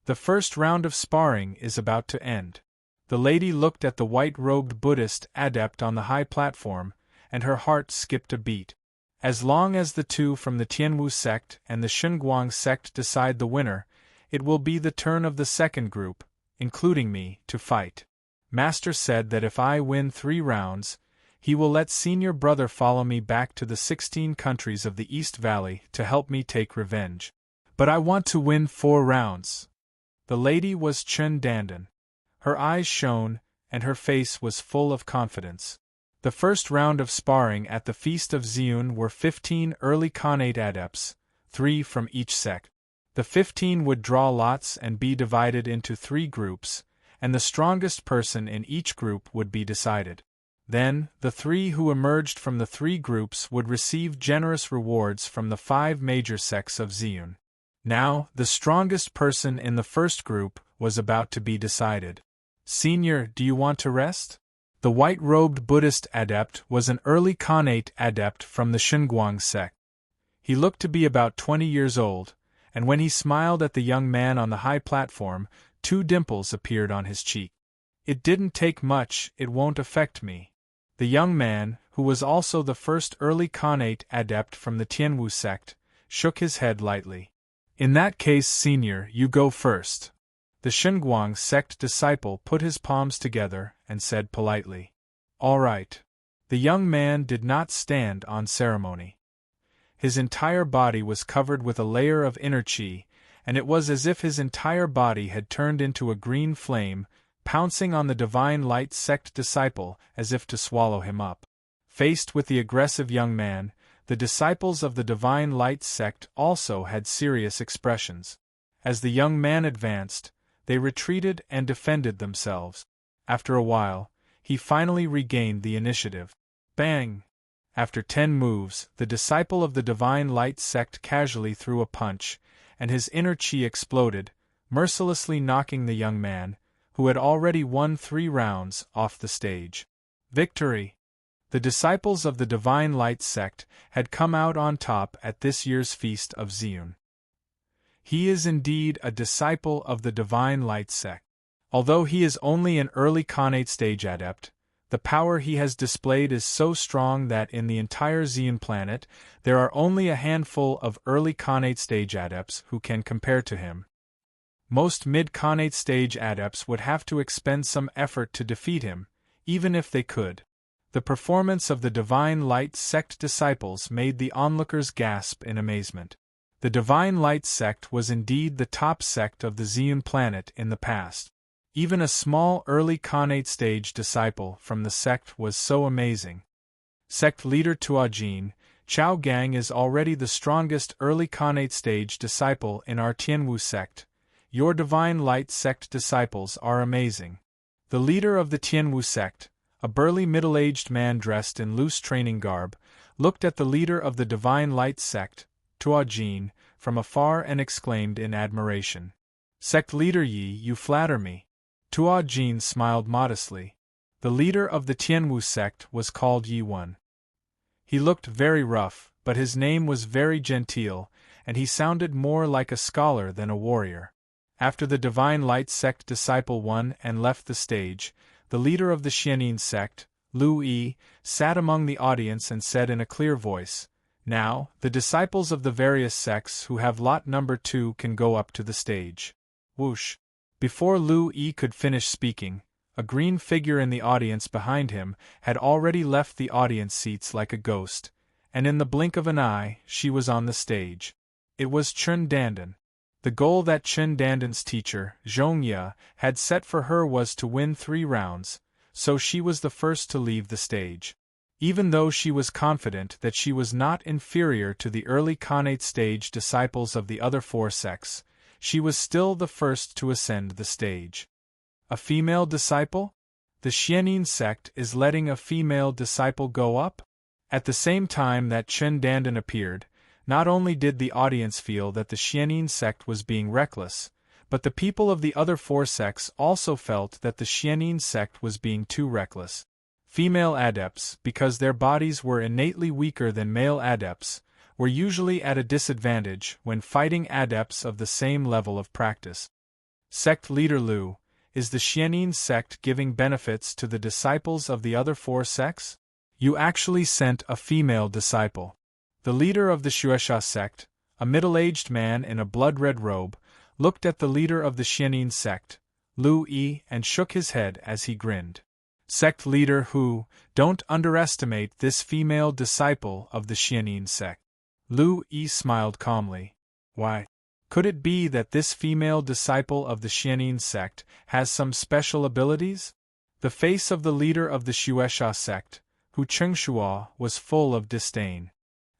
The first round of sparring is about to end. The lady looked at the white-robed Buddhist adept on the high platform, and her heart skipped a beat. As long as the 2 from the Tianwu sect and the Shunguang sect decide the winner, it will be the turn of the second group, including me, to fight. Master said that if I win 3 rounds, he will let senior brother follow me back to the 16 countries of the East Valley to help me take revenge. But I want to win 4 rounds. The lady was Chen Dandan. Her eyes shone, and her face was full of confidence. The first round of sparring at the Feast of Ziyun were 15 early Khanate adepts, 3 from each sect. The 15 would draw lots and be divided into 3 groups, and the strongest person in each group would be decided. Then, the 3 who emerged from the 3 groups would receive generous rewards from the 5 major sects of Ziyun. Now, the strongest person in the first group was about to be decided. Senior, do you want to rest? The white-robed Buddhist adept was an early Khanate adept from the Shunguang sect. He looked to be about 20 years old, and when he smiled at the young man on the high platform, 2 dimples appeared on his cheek. It didn't take much, it won't affect me. The young man, who was also the first early Khanate adept from the Tianwu sect, shook his head lightly. In that case, senior, you go first. The Shunguang sect disciple put his palms together and said politely, "All right." The young man did not stand on ceremony. His entire body was covered with a layer of inner qi, and it was as if his entire body had turned into a green flame, pouncing on the Divine Light sect disciple as if to swallow him up. Faced with the aggressive young man, the disciples of the Divine Light sect also had serious expressions. As the young man advanced, they retreated and defended themselves. After a while, he finally regained the initiative. Bang! After 10 moves, the disciple of the Divine Light sect casually threw a punch, and his inner qi exploded, mercilessly knocking the young man, who had already won 3 rounds, off the stage. Victory! The disciples of the Divine Light sect had come out on top at this year's Feast of Ziyun. He is indeed a disciple of the Divine Light sect. Although he is only an early Khanate stage adept, the power he has displayed is so strong that in the entire Ziyun planet, there are only a handful of early Khanate stage adepts who can compare to him. Most mid-Khanate stage adepts would have to expend some effort to defeat him, even if they could. The performance of the Divine Light sect disciples made the onlookers gasp in amazement. The Divine Light sect was indeed the top sect of the Ziyun planet in the past. Even a small early Khanate stage disciple from the sect was so amazing. Sect leader Tuajin, Chao Gang is already the strongest early Khanate stage disciple in our Tianwu sect. Your Divine Light sect disciples are amazing. The leader of the Tianwu sect, a burly middle-aged man dressed in loose training garb, looked at the leader of the Divine Light sect, Tuajin, from afar and exclaimed in admiration. Sect leader Yi, you flatter me. Tuajin smiled modestly. The leader of the Tianwu sect was called Yi Wen. He looked very rough, but his name was very genteel, and he sounded more like a scholar than a warrior. After the Divine Light sect disciple won and left the stage, the leader of the Xianin sect, Lu Yi, sat among the audience and said in a clear voice, "Now, the disciples of the various sects who have lot number 2 can go up to the stage." Whoosh! Before Lu Yi could finish speaking, a green figure in the audience behind him had already left the audience seats like a ghost, and in the blink of an eye, she was on the stage. It was Chen Dandan. The goal that Chen Dandan's teacher, Zhongya, had set for her was to win 3 rounds, so she was the first to leave the stage. Even though she was confident that she was not inferior to the early Khanate stage disciples of the other 4 sects, she was still the first to ascend the stage. A female disciple? The Xianin sect is letting a female disciple go up? At the same time that Chen Dandan appeared, not only did the audience feel that the Xianin sect was being reckless, but the people of the other four sects also felt that the Xianin sect was being too reckless. Female adepts, because their bodies were innately weaker than male adepts, were usually at a disadvantage when fighting adepts of the same level of practice. Sect Leader Lu, is the Xianin sect giving benefits to the disciples of the other four sects? You actually sent a female disciple. The leader of the Xuesha sect, a middle-aged man in a blood-red robe, looked at the leader of the Xianin sect, Lu Yi, and shook his head as he grinned. Sect Leader Hu, don't underestimate this female disciple of the Xianin sect. Lu Yi smiled calmly. Why? Could it be that this female disciple of the Xianin sect has some special abilities? The face of the leader of the Xuesha sect, Hu Chengshua, was full of disdain.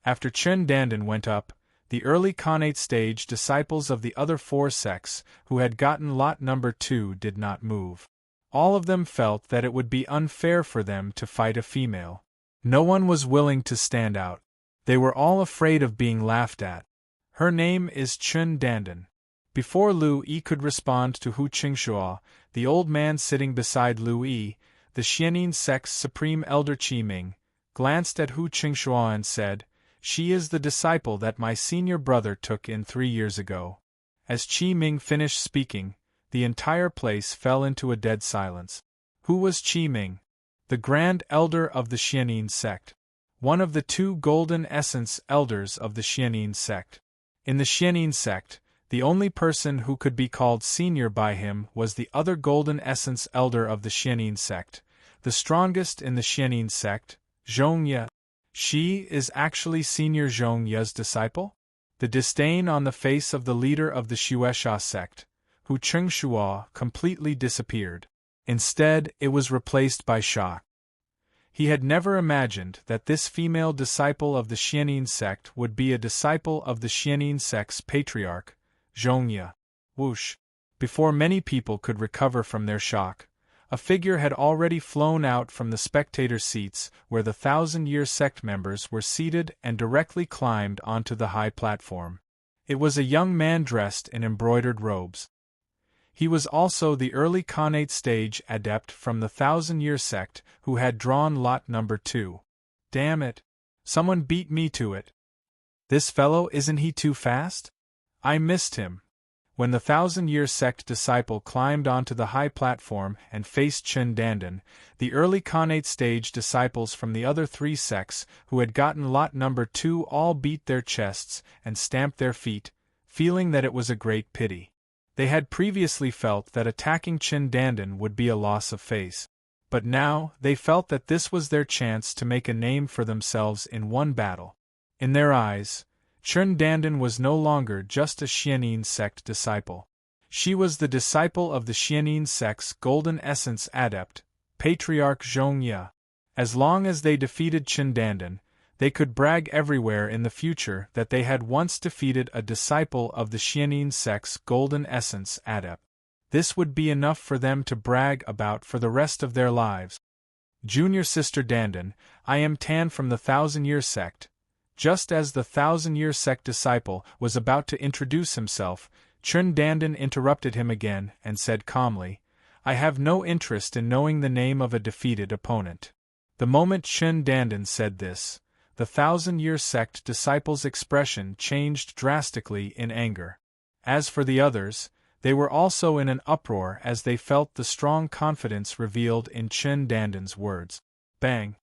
After Chen Dandan went up, the early Khanate stage disciples of the other four sects who had gotten lot number 2 did not move. All of them felt that it would be unfair for them to fight a female. No one was willing to stand out. They were all afraid of being laughed at. Her name is Chen Dandan. Before Lu Yi could respond to Hu Qingshua, the old man sitting beside Lu Yi, the Xianin sect's supreme elder Qi Ming, glanced at Hu Qingshua and said, "She is the disciple that my senior brother took in 3 years ago." As Qi Ming finished speaking, the entire place fell into a dead silence. Who was Qi Ming? The grand elder of the Xianin sect. One of the 2 golden essence elders of the Xianin sect. In the Xianin sect, the only person who could be called senior by him was the other golden essence elder of the Xianin sect, the strongest in the Xianin sect, Zhongye. She is actually senior Zhongye's disciple? The disdain on the face of the leader of the Xuesha sect, Hu Chengshua, completely disappeared. Instead, it was replaced by shock. He had never imagined that this female disciple of the Xianin sect would be a disciple of the Xianin sect's patriarch, Zhongye. Whoosh! Before many people could recover from their shock, a figure had already flown out from the spectator seats where the 1,000-year sect members were seated and directly climbed onto the high platform. It was a young man dressed in embroidered robes. He was also the early Khanate stage adept from the 1,000-year sect who had drawn lot number 2. Damn it! Someone beat me to it. This fellow, isn't he too fast? I missed him. When the 1,000-year sect disciple climbed onto the high platform and faced Chen Dandan, the early Khanate stage disciples from the other 3 sects who had gotten lot number 2 all beat their chests and stamped their feet, feeling that it was a great pity. They had previously felt that attacking Chen Dandan would be a loss of face. But now, they felt that this was their chance to make a name for themselves in one battle. In their eyes, Chen Dandan was no longer just a Xianin sect disciple. She was the disciple of the Xianin sect's golden essence adept, Patriarch Zhongye. As long as they defeated Chen Dandan, they could brag everywhere in the future that they had once defeated a disciple of the Xianin sect's golden essence adept. This would be enough for them to brag about for the rest of their lives. Junior Sister Dandan, I am Tan from the 1,000-year sect. Just as the 1,000-year sect disciple was about to introduce himself, Chen Dandan interrupted him again and said calmly, I have no interest in knowing the name of a defeated opponent. The moment Chen Dandan said this, the 1,000-year sect disciple's expression changed drastically in anger. As for the others, they were also in an uproar as they felt the strong confidence revealed in Chen Dandan's words. Bang!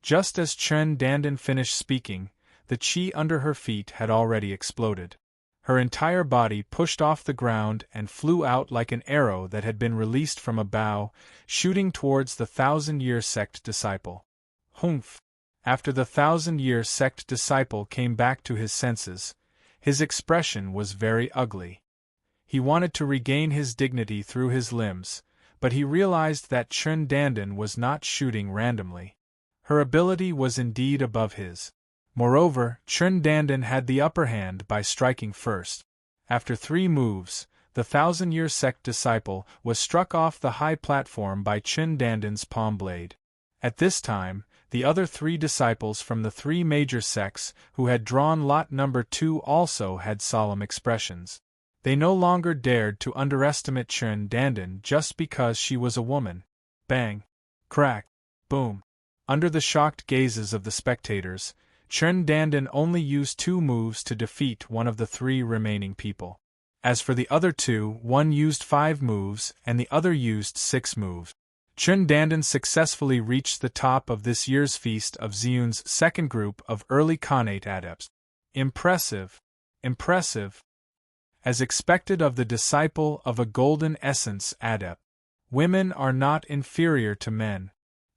Just as Chen Dandan finished speaking, the qi under her feet had already exploded. Her entire body pushed off the ground and flew out like an arrow that had been released from a bow, shooting towards the 1,000-year sect disciple. Humph! After the 1,000-year sect disciple came back to his senses, his expression was very ugly. He wanted to regain his dignity through his limbs, but he realized that Chen Dandan was not shooting randomly. Her ability was indeed above his. Moreover, Chen Dandan had the upper hand by striking first. After 3 moves, the 1,000-year sect disciple, was struck off the high platform by Chen Danden's palm blade. At this time, the other 3 disciples from the 3 major sects who had drawn lot number 2 also had solemn expressions. They no longer dared to underestimate Chen Danden just because she was a woman. Bang! Crack! Boom! Under the shocked gazes of the spectators, Chen Danden only used 2 moves to defeat one of the 3 remaining people. As for the other 2, one used 5 moves and the other used 6 moves. Chen Danden successfully reached the top of this year's Feast of Ziyun's second group of early Khanate adepts. Impressive! Impressive! As expected of the disciple of a golden essence adept, women are not inferior to men.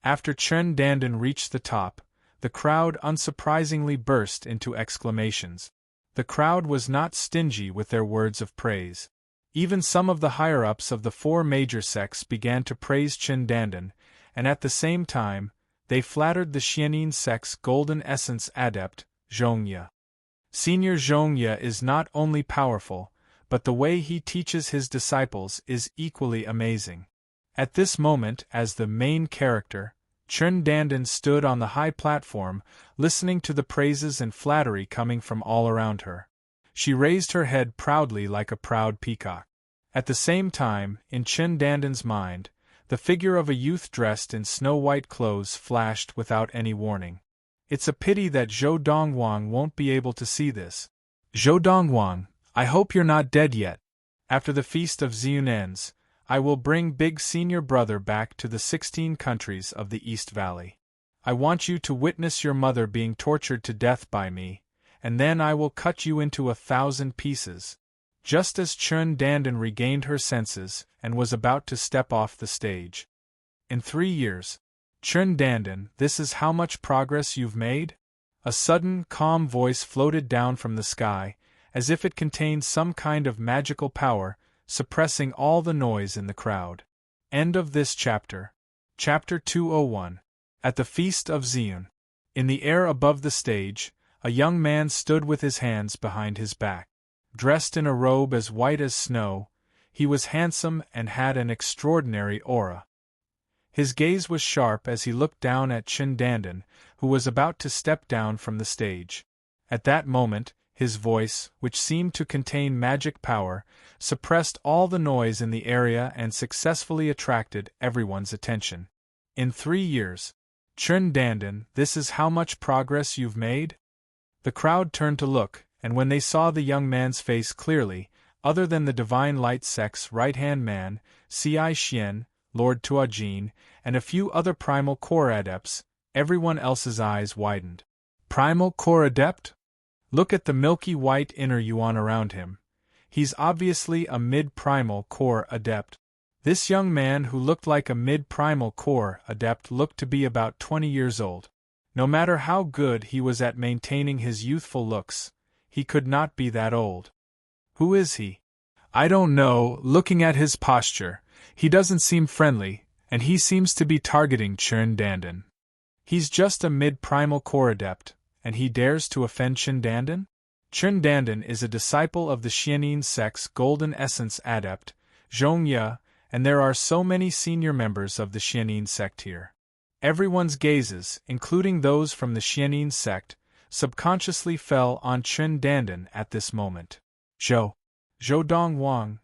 After Chen Danden reached the top, the crowd unsurprisingly burst into exclamations. The crowd was not stingy with their words of praise. Even some of the higher-ups of the 4 major sects began to praise Chen Danden, and at the same time, they flattered the Xianin sect's golden essence adept, Zhongye. Senior Zhongye is not only powerful, but the way he teaches his disciples is equally amazing. At this moment, as the main character, Chen Danden stood on the high platform, listening to the praises and flattery coming from all around her. She raised her head proudly like a proud peacock. At the same time, in Chen Danden's mind, the figure of a youth dressed in snow-white clothes flashed without any warning. It's a pity that Zhou Dongwang won't be able to see this. Zhou Dongwang, I hope you're not dead yet. After the Feast of Ziyun ends, I will bring Big Senior Brother back to the 16 countries of the East Valley. I want you to witness your mother being tortured to death by me, and then I will cut you into 1,000 pieces. Just as Chen Danden regained her senses and was about to step off the stage. In 3 years. Chen Danden, this is how much progress you've made? A sudden, calm voice floated down from the sky, as if it contained some kind of magical power, suppressing all the noise in the crowd. End of this chapter. Chapter 201. At the Feast of Ziyun. In the air above the stage, a young man stood with his hands behind his back. Dressed in a robe as white as snow, he was handsome and had an extraordinary aura. His gaze was sharp as he looked down at Chen Danden, who was about to step down from the stage. At that moment, his voice, which seemed to contain magic power, suppressed all the noise in the area and successfully attracted everyone's attention. In 3 years. Chen Danden, this is how much progress you've made? The crowd turned to look, and when they saw the young man's face clearly, other than the Divine Light sect's right-hand man, Ci Xian, Lord Tuajin, and a few other Primal Core adepts, everyone else's eyes widened. Primal Core adept? Look at the milky white inner yuan around him. He's obviously a mid-Primal Core adept. This young man who looked like a mid-Primal Core adept looked to be about 20 years old. No matter how good he was at maintaining his youthful looks, he could not be that old. Who is he? I don't know. Looking at his posture, he doesn't seem friendly, and he seems to be targeting Chen Danden. He's just a mid-Primal Core adept, and he dares to offend Chen Danden? Chen Danden is a disciple of the Xianin sect's Golden Essence adept, Zhongye, and there are so many senior members of the Xianin sect here. Everyone's gazes, including those from the Xianin sect, subconsciously fell on Chen Danden at this moment. Zhou Dongwang.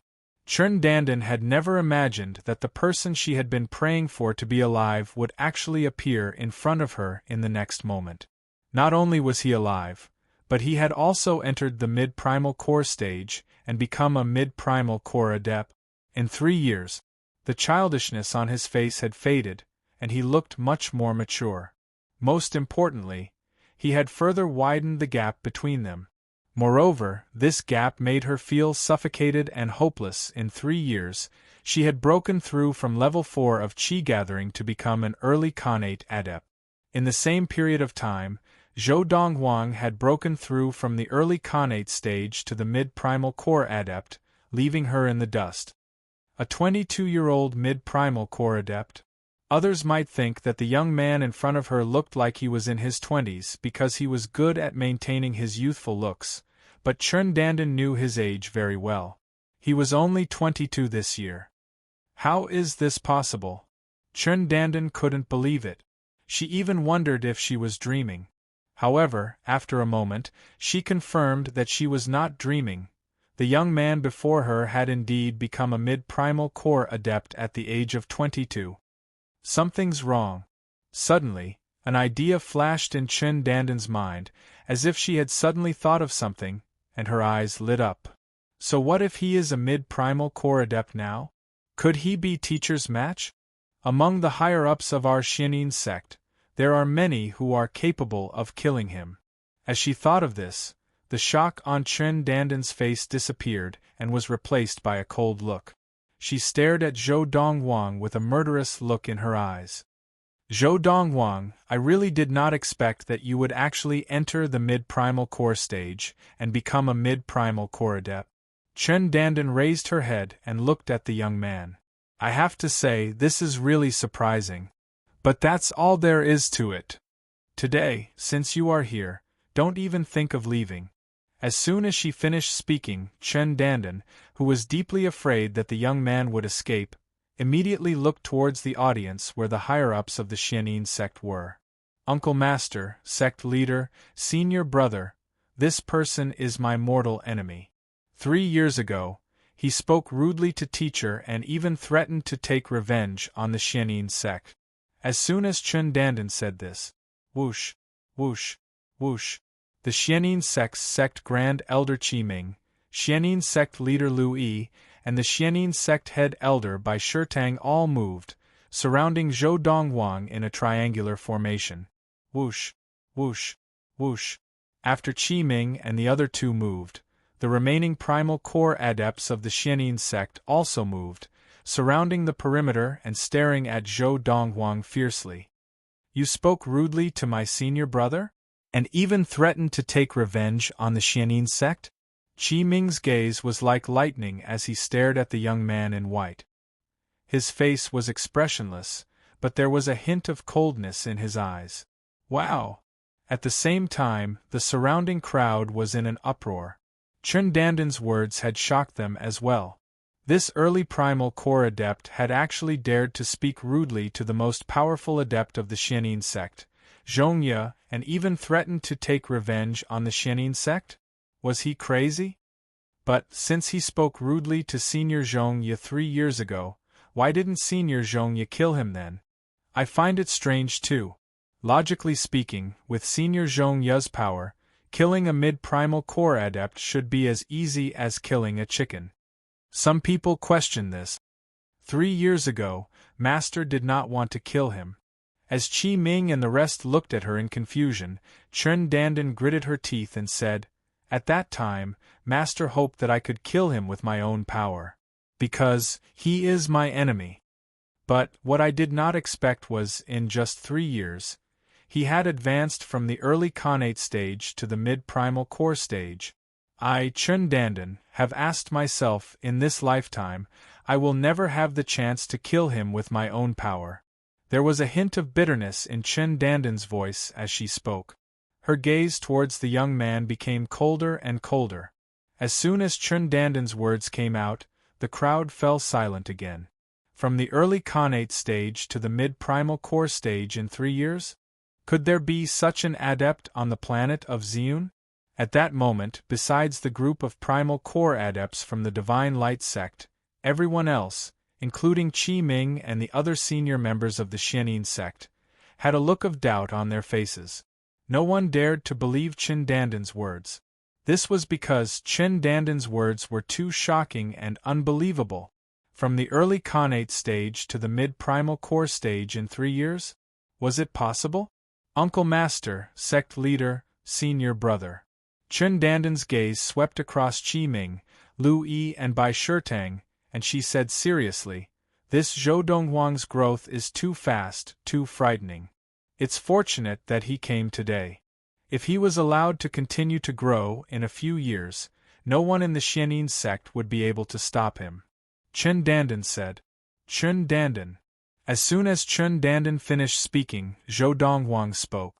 Chen Danden had never imagined that the person she had been praying for to be alive would actually appear in front of her in the next moment. Not only was he alive, but he had also entered the mid-Primal Core stage and become a mid-Primal Core adept. In 3 years, the childishness on his face had faded, and he looked much more mature. Most importantly, he had further widened the gap between them. Moreover, this gap made her feel suffocated and hopeless. In 3 years, she had broken through from level 4 of Qi gathering to become an early Khanate adept. In the same period of time, Zhou Dongwang had broken through from the early Khanate stage to the mid-Primal Core adept, leaving her in the dust. A 22-year-old mid-Primal Core adept? Others might think that the young man in front of her looked like he was in his 20s because he was good at maintaining his youthful looks, but Chen Danden knew his age very well. He was only 22 this year. How is this possible? Chen Dandan couldn't believe it. She even wondered if she was dreaming. However, after a moment, she confirmed that she was not dreaming. The young man before her had indeed become a mid-primal core adept at the age of 22. Something's wrong. Suddenly, an idea flashed in Chen Dandan's mind, as if she had suddenly thought of something, and her eyes lit up. So what if he is a mid-primal core adept now? Could he be teacher's match? Among the higher-ups of our Xianin sect, there are many who are capable of killing him. As she thought of this, the shock on Chen Dandan's face disappeared and was replaced by a cold look. She stared at Zhou Dongwang with a murderous look in her eyes. Zhou Dongwang, I really did not expect that you would actually enter the mid-primal core stage and become a mid-primal core adept. Chen Dandan raised her head and looked at the young man. I have to say, this is really surprising. But that's all there is to it. Today, since you are here, don't even think of leaving. As soon as she finished speaking, Chen Dandan, who was deeply afraid that the young man would escape, immediately looked towards the audience where the higher-ups of the Xianin sect were. Uncle Master, sect leader, senior brother, this person is my mortal enemy. 3 years ago, he spoke rudely to teacher and even threatened to take revenge on the Xianin sect. As soon as Chen Dandan said this, whoosh, whoosh, whoosh, the Xianin sect's sect Grand Elder Qi Ming, Xianin sect leader Lu Yi, and the Xianin sect head elder Bai Shitang all moved, surrounding Zhou Dongwang in a triangular formation. Whoosh, whoosh, whoosh. After Qi Ming and the other two moved, the remaining primal core adepts of the Xianin sect also moved, surrounding the perimeter and staring at Zhou Dongwang fiercely. You spoke rudely to my senior brother? And even threatened to take revenge on the Xianin sect? Qi Ming's gaze was like lightning as he stared at the young man in white. His face was expressionless, but there was a hint of coldness in his eyes. Wow! At the same time, the surrounding crowd was in an uproar. Chen Dandan's words had shocked them as well. This early primal core adept had actually dared to speak rudely to the most powerful adept of the Xianin sect, Zhongye, and even threatened to take revenge on the Xianin sect? Was he crazy? But, since he spoke rudely to Senior Zhongye 3 years ago, why didn't Senior Zhongye kill him then? I find it strange too. Logically speaking, with Senior Zhongye's power, killing a mid-primal core adept should be as easy as killing a chicken. Some people question this. 3 years ago, Master did not want to kill him. As Qi Ming and the rest looked at her in confusion, Chen Dandan gritted her teeth and said, At that time, Master hoped that I could kill him with my own power. Because he is my enemy. But what I did not expect was, in just 3 years, he had advanced from the early Khanate stage to the mid-primal core stage. I, Chen Dandan, have asked myself, in this lifetime, I will never have the chance to kill him with my own power. There was a hint of bitterness in Chen Dandan's voice as she spoke. Her gaze towards the young man became colder and colder. As soon as Chen Dandan's words came out, the crowd fell silent again. From the early Khanate stage to the mid-primal core stage in 3 years? Could there be such an adept on the planet of Xiun? At that moment, besides the group of primal core adepts from the Divine Light sect, everyone else, including Qi Ming and the other senior members of the Xianin sect, had a look of doubt on their faces. No one dared to believe Chen Dandan's words. This was because Chen Dandan's words were too shocking and unbelievable. From the early Khanate stage to the mid-primal core stage in 3 years? Was it possible? Uncle Master, sect leader, senior brother. Chen Dandan's gaze swept across Qi Ming, Lu Yi and Bai Shitang, and she said seriously, This Zhou Donghuang's growth is too fast, too frightening. It's fortunate that he came today. If he was allowed to continue to grow in a few years, no one in the Xianin sect would be able to stop him. Chen Dandan said. Chen Dandan. As soon as Chen Dandan finished speaking, Zhou Donghuang spoke.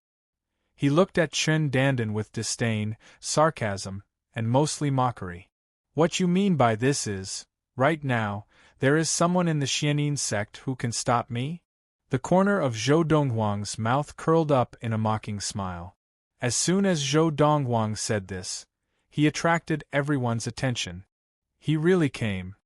He looked at Chen Dandan with disdain, sarcasm, and mostly mockery. What you mean by this is, right now, there is someone in the Xianin sect who can stop me? The corner of Zhou Donghuang's mouth curled up in a mocking smile. As soon as Zhou Donghuang said this, he attracted everyone's attention. He really came.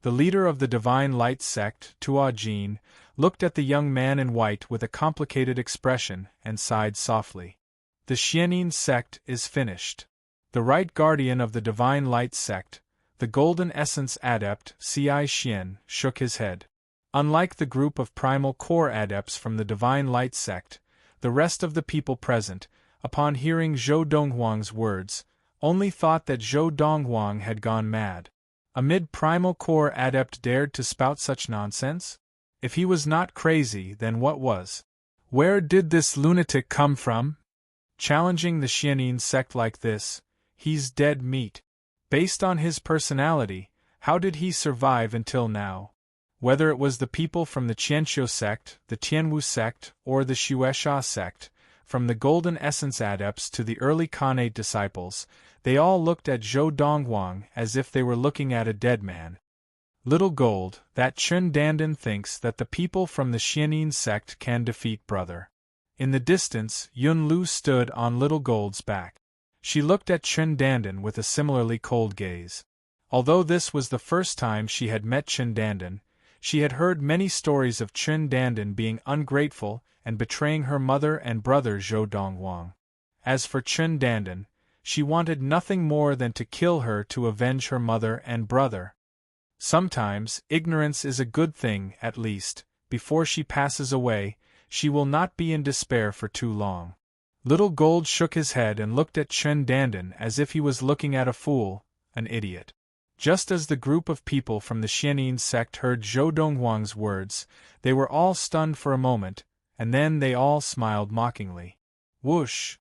The leader of the Divine Light sect, Tua Jin, looked at the young man in white with a complicated expression and sighed softly. The Xianin sect is finished. The Right Guardian of the Divine Light sect, the Golden Essence Adept, Ci Xian, shook his head. Unlike the group of Primal Core Adepts from the Divine Light sect, the rest of the people present, upon hearing Zhou Donghuang's words, only thought that Zhou Donghuang had gone mad. A mid-Primal Core Adept dared to spout such nonsense? If he was not crazy, then what was? Where did this lunatic come from? Challenging the Xianin sect like this, he's dead meat. Based on his personality, how did he survive until now? Whether it was the people from the Qianqiu sect, the Tianwu sect, or the Xuesha sect, from the Golden Essence Adepts to the early Khanate disciples, they all looked at Zhou Donghuang as if they were looking at a dead man. Little Gold, that Chun Dandan thinks that the people from the Xianin sect can defeat brother. In the distance, Yun Lu stood on Little Gold's back. She looked at Chun Dandan with a similarly cold gaze. Although this was the first time she had met Chun Dandan, she had heard many stories of Chun Dandan being ungrateful and betraying her mother and brother Zhou Donghuang. As for Chun Dandan, she wanted nothing more than to kill her to avenge her mother and brother. Sometimes, ignorance is a good thing, at least, before she passes away, she will not be in despair for too long. Little Gold shook his head and looked at Chun Dandan as if he was looking at a fool, an idiot. Just as the group of people from the Xianin sect heard Zhou Donghuang's words, they were all stunned for a moment, and then they all smiled mockingly. Whoosh!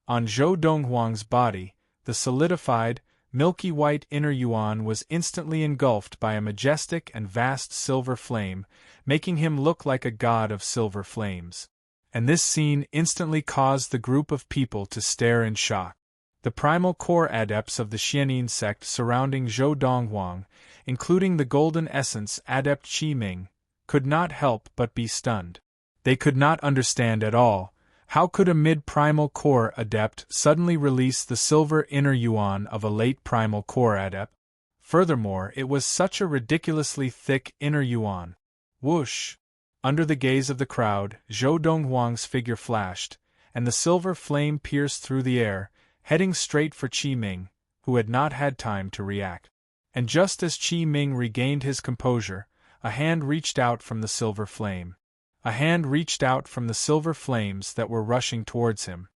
On Zhou Donghuang's body, the solidified, milky white inner yuan was instantly engulfed by a majestic and vast silver flame, making him look like a god of silver flames. And this scene instantly caused the group of people to stare in shock. The Primal Core Adepts of the Xianin sect surrounding Zhou Donghuang, including the Golden Essence Adept Qi Ming, could not help but be stunned. They could not understand at all. How could a mid-Primal Core Adept suddenly release the silver inner yuan of a late Primal Core Adept? Furthermore, it was such a ridiculously thick inner yuan. Whoosh! Under the gaze of the crowd, Zhou Donghuang's figure flashed, and the silver flame pierced through the air, heading straight for Qi Ming, who had not had time to react. And just as Qi Ming regained his composure, a hand reached out from the silver flame. A hand reached out from the silver flames that were rushing towards him.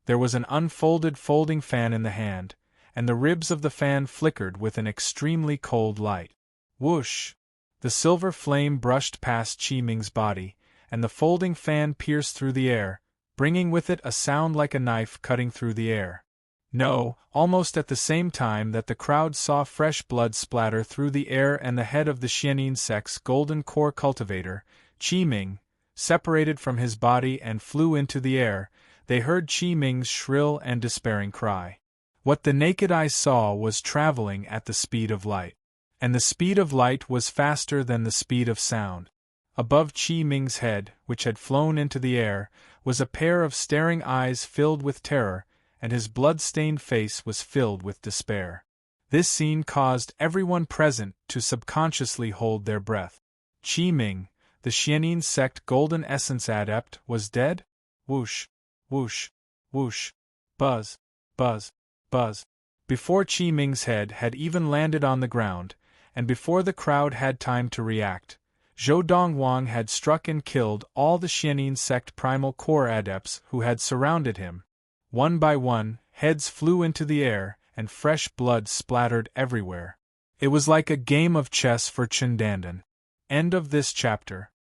There was an unfolded folding fan in the hand, and the ribs of the fan flickered with an extremely cold light. Whoosh! The silver flame brushed past Qi Ming's body, and the folding fan pierced through the air, bringing with it a sound like a knife cutting through the air. No, almost at the same time that the crowd saw fresh blood splatter through the air and the head of the Xianin sect's golden core cultivator, Qi Ming, separated from his body and flew into the air, they heard Qi Ming's shrill and despairing cry. What the naked eye saw was traveling at the speed of light. And the speed of light was faster than the speed of sound. Above Qi Ming's head, which had flown into the air, was a pair of staring eyes filled with terror, and his blood-stained face was filled with despair. This scene caused everyone present to subconsciously hold their breath. Qi Ming, the Xianin sect Golden Essence Adept, was dead? Whoosh, whoosh, whoosh, buzz, buzz, buzz. Before Qi Ming's head had even landed on the ground, and before the crowd had time to react, Zhou Donghuang had struck and killed all the Xianin sect Primal Core Adepts who had surrounded him. One by one, heads flew into the air, and fresh blood splattered everywhere. It was like a game of chess for Chun Dandan. End of this chapter.